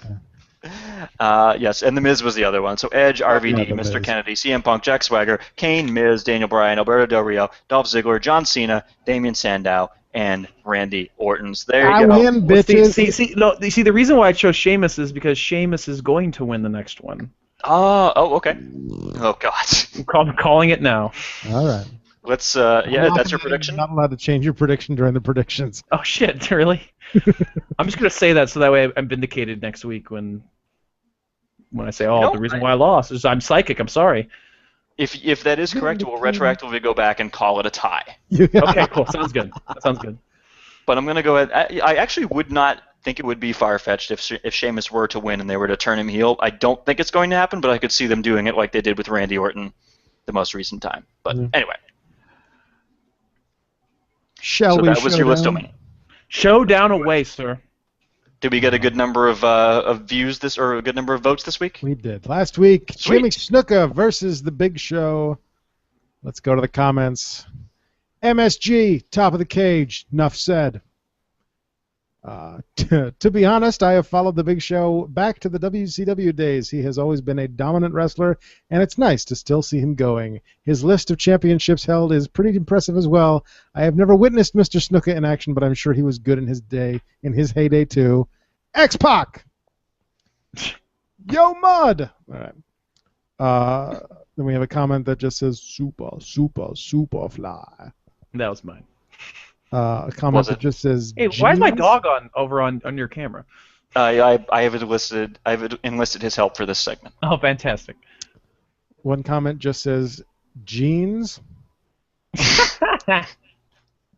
Yes, and The Miz was the other one. So Edge, RVD, The Mr. Miz. Kennedy, CM Punk, Jack Swagger, Kane, Miz, Daniel Bryan, Alberto Del Rio, Dolph Ziggler, John Cena, Damien Sandow, and Randy Orton's. There you I go. win, bitches. See, the reason why I chose Sheamus is because Sheamus is going to win the next one. Oh, okay. Oh, God. I'm calling it now. All right. Let's, That's your prediction? You're not allowed to change your prediction during the predictions. Oh, shit, really? I'm just going to say that so that way I'm vindicated next week when I say, the reason why I lost is I'm psychic, I'm sorry. If that is correct, we'll retroactively go back and call it a tie. Okay, cool. Sounds good. That sounds good. But I'm going to go ahead. I actually would not think it would be far-fetched if Sheamus were to win and they were to turn him heel. I don't think it's going to happen, but I could see them doing it like they did with Randy Orton the most recent time. But anyway. So that was your list of me. Showdown away, sir. Did we get a good number of views or a good number of votes this week? We did. Last week, Sweet. Jimmy Snuka versus The Big Show. Let's go to the comments. MSG, top of the cage. Enough said. To be honest, I have followed The Big Show back to the WCW days. He has always been a dominant wrestler, and it's nice to still see him going. His list of championships held is pretty impressive as well. I have never witnessed Mr. Snuka in action, but I'm sure he was good in his heyday too. X-Pac! Yo, Mud! All right. Then we have a comment that just says, super, super, super fly. That was mine. A comment that just says, hey, why is my jeans? dog over on your camera? I have enlisted his help for this segment. Oh, fantastic. One comment just says, jeans.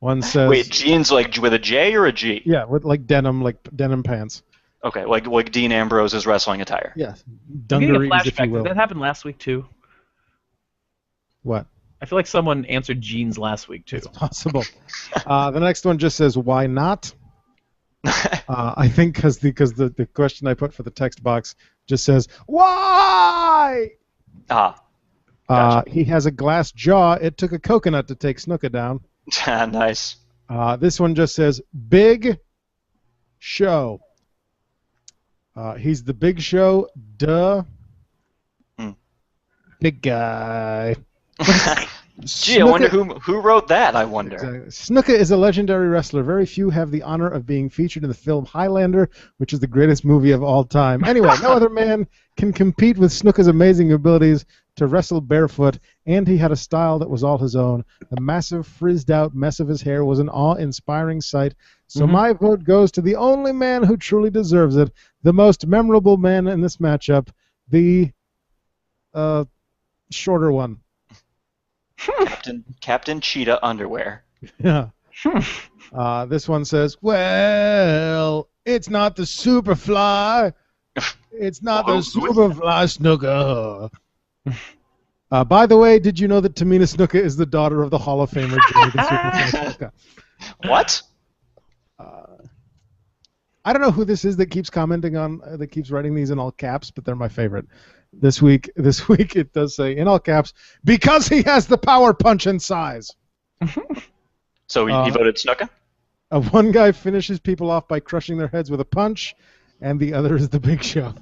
One says... Wait, jeans like with a J or a G? Yeah, with like denim pants. Okay, like Dean Ambrose's wrestling attire. Yeah, I'm getting a dungarees, if you flashback. will. Did that happen last week, too? What? I feel like someone answered jeans last week, too. It's possible. The next one just says, why not? I think because the question I put for the text box just says, why? Gotcha. He has a glass jaw. It took a coconut to take Snuka down. Nice. This one just says, Big Show. He's the Big Show. Duh. Big guy. Gee, I wonder who wrote that, I wonder. Exactly. Snuka is a legendary wrestler. Very few have the honor of being featured in the film Highlander, which is the greatest movie of all time. Anyway, no other man can compete with Snuka's amazing abilities to wrestle barefoot, and he had a style that was all his own. The massive, frizzed-out mess of his hair was an awe-inspiring sight. So my vote goes to the only man who truly deserves it, the most memorable man in this matchup, the shorter one. Captain Cheetah Underwear. Yeah. This one says, well, it's not the Superfly. It's not the Superfly Snuka. By the way, did you know that Tamina Snuka is the daughter of the Hall of Famer Jimmy the Superfly Snuka? What? I don't know who this is that keeps commenting on, that keeps writing these in all caps, but they're my favorite. This week it does say in all caps, because he has the power punch and size. So he voted Snuka? One guy finishes people off by crushing their heads with a punch, and the other is the Big Show.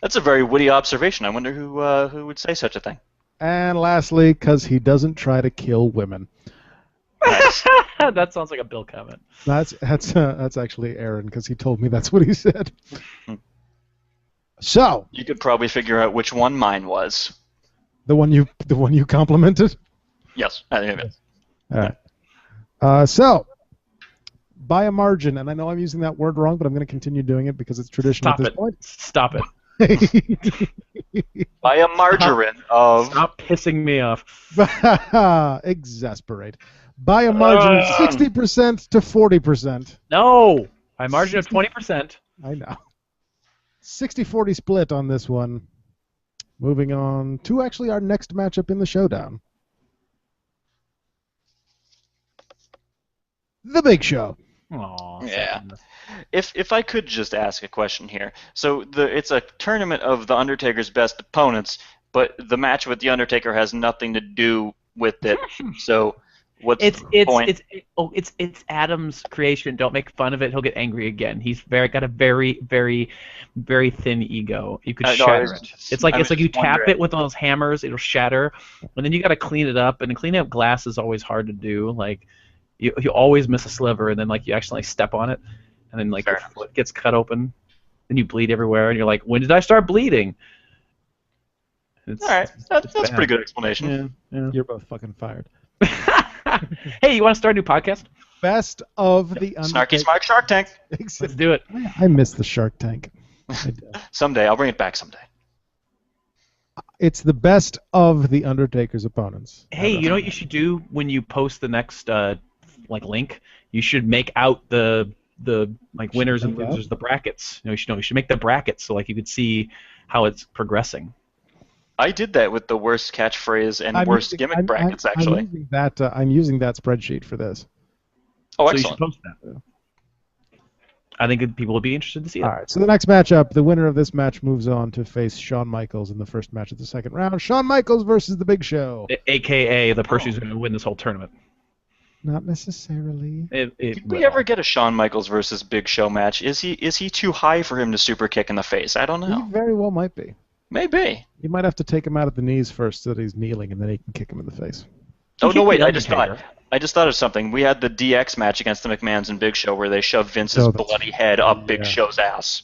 That's a very witty observation. I wonder who would say such a thing. And lastly, because he doesn't try to kill women. Nice. That sounds like a Bill comment. That's actually Aaron, because he told me that's what he said. So You could probably figure out which one mine was. the one you complimented. Yes. I think it is. All right. So by a margin, and I know I'm using that word wrong, but I'm going to continue doing it because it's tradition at this point. Stop it. By a margarine of... Stop pissing me off. Exasperate. By a margin of 60% to 40%. No! By a margin of 20%. I know. 60-40 split on this one. Moving on to actually our next matchup in the showdown. The Big Show. Aw, Yeah. If I could just ask a question here. So it's a tournament of The Undertaker's best opponents, but the match with The Undertaker has nothing to do with it. So what's the point? It's Adam's creation. Don't make fun of it. He'll get angry again. He's got a very, very, very thin ego. You could shatter it. It's like you tap it with those hammers, it'll shatter, and then you got to clean it up. And cleaning up glass is always hard to do. Like you always miss a sliver, and then like you accidentally step on it, and then like your foot gets cut open, and you bleed everywhere, and you're like, when did I start bleeding? All right, that's a pretty good explanation. Yeah. You're both fucking fired. Hey, you want to start a new podcast? Best of the Snarky Smart Shark Tank. Let's do it. I miss the Shark Tank. Someday, I'll bring it back someday. It's the best of the Undertaker's opponents. Hey, you know what you should do when you post the next link? You should make out the winners and losers, the brackets. You should make the brackets so like you could see how it's progressing. I did that with the worst catchphrase and worst gimmick brackets, actually. I'm using that spreadsheet for this. Oh, so excellent. You should post that. I think people would be interested to see that. All right, so the next matchup, the winner of this match moves on to face Shawn Michaels in the first match of the second round. Shawn Michaels versus The Big Show. AKA the person who's going to win this whole tournament. Not necessarily. Did we ever get a Shawn Michaels versus Big Show match? Is he too high for him to super kick in the face? I don't know. He very well might be. Maybe. You might have to take him out at the knees first so that he's kneeling, and then he can kick him in the face. Oh, no, wait, I just thought of something. We had the DX match against the McMahons and Big Show where they shoved Vince's bloody head up Big Show's ass.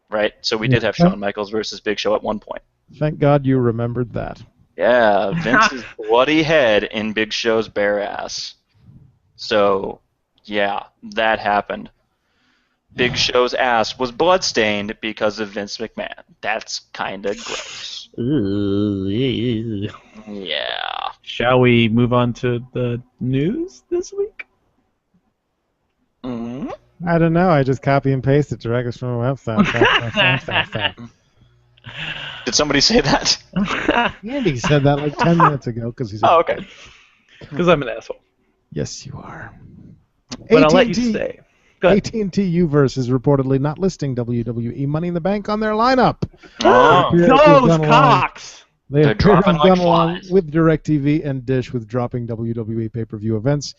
Right? So we did have Shawn Michaels versus Big Show at one point. Thank God you remembered that. Yeah, Vince's bloody head in Big Show's bare ass. So, yeah, that happened. Big Show's ass was bloodstained because of Vince McMahon. That's kind of gross. Yeah. Shall we move on to the news this week? Mm-hmm. I don't know. I just copy and paste it directly from a website. Did somebody say that? Andy said that like 10 minutes ago because he's. Oh, okay. Because I'm an asshole. Yes, you are. But I'll let you say. AT&T U-verse is reportedly not listing WWE Money in the Bank on their lineup. Oh. Those cocks! They They're dropping like along flies. with DirecTV and Dish with dropping WWE pay-per-view events.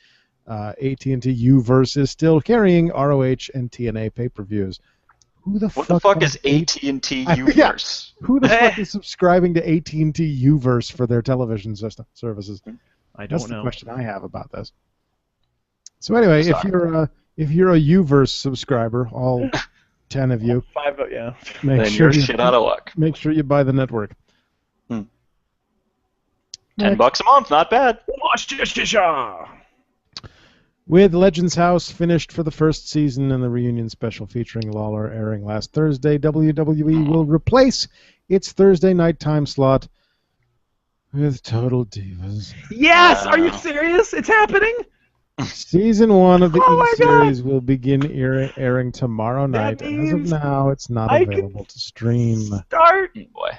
AT&T U-verse is still carrying ROH and TNA pay-per-views. Who the What the fuck is AT&T Uverse? Who the fuck is subscribing to AT&T Uverse for their television services? I don't That's know. the question I have about this. So anyway, if you're a Uverse subscriber, all 10 of you, 5, yeah. Then you're shit out of luck. make sure you buy the network. $10 a month, not bad. With Legends House finished for the first season and the reunion special featuring Lawler airing last Thursday, WWE will replace its Thursday night time slot with Total Divas. Yes! Are you serious? It's happening? Season 1 of the Oh my E-Series will begin airing tomorrow night. As of means now, it's not I available to stream. Start. Boy.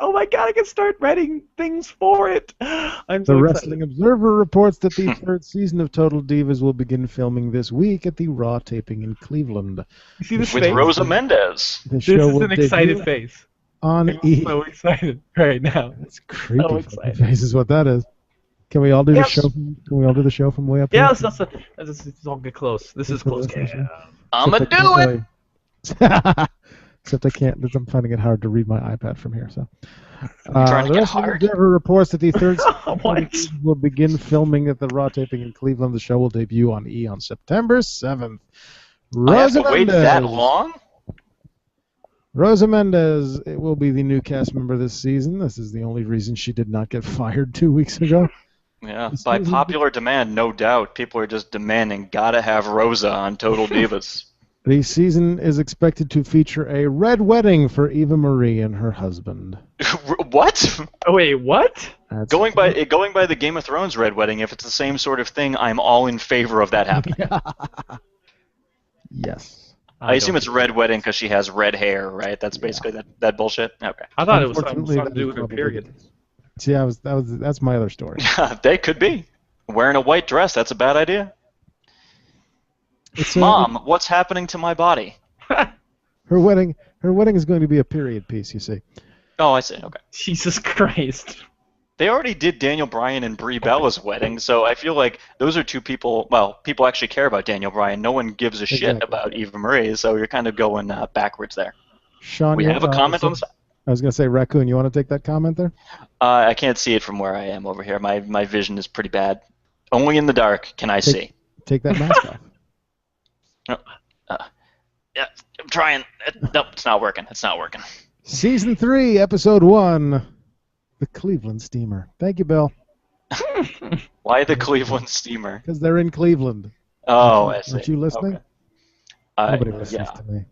Oh my god, I can start writing things for it. I'm The so Wrestling excited. Observer reports that the third season of Total Divas will begin filming this week at the Raw taping in Cleveland. You see this With face? Rosa Mendez. The This show is will an excited debut face. on I'm E. so excited right now. That's creepy. so fucking excited. face is what that is. Can we all do the Yes. show? Can we all do the show from way up Yeah, here? let's all get close. This is close. Yeah. I'ma Except I do can't it. really- Except I can't. I'm finding it hard to read my iPad from here. So, trying to the get Wrestling hard? Observer reports that the third What? season will begin filming at the Raw taping in Cleveland. The show will debut on E on September 7th. I have Rosa to wait that Mendez. long? Rosa Mendez will be the new cast member this season. This is the only reason she did not get fired 2 weeks ago. Yeah, This by season- popular demand, no doubt. People are just demanding, gotta have Rosa on Total Divas. The season is expected to feature a red wedding for Eva Marie and her husband. What? Oh wait, what? That's Going by the Game of Thrones Red Wedding, if it's the same sort of thing, I'm all in favor of that happening. Yes. I assume it's Red Wedding because she has red hair, right? That's basically that bullshit. Okay. I thought it was something Unfortunately, to do that with her is period. probably- See, that's my other story. They could be. Wearing a white dress, that's a bad idea. It's, Mom, what's happening to my body? her wedding is going to be a period piece, you see. Oh, I see. Okay. Jesus Christ. They already did Daniel Bryan and Brie Bella's wedding, so I feel like those are two people. Well, people actually care about Daniel Bryan. No one gives a shit Exactly. about Eva Marie, so you're kind of going backwards there. Sean, We you- have a comment on the side. I was going to say, Raccoon, you want to take that comment there? I can't see it from where I am over here. My vision is pretty bad. Only in the dark can I see. Take that mask off. Yeah, I'm trying. Nope, it's not working. It's not working. Season 3, Episode 1, The Cleveland Steamer. Thank you, Bill. Why the Cleveland Steamer? Because they're in Cleveland. Oh, I see. Aren't you listening? Okay. Nobody listens Yeah, to me.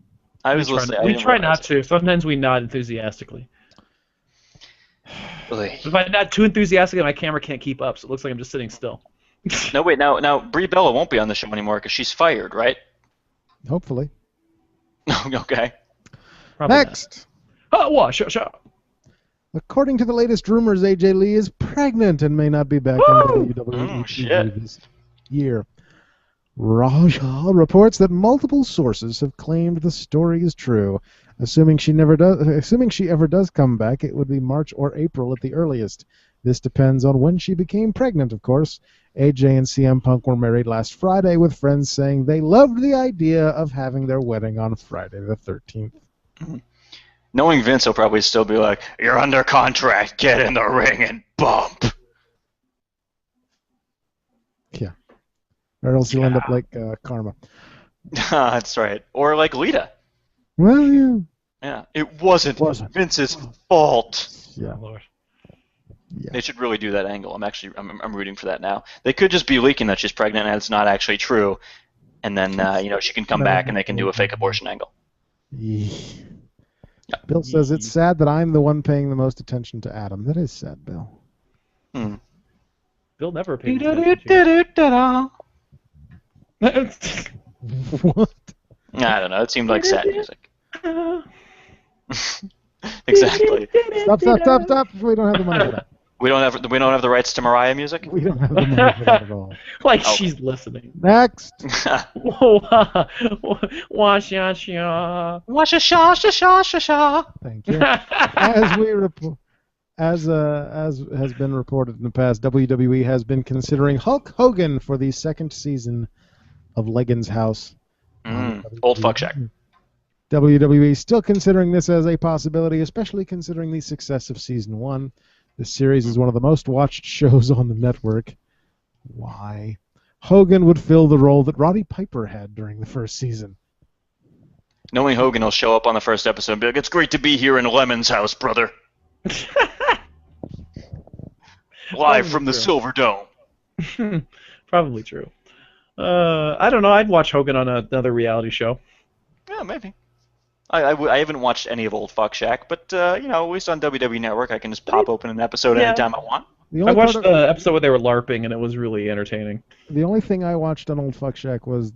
I was listening. I We didn't try realize not to. Sometimes we nod enthusiastically. it. Ugh. If I'm not too enthusiastic, my camera can't keep up, so it looks like I'm just sitting still. No, wait. Now Brie Bella won't be on the show anymore because she's fired, right? Hopefully. Okay. Probably Next. not. Oh, what? Sure. According to the latest rumors, AJ Lee is pregnant and may not be back Woo! on WWE Oh, TV shit. this year. Raja reports that multiple sources have claimed the story is true. Assuming she ever does come back, it would be March or April at the earliest. This depends on when she became pregnant, of course. AJ and CM Punk were married last Friday, with friends saying they loved the idea of having their wedding on Friday the 13th. Knowing Vince, he'll probably still be like, "You're under contract. Get in the ring and bump." Yeah. Or else you'll end up like Karma. That's right. Or like Lita. Well, yeah. Yeah. It wasn't Vince's fault. Yeah. Oh, Lord. They should really do that angle. I'm rooting for that now. They could just be leaking that she's pregnant and it's not actually true, and then she can come back and they can do a fake abortion angle. Yeah. Yeah. Bill says it's sad that I'm the one paying the most attention to Adam. That is sad, Bill. Bill never paid attention to What? I don't know. It seemed like sad music. Exactly. Stop. We don't have the money for that. We don't have the rights to Mariah music. We don't have the money for that at all. Like Oh. she's listening. Next. Wash ya sha. Thank you. As we report, as has been reported in the past, WWE has been considering Hulk Hogan for the second season of Legends House. Old fuck shack. WWE is still considering this as a possibility, especially considering the success of Season 1. This series is one of the most watched shows on the network. Why? Hogan would fill the role that Roddy Piper had during the first season. Knowing Hogan will show up on the first episode and be like, "It's great to be here in Lemon's house, brother." Live from the Silver Dome. Probably true. I don't know. I'd watch Hogan on another reality show. Yeah, maybe. I haven't watched any of Old Fuck Shack, but at least on WWE Network, I can just pop open an episode anytime I want. I watched the episode where they were LARPing, and it was really entertaining. The only thing I watched on Old Fuck Shack was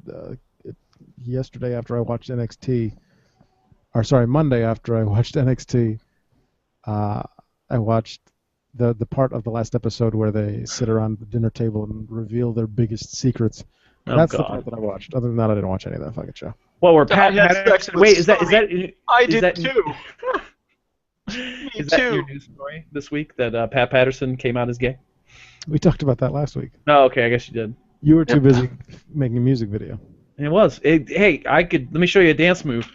yesterday after I watched NXT. Or sorry, Monday after I watched NXT. I watched the part of the last episode where they sit around the dinner table and reveal their biggest secrets. That's the part that I watched. Other than that, I didn't watch any of that fucking show. Well, where Pat Patterson... Wait, is that I did too. Is that your news story this week, that Pat Patterson came out as gay? We talked about that last week. Oh, okay, I guess you did. You were too busy making a music video. It was. Hey, let me show you a dance move.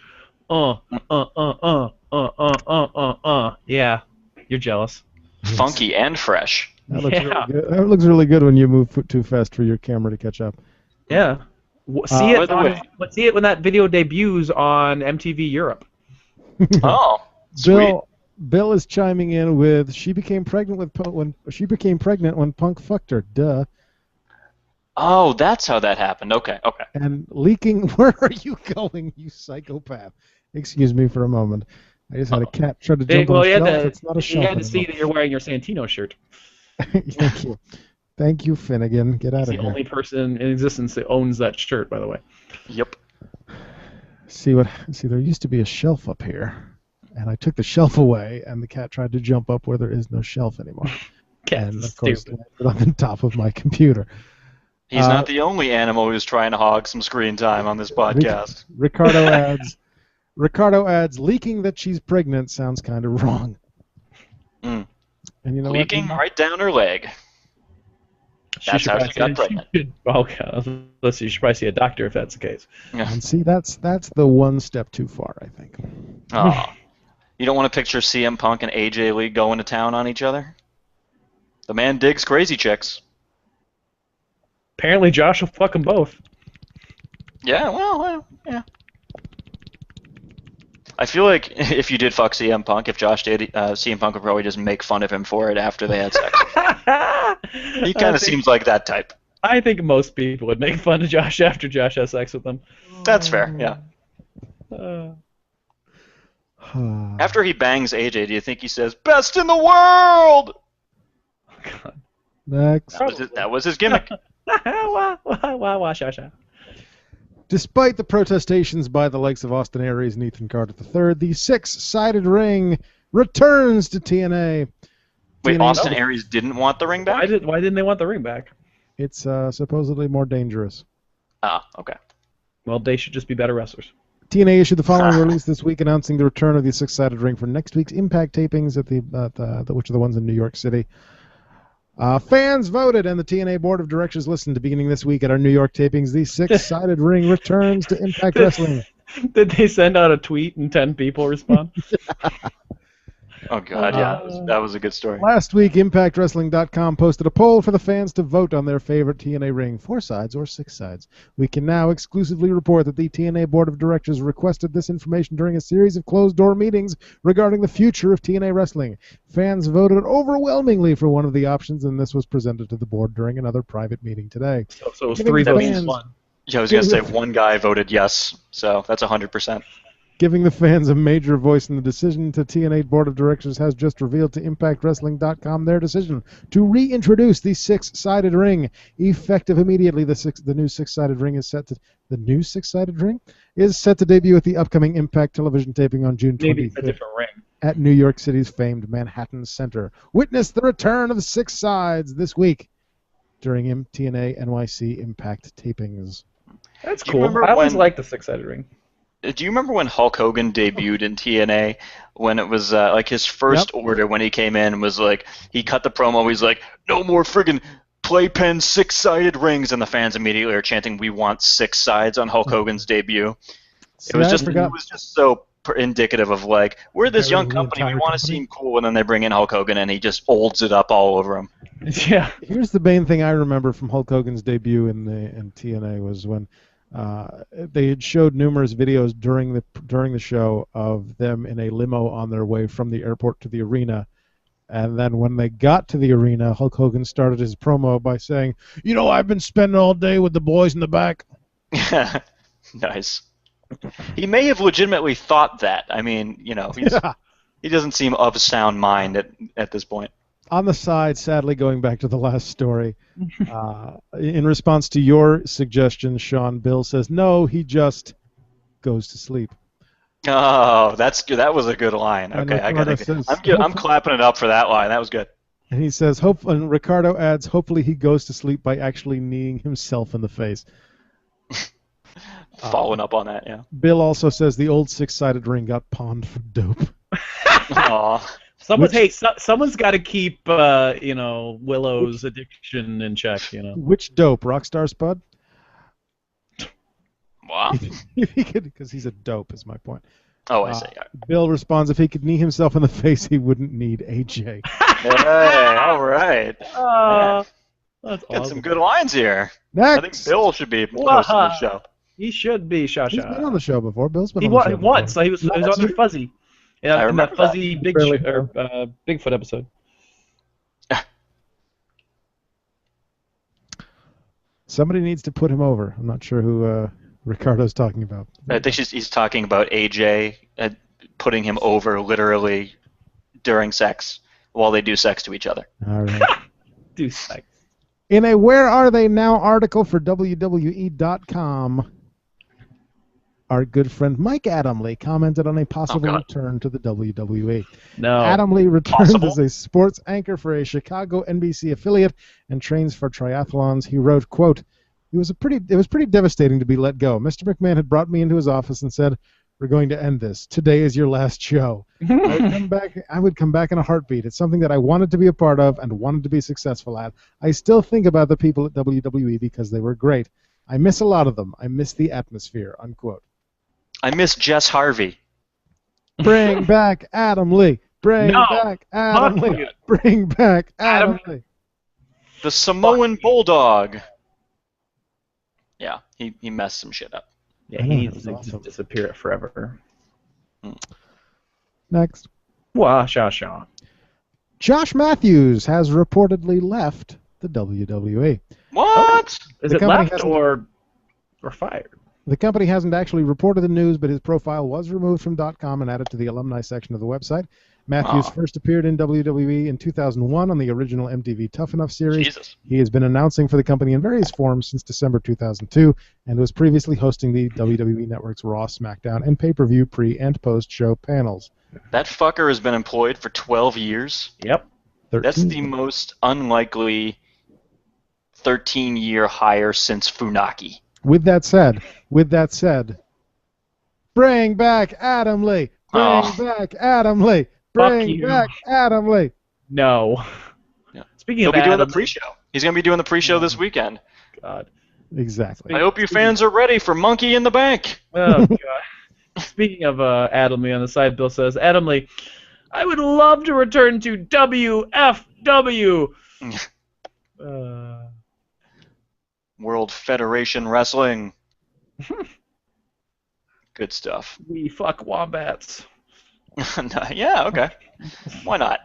Yeah, you're jealous. Funky and fresh. That looks really good. That looks really good when you move too fast for your camera to catch up. Yeah. See it when that video debuts on MTV Europe. Oh, sweet. Bill is chiming in with she became pregnant when Punk fucked her. Duh. Oh, that's how that happened. Okay. And leaking. Where are you going, you psychopath? Excuse me for a moment. I just had a cat try to jump on a shelf. It's not a shelf. You had to see that you're wearing your Santino shirt. Thank you. Thank you, Finnegan. Get out of here. He's the only person in existence that owns that shirt, by the way. Yep. See, there used to be a shelf up here, and I took the shelf away, and the cat tried to jump up where there is no shelf anymore. And, of course, landed on the top of my computer. He's not the only animal who's trying to hog some screen time on this podcast. Ricardo adds, leaking that she's pregnant sounds kind of wrong. Mm. And you know leaking right down her leg. That's how she got pregnant. Let's see, you should probably see a doctor if that's the case. Yeah. And see, that's the one step too far, I think. Oh. You don't want to picture CM Punk and AJ Lee going to town on each other? The man digs crazy chicks. Apparently Josh will fuck them both. Yeah, well, yeah. I feel like if you did fuck CM Punk, if Josh did, CM Punk would probably just make fun of him for it after they had sex. He kind of seems like that type. I think most people would make fun of Josh after Josh has sex with them. That's fair, yeah. After he bangs AJ, do you think he says, "Best in the world"? Oh, God. Next. That was his gimmick. Despite the protestations by the likes of Austin Aries and Ethan Carter III, the six-sided ring returns to TNA. Wait, Austin Aries didn't want the ring back? Why didn't they want the ring back? It's supposedly more dangerous. Ah, okay. Well, they should just be better wrestlers. TNA issued the following release this week announcing the return of the six-sided ring for next week's Impact tapings at which are the ones in New York City. Fans voted, and the TNA Board of Directors listened. Beginning this week at our New York tapings, the six-sided ring returns to Impact Wrestling. Did they send out a tweet and 10 people respond? Oh, God, yeah. That was a good story. Last week, ImpactWrestling.com posted a poll for the fans to vote on their favorite TNA ring, 4 sides or 6 sides. We can now exclusively report that the TNA Board of Directors requested this information during a series of closed-door meetings regarding the future of TNA Wrestling. Fans voted overwhelmingly for one of the options, and this was presented to the board during another private meeting today. So it was 3 votes to 1. Yeah, I was going to say one guy voted yes, so that's 100%. Giving the fans a major voice in the decision, the TNA Board of Directors has just revealed to ImpactWrestling.com their decision to reintroduce the six-sided ring. Effective immediately, the new six-sided ring is set to debut at the upcoming Impact television taping on June 25th. Maybe it's a different ring. At New York City's famed Manhattan Center. Witness the return of 6 sides this week during TNA NYC Impact tapings. That's cool. I always liked the six-sided ring. Do you remember when Hulk Hogan debuted in TNA? When it was like his first order when he came in was like, he cut the promo, he's like, "No more friggin' playpen 6-sided rings," and the fans immediately are chanting, "We want 6 sides" on Hulk Hogan's debut. See, I forgot. It was just so indicative of like, we're this young Comparing the company, we entire want to company? seem cool, and then they bring in Hulk Hogan and he just holds it up all over him. Yeah. Here's the main thing I remember from Hulk Hogan's debut in TNA was when they had showed numerous videos during the show of them in a limo on their way from the airport to the arena. And then when they got to the arena, Hulk Hogan started his promo by saying, I've been spending all day with the boys in the back. Nice. He may have legitimately thought that. I mean, he doesn't seem of sound mind at this point. On the side, sadly, going back to the last story, in response to your suggestion, Sean, Bill says, no, he just goes to sleep. Oh, that's good. That was a good line. And Okay, I got it. Says, I'm clapping it up for that line. That was good. And he says, and Ricardo adds, hopefully he goes to sleep by actually kneeing himself in the face. Following up on that, yeah. Bill also says the old six-sided ring got pawned for dope. Aw. Someone's got to keep Willow's addiction in check. Which dope? Rockstar Spud? What? If he could, because he's a dope, is my point. Oh, I see. Bill responds, if he could knee himself in the face, he wouldn't need AJ. Hey, all right. That's Got awesome. some good lines here. Next. I think Bill should be hosting the show. He should be, Shasha. He's been on the show before. Bill's been He on the show once. before. He was on the Fuzzy. I In remember that Fuzzy that. Bigfoot episode. Somebody needs to put him over. I'm not sure who Ricardo's talking about. I think he's talking about AJ putting him over literally during sex while they do sex to each other. All right. Do sex. In a Where Are They Now article for WWE.com, our good friend Mike Adamle commented on a possible return to the WWE. No. Adamle returns Possible? as a sports anchor for a Chicago NBC affiliate and trains for triathlons. He wrote, quote, it was pretty devastating to be let go. Mr. McMahon had brought me into his office and said, we're going to end this. Today is your last show. I would come back in a heartbeat. It's something that I wanted to be a part of and wanted to be successful at. I still think about the people at WWE because they were great. I miss a lot of them. I miss the atmosphere, unquote. I miss Jess Harvey. Bring back Adam Lee. Bring back Adam Fuck Lee. you. Bring back Adam Lee. The Samoan Bulldog. Yeah, he messed some shit up. Yeah, I know, he needs that's to awesome. disappear forever. Next. Wah, Shasha. Josh Matthews has reportedly left the WWE. What? Is The it company left hasn't- or fired? The company hasn't actually reported the news, but his profile was removed from .com and added to the alumni section of the website. Matthews first appeared in WWE in 2001 on the original MTV Tough Enough series. Jesus. He has been announcing for the company in various forms since December 2002 and was previously hosting the WWE Network's Raw, SmackDown, and pay-per-view pre- and post-show panels. That fucker has been employed for 12 years. Yep. 13. That's the most unlikely 13-year hire since Funaki. With that said, bring back Adam Lee. Bring back Adam Lee. Bring you. back Adam Lee. No. Yeah. Speaking He'll of be doing Adam, the pre-show. He's going to be doing the pre-show this weekend. God. Exactly. I hope you fans are ready for Monkey in the Bank. Oh God. Speaking of Adam Lee on the side, Bill says, Adam Lee, I would love to return to WFW. World Federation Wrestling. Good stuff. We fuck wombats. Yeah, okay. Why not?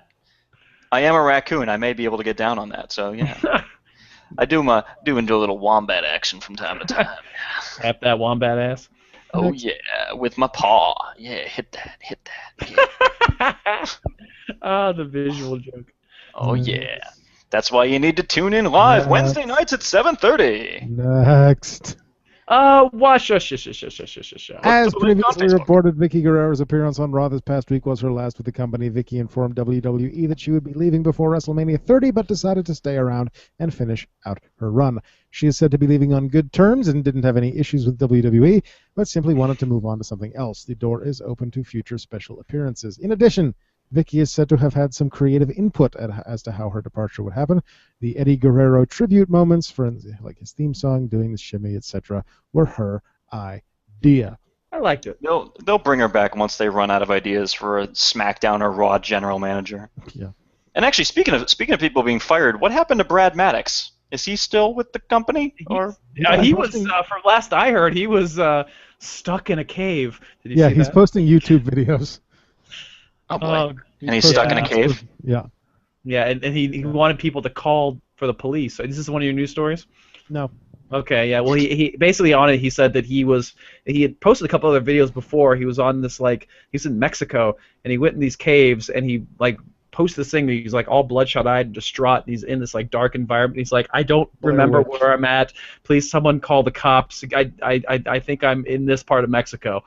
I am a raccoon. I may be able to get down on that, so yeah. I do enjoy a little wombat action from time to time. Tap that wombat ass. Oh yeah, with my paw. Yeah, hit that. Yeah. The visual joke. Oh yeah. That's why you need to tune in live Wednesday nights at 7:30. Next. Wash. As previously reported, Vicky Guerrero's appearance on Raw this past week was her last with the company. Vicky informed WWE that she would be leaving before WrestleMania 30, but decided to stay around and finish out her run. She is said to be leaving on good terms and didn't have any issues with WWE, but simply wanted to move on to something else. The door is open to future special appearances. In addition, Vicky is said to have had some creative input as to how her departure would happen. The Eddie Guerrero tribute moments, like his theme song, doing the shimmy, etc., were her idea. I liked it. They'll bring her back once they run out of ideas for a SmackDown or Raw general manager. Yeah. And actually, speaking of people being fired, what happened to Brad Maddox? Is he still with the company? Or he was, from last I heard, he was stuck in a cave. Did you see he's that? posting YouTube videos. Oh boy. And he's stuck in a cave? Yeah. Yeah, and he wanted people to call for the police. Is this one of your news stories? No. Okay, yeah. Well, he basically on it. He said that he had posted a couple other videos before. He was on this he's in Mexico and he went in these caves and he posted this thing. He's all bloodshot-eyed and distraught. And he's in this dark environment. He's like, I don't remember where I'm at. Please, someone call the cops. I think I'm in this part of Mexico.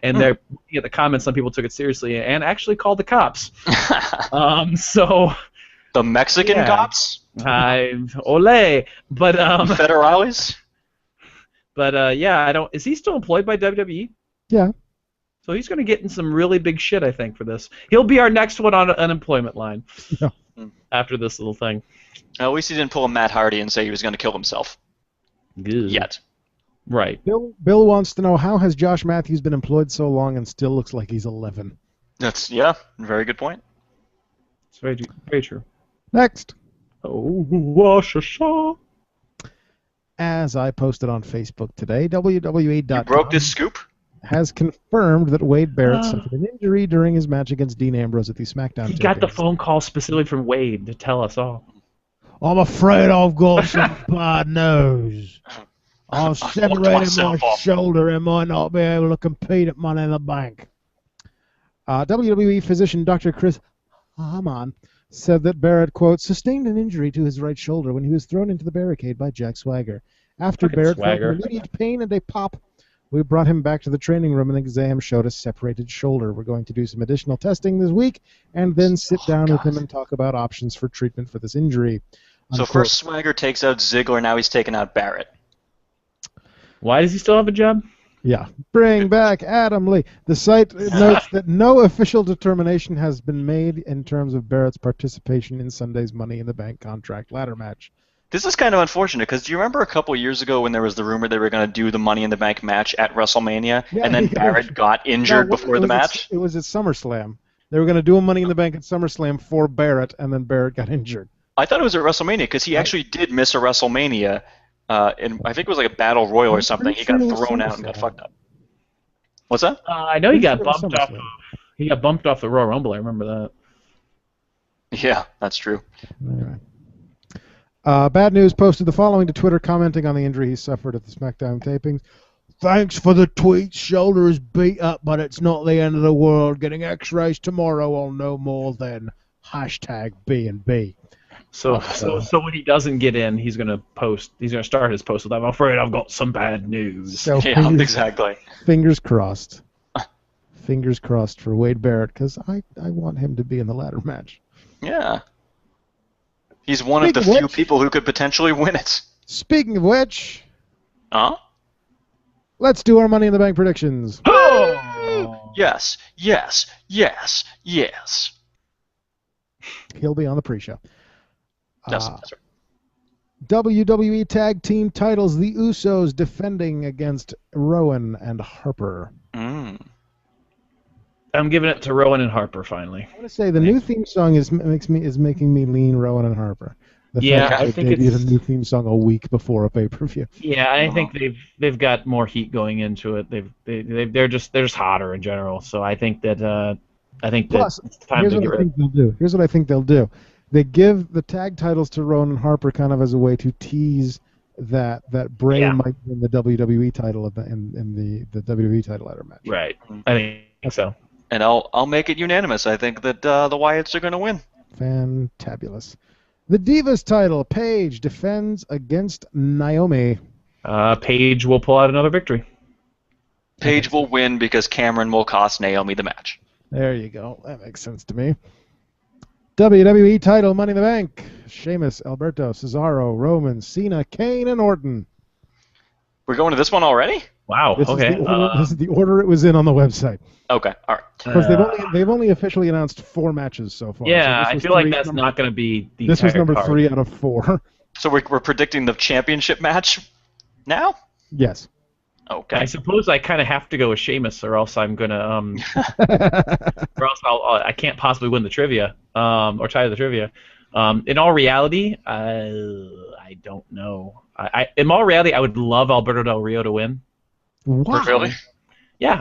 And they're looking at the comments. Some people took it seriously and actually called the cops. So. The Mexican cops? Ole. But Federales? But yeah, I don't. Is he still employed by WWE? Yeah. So he's going to get in some really big shit, I think, for this. He'll be our next one on unemployment line. Yeah. After this little thing. At least he didn't pull a Matt Hardy and say he was going to kill himself. Good. Yet. Right. Bill wants to know, how has Josh Matthews been employed so long and still looks like he's 11? That's very good point. It's very, very true. Next. Oh, As I posted on Facebook today, WWE.com You broke this scoop? has confirmed that Wade Barrett suffered an injury during his match against Dean Ambrose at the SmackDown. He got the phone call specifically from Wade to tell us all. I'm afraid I've got some bad news. I've separated my shoulder and might not be able to compete at Money in the Bank. WWE physician Dr. Chris Hamann said that Barrett, quote, sustained an injury to his right shoulder when he was thrown into the barricade by Jack Swagger. After Barrett felt immediate pain and a pop, we brought him back to the training room and the exam showed a separated shoulder. We're going to do some additional testing this week and then sit down with him and talk about options for treatment for this injury. So first Swagger takes out Ziggler, now he's taking out Barrett. Why does he still have a job? Yeah. Bring back Adam Lee. The site notes that no official determination has been made in terms of Barrett's participation in Sunday's Money in the Bank contract ladder match. This is kind of unfortunate, because do you remember a couple years ago when there was the rumor they were going to do the Money in the Bank match at WrestleMania, and then Barrett got injured before the match? It was at SummerSlam. They were going to do a Money in the Bank at SummerSlam for Barrett, and then Barrett got injured. I thought it was at WrestleMania, because he actually did miss a WrestleMania. And I think it was like a Battle Royal or something. He got thrown out and got fucked up. What's that? I know he got bumped off. He got bumped off the Royal Rumble. I remember that. Yeah, that's true. Anyway. Bad News posted the following to Twitter, commenting on the injury he suffered at the SmackDown tapings. Thanks for the tweet. Shoulder is beat up, but it's not the end of the world. Getting X-rays tomorrow. I'll know more then. #B&B. So when he doesn't get in, he's gonna post. He's gonna start his post with, "I'm afraid I've got some bad news." So yeah, exactly. Fingers crossed. Fingers crossed for Wade Barrett, because I want him to be in the ladder match. Yeah. He's one of the few people who could potentially win it. Speaking of which, Huh? Let's do our Money in the Bank predictions. Oh! Yes, yes, yes, yes. He'll be on the pre-show. That's right. WWE Tag Team titles, the Usos defending against Rowan and Harper. Mm. I'm giving it to Rowan and Harper finally. I want to say the new theme song is making me lean Rowan and Harper. I think it's a new theme song a week before a pay-per-view. Yeah, I think they've got more heat going into it. They're just hotter in general. So I think that Plus, it's time to get rid. Here's what I think they'll do. They give the tag titles to Rowan and Harper kind of as a way to tease that Bray might win the WWE title in the WWE title ladder match. Right. I think so. And I'll make it unanimous. I think that the Wyatts are going to win. Fantabulous. The Divas title, Paige defends against Naomi. Paige will pull out another victory. Paige will win because Cameron will cost Naomi the match. There you go. That makes sense to me. WWE title, Money in the Bank. Sheamus, Alberto, Cesaro, Roman, Cena, Kane, and Orton. We're going to this one already? Wow. This is the order it was in on the website. Okay. All right. Because they've only officially announced 4 matches so far. Yeah, so I feel like that's not going to be the This was number card. 3 out of 4. So we're predicting the championship match now? Yes. Okay. I suppose I kind of have to go with Sheamus, or else I'm gonna or else I can't possibly win the trivia, or tie the trivia. In all reality, I don't know. In all reality, I would love Alberto Del Rio to win. Wow. Really? Yeah,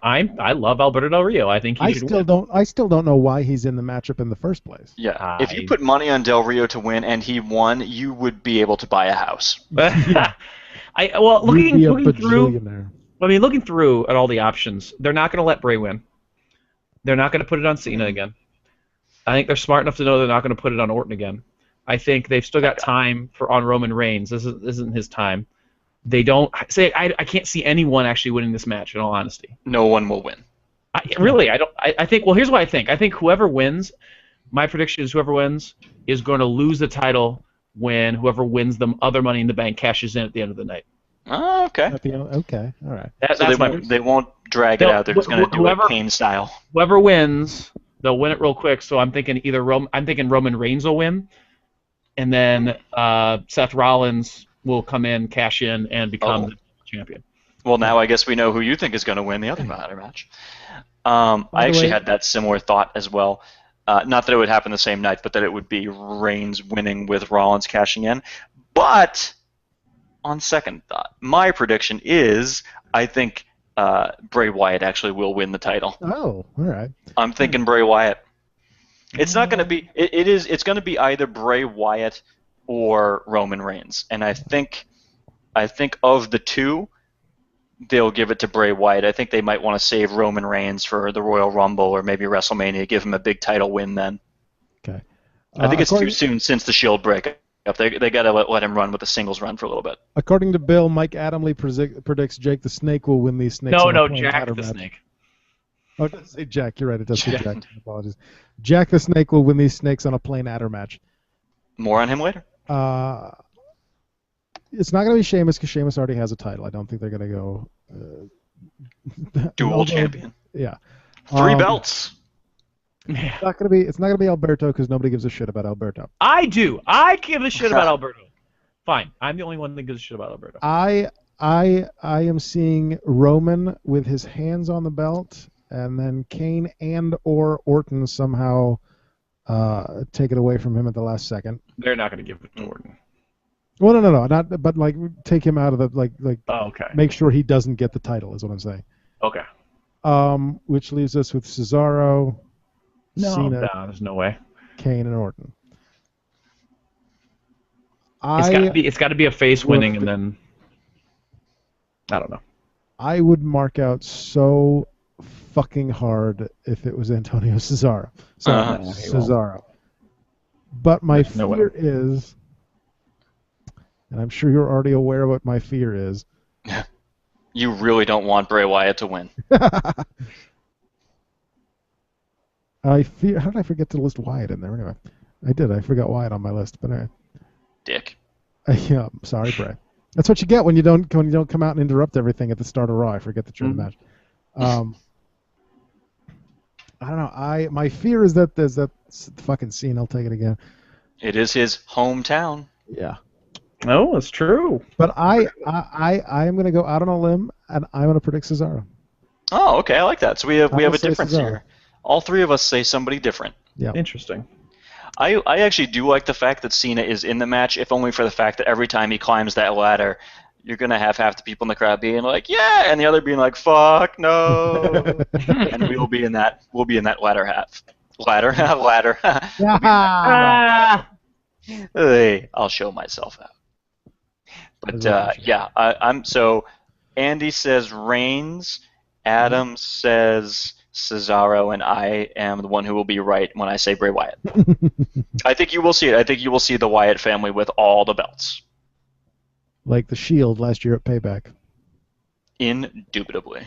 I love Alberto Del Rio. I think he should win. I still don't know why he's in the matchup in the first place. Yeah. If you put money on Del Rio to win and he won, you would be able to buy a house. You'd be a bajillionaire. Looking through at all the options, they're not going to let Bray win. They're not going to put it on Cena again. I think they're smart enough to know they're not going to put it on Orton again. I think they've still got time on Roman Reigns. This isn't his time. They don't say. I can't see anyone actually winning this match. In all honesty, no one will win. I don't. I think. Well, here's what I think. I think whoever wins, my prediction is whoever wins is going to lose the title when whoever wins the other Money in the Bank cashes in at the end of the night. Oh, okay. Okay, all right. So they won't drag it out. They're just going to do it Kane style. Whoever wins, they'll win it real quick. So I'm thinking I'm thinking Roman Reigns will win, and then Seth Rollins will come in, cash in, and become the champion. Well, now I guess we know who you think is going to win the other ladder match. I actually had that similar thought as well. Not that it would happen the same night, but that it would be Reigns winning with Rollins cashing in. But on second thought, my prediction is I think Bray Wyatt actually will win the title. Oh, all right. I'm thinking Bray Wyatt. It's not going to be. It's going to be either Bray Wyatt or Roman Reigns, and I think of the two, they'll give it to Bray Wyatt. I think they might want to save Roman Reigns for the Royal Rumble or maybe WrestleMania, give him a big title win then. Okay. I think it's too soon since the Shield breakup. They got to let him run with the singles run for a little bit. According to Bill, Mike Adamley predicts Jake the Snake will win these snakes. No, Jack the Snake. Oh, it does say Jack. You're right. It does say Jack. Apologies. Jack the Snake will win these snakes on a plain adder match. More on him later. It's not going to be Sheamus because Sheamus already has a title. I don't think they're going to go dual champion. Yeah, 3 belts. It's not going to be Alberto because nobody gives a shit about Alberto. I do. I give a shit about Alberto. Fine, I'm the only one that gives a shit about Alberto. I am seeing Roman with his hands on the belt, and then Kane and or Orton somehow take it away from him at the last second. They're not going to give it to Orton. Well, no, not. But like, take him out of the like. Oh, okay. Make sure he doesn't get the title. Is what I'm saying. Okay. Which leaves us with Cesaro, Cena, there's no way. Kane, and Orton. It's got to be a face winning, and then I don't know. I would mark out so fucking hard if it was Antonio Cesaro. Cesaro. But my fear is, and I'm sure you're already aware of what my fear is. You really don't want Bray Wyatt to win. I fear. How did I forget to list Wyatt in there? Anyway, I did. I forgot Wyatt on my list, but anyway. Dick. Yeah, sorry, Bray. That's what you get when you don't come out and interrupt everything at the start of Raw. I forget that you're in the match. I don't know. My fear is that there's that fucking scene. I'll take it again. It is his hometown. Yeah. No, it's true. But I am going to go out on a limb, and I'm going to predict Cesaro. Oh, okay. I like that. So we have a difference here. All three of us say somebody different. Yeah. Interesting. I actually do like the fact that Cena is in the match, if only for the fact that every time he climbs that ladder, you're going to have half the people in the crowd being like, yeah, and the other being like, fuck, no. And we'll be in that ladder half. Ladder? Hey, I'll show myself out. But, yeah, I'm so Andy says Reigns, Adam says Cesaro, and I am the one who will be right when I say Bray Wyatt. I think you will see it. I think you will see the Wyatt family with all the belts. Like the Shield last year at Payback. Indubitably.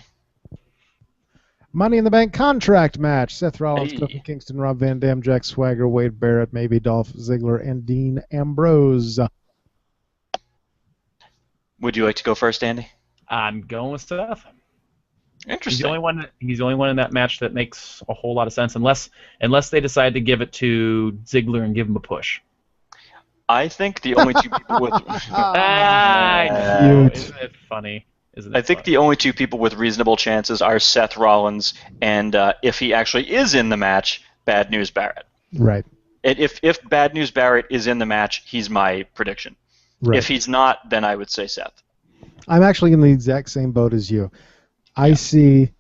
Money in the Bank contract match. Seth Rollins, Kofi Kingston, Rob Van Dam, Jack Swagger, Wade Barrett, maybe Dolph Ziggler, and Dean Ambrose. Would you like to go first, Andy? I'm going with Seth. Interesting. He's the only one in that match that makes a whole lot of sense, unless they decide to give it to Ziggler and give him a push. I think the only two people with I know. Isn't it funny? isn't it? I think the only two people with reasonable chances are Seth Rollins and, if he actually is in the match, Bad News Barrett. Right. And if Bad News Barrett is in the match, he's my prediction. Right. If he's not, then I would say Seth. I'm actually in the exact same boat as you. I see,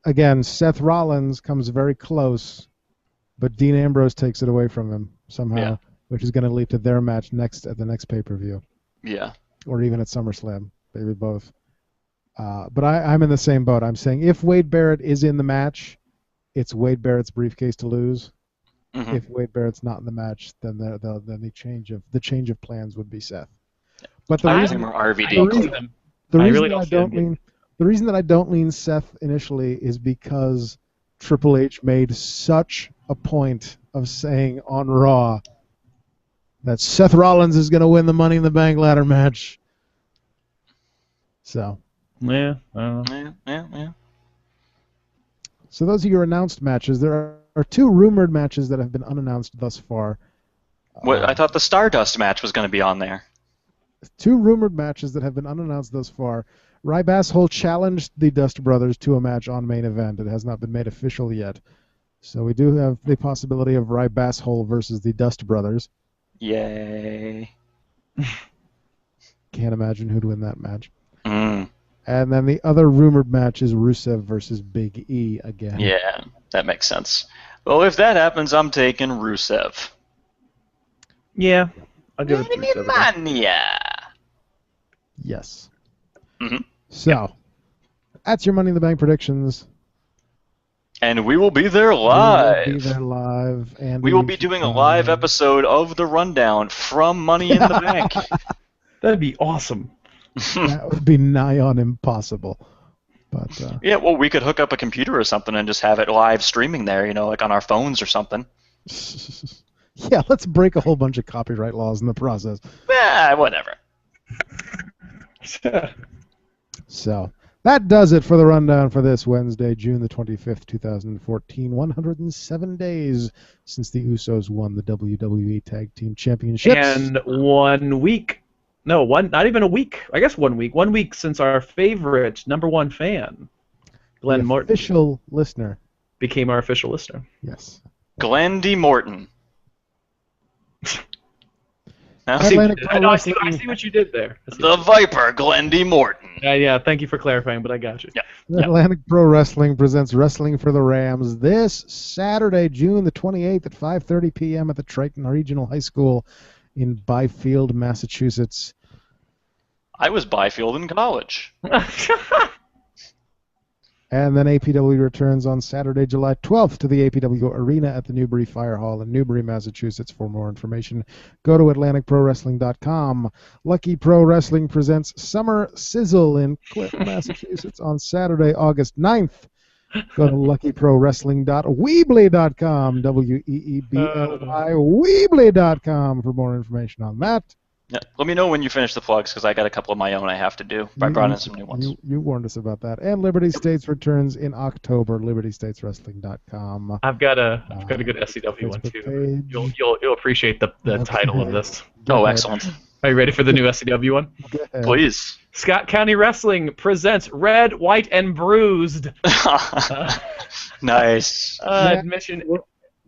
again, Seth Rollins comes very close, but Dean Ambrose takes it away from him somehow, which is going to lead to their match at the next pay-per-view. Yeah. Or even at SummerSlam, maybe both. But I'm in the same boat. I'm saying if Wade Barrett is in the match, it's Wade Barrett's briefcase to lose. Mm-hmm. If Wade Barrett's not in the match, then the change of plans would be Seth. But the reason RVD. the reason that I don't lean Seth initially is because Triple H made such a point of saying on Raw that Seth Rollins is going to win the Money in the Bank ladder match. So. Yeah, I don't know. Yeah. So those are your announced matches. There are two rumored matches that have been unannounced thus far. I thought the Stardust match was going to be on there. Two rumored matches that have been unannounced thus far. Rybass challenged the Dust Brothers to a match on main event. It has not been made official yet. So we do have the possibility of Rybass versus the Dust Brothers. Yay. Can't imagine who'd win that match. Mm. And then the other rumored match is Rusev versus Big E again. Yeah, that makes sense. Well, if that happens, I'm taking Rusev. Yeah, I'll give it to Rusev. Mania. Yes. Mm-hmm. So, that's your Money in the Bank predictions. And we will be there live. We will be there live. And we will be doing a live episode of The Rundown from Money in the Bank. That'd be awesome. That would be nigh on impossible. But yeah, well, we could hook up a computer or something and just have it live streaming there, like on our phones or something. Yeah, let's break a whole bunch of copyright laws in the process. Whatever. So, that does it for the rundown for this Wednesday, June the 25th, 2014. 107 days since the Usos won the WWE Tag Team Championships. And 1 week. No, not even a week. I guess 1 week. 1 week since our favorite #1 fan, Glenn Morton, official listener, became our official listener. Yes. Glenn D. Morton. I see what you did there. The Viper, Glenn D. Morton. Yeah, thank you for clarifying, but I got you. Yeah. Atlantic Pro Wrestling presents Wrestling for the Rams this Saturday, June the 28th at 5:30 p.m. at the Triton Regional High School in Byfield, Massachusetts. I was Byfield in college. And then APW returns on Saturday, July 12th to the APW Arena at the Newbury Fire Hall in Newbury, Massachusetts. For more information, go to AtlanticProWrestling.com. Lucky Pro Wrestling presents Summer Sizzle in Clinton, Massachusetts on Saturday, August 9th. Go to luckyprowrestling.weebly.com, Weebly, Weebly.com for more information on that. Yeah. Let me know when you finish the plugs, because I got a couple of my own I have to do. I brought in some new ones. You warned us about that. And Liberty States returns in October. LibertyStatesWrestling.com. I've got a good SCW one too. You'll appreciate the title of this. Oh, excellent. Are you ready for the new SCW one? Please. Scott County Wrestling presents Red, White, and Bruised. Nice. Admission.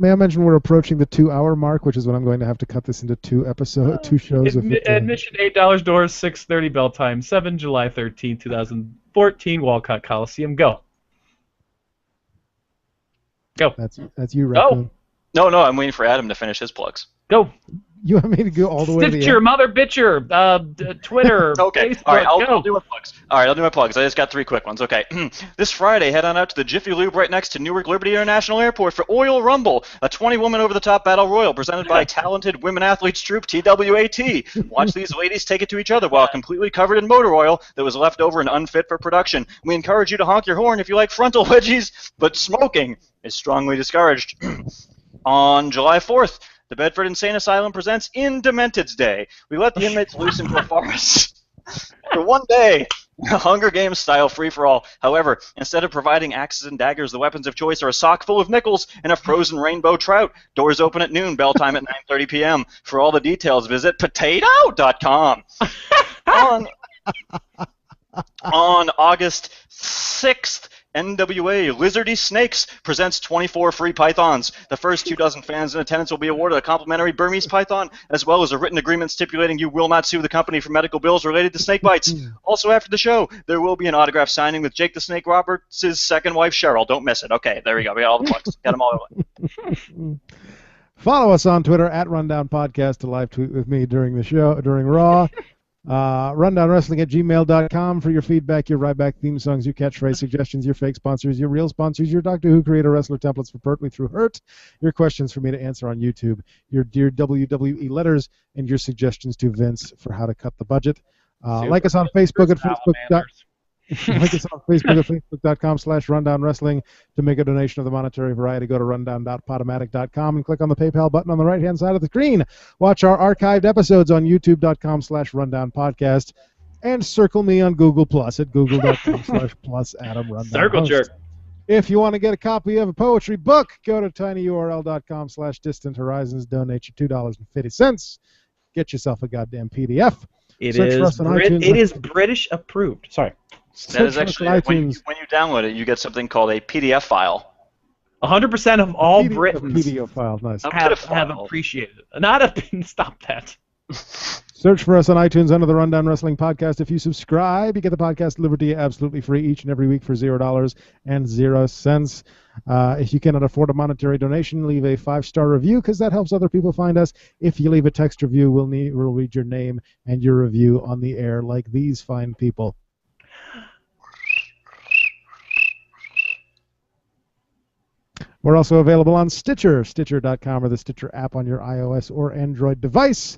May I mention we're approaching the 2-hour mark, which is when I'm going to have to cut this into two shows. Admission $8, doors 6:30, bell time 7 July 13, 2014, Walcott Coliseum. Go. That's you, Raccoon. No, I'm waiting for Adam to finish his plugs. Go. You want me to go all the way to the Stitcher, end? Mother Bitcher, Twitter, okay. Facebook. All right, Go. I'll do my plugs. All right, I'll do my plugs. I just got 3 quick ones. Okay. This Friday, head on out to the Jiffy Lube right next to Newark Liberty International Airport for Oil Rumble, a 20-woman over-the-top battle royal presented by talented women athletes troupe TWAT. Watch these ladies take it to each other while completely covered in motor oil that was left over and unfit for production. We encourage you to honk your horn if you like frontal wedgies, but smoking is strongly discouraged. On July 4th, the Bedford Insane Asylum presents In Demented's Day. We let the inmates loose into a forest for 1 day, a Hunger Games style free-for-all. However, instead of providing axes and daggers, the weapons of choice are a sock full of nickels and a frozen rainbow trout. Doors open at noon, bell time at 9:30 p.m. For all the details, visit potato.com. On August 6th, NWA Lizardy Snakes presents 24 free pythons. The first 24 fans in attendance will be awarded a complimentary Burmese python, as well as a written agreement stipulating you will not sue the company for medical bills related to snake bites. Also, after the show, there will be an autograph signing with Jake the Snake Roberts' second wife, Cheryl. Don't miss it. Okay, there we go. We got all the plugs. Got them all over. Follow us on Twitter at Rundown Podcast to live tweet with me during the show, during Raw. rundownwrestling@gmail.com for your feedback, your Ryback theme songs, your catchphrase suggestions, your fake sponsors, your real sponsors, your Doctor Who creator wrestler templates for Pertwee through Hurt, your questions for me to answer on YouTube, your dear WWE letters, and your suggestions to Vince for how to cut the budget. Like us on Facebook at Facebook. Like us on Facebook at Facebook.com/Rundown Wrestling. To make a donation of the monetary variety, go to rundown.podomatic.com and click on the PayPal button on the right-hand side of the screen. Watch our archived episodes on YouTube.com/Rundown Podcast. And circle me on Google Plus at google.com/plus Adam Rundown. Circle jerk. If you want to get a copy of a poetry book, go to tinyurl.com/Distant Horizons. Donate your $2.50. Get yourself a goddamn PDF. It Search for us on iTunes. It is British approved. Sorry. That is actually, when you download it, you get something called a PDF file. 100% of all PDF Britons file, nice. have appreciated it. Not a stop that. Search for us on iTunes under the Rundown Wrestling Podcast. If you subscribe, you get the podcast delivered to you absolutely free each and every week for $0.00. If you cannot afford a monetary donation, leave a 5-star review because that helps other people find us. If you leave a text review, we'll read your name and your review on the air like these fine people. We're also available on Stitcher, Stitcher.com, or the Stitcher app on your iOS or Android device.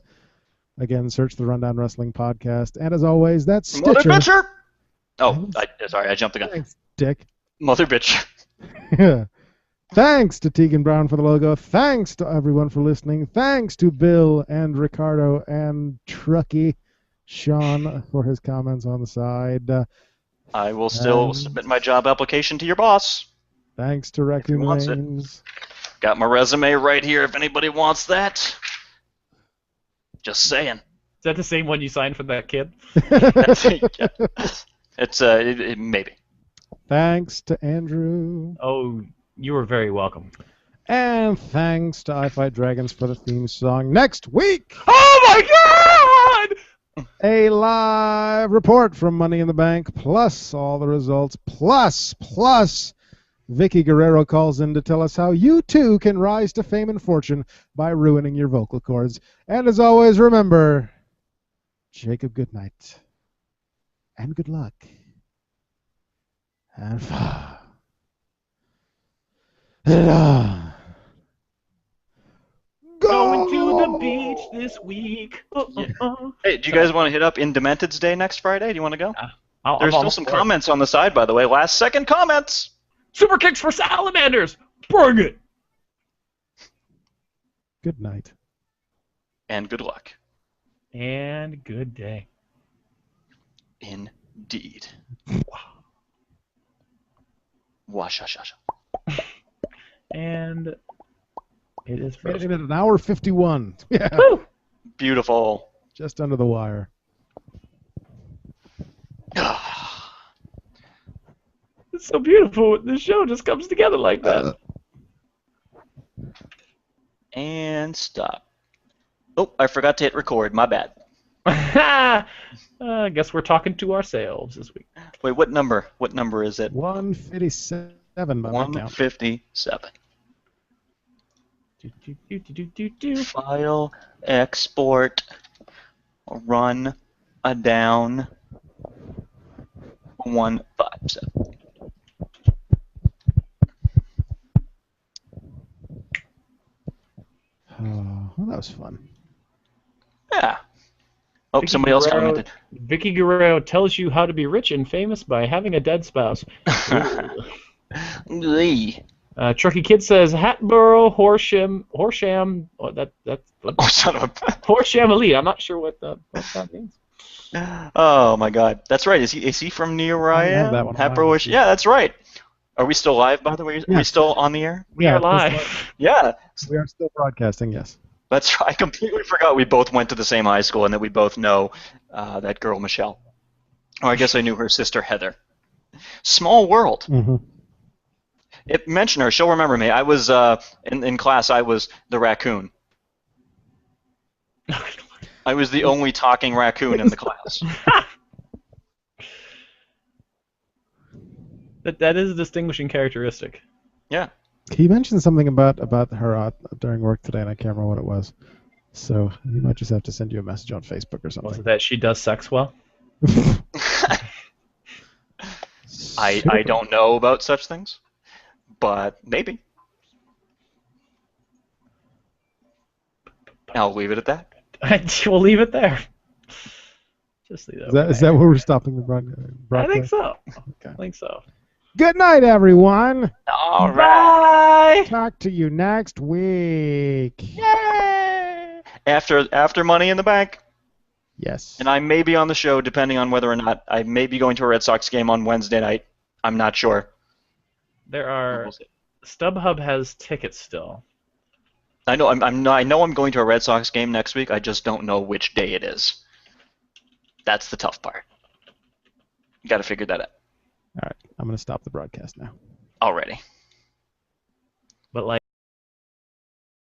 Again, search the Rundown Wrestling Podcast. And as always, that's Stitcher. Mother bitcher! Oh, sorry, I jumped the gun. Thanks, Dick. Mother bitch. Thanks to Tegan Brown for the logo. Thanks to everyone for listening. Thanks to Bill and Ricardo and Truckee Sean for his comments on the side. I will still submit my job application to your boss. Thanks to Raccoon Lanes. Got my resume right here if anybody wants that. Just saying. Is that the same one you signed for that kid? It's maybe. Thanks to Andrew. Oh, you were very welcome. And thanks to I Fight Dragons for the theme song. Next week! Oh my God! A live report from Money in the Bank, plus all the results, plus Vicky Guerrero calls in to tell us how you too can rise to fame and fortune by ruining your vocal cords. And as always, remember, Jacob, good night. And good luck. And Going to the beach this week. Hey, do you guys want to hit up Indemented's Day next Friday? Do you want to go? I'm There's still some comments on the side, by the way. Last second comments. Super kicks for salamanders. Bring it. good night. And good luck. And good day. Indeed. Washashasha. And it is Made it frozen. in an hour 51. Yeah. Woo! Beautiful. Just under the wire. It's so beautiful. This show just comes together like that. And stop. Oh, I forgot to hit record. My bad. I guess we're talking to ourselves this week. Wait, what number? What number is it? 157 by my count. 157. Do. File, export, run, a down, 157. Oh, well, that was fun. Yeah. Oh, Vicky somebody else Guerrero- commented. Vicky Guerrero tells you how to be rich and famous by having a dead spouse. Lee. Truckee Kid says Hatboro Horsham. Oh, that's Oh, son of a... Horsham Elite. I'm not sure what that means. Oh my God, that's right. Is he from near where I have am? that one. Hatboro-ish? Yeah, that's right. Are we still live, by the way? Are we still on the air? We are live. Yeah, We are still broadcasting, yes. that's right. I completely forgot we both went to the same high school and that we both know that girl, Michelle. Oh, I guess I knew her sister Heather. Small world. Mm-hmm. Mention her. She'll remember me. I was in class. I was the raccoon. I was the only talking raccoon in the class. That is a distinguishing characteristic. Yeah. He mentioned something about her during work today, and I can't remember what it was. So he might just have to send you a message on Facebook or Was something. it that she does sex well? I don't know about such things, but maybe. I'll leave it at that. We'll leave it there. Just leave that. Is that where we're stopping the broadcast? I think so. Okay. I think so. Good night, everyone. All right. Bye. Talk to you next week. Yay! After Money in the Bank. Yes. And I may be on the show depending on whether or not I may be going to a Red Sox game on Wednesday night. I'm not sure. There are. We'll see. StubHub has tickets still. I know I know I'm going to a Red Sox game next week. I just don't know which day it is. That's the tough part. Got to figure that out. All right. I'm going to stop the broadcast now. Already. But like.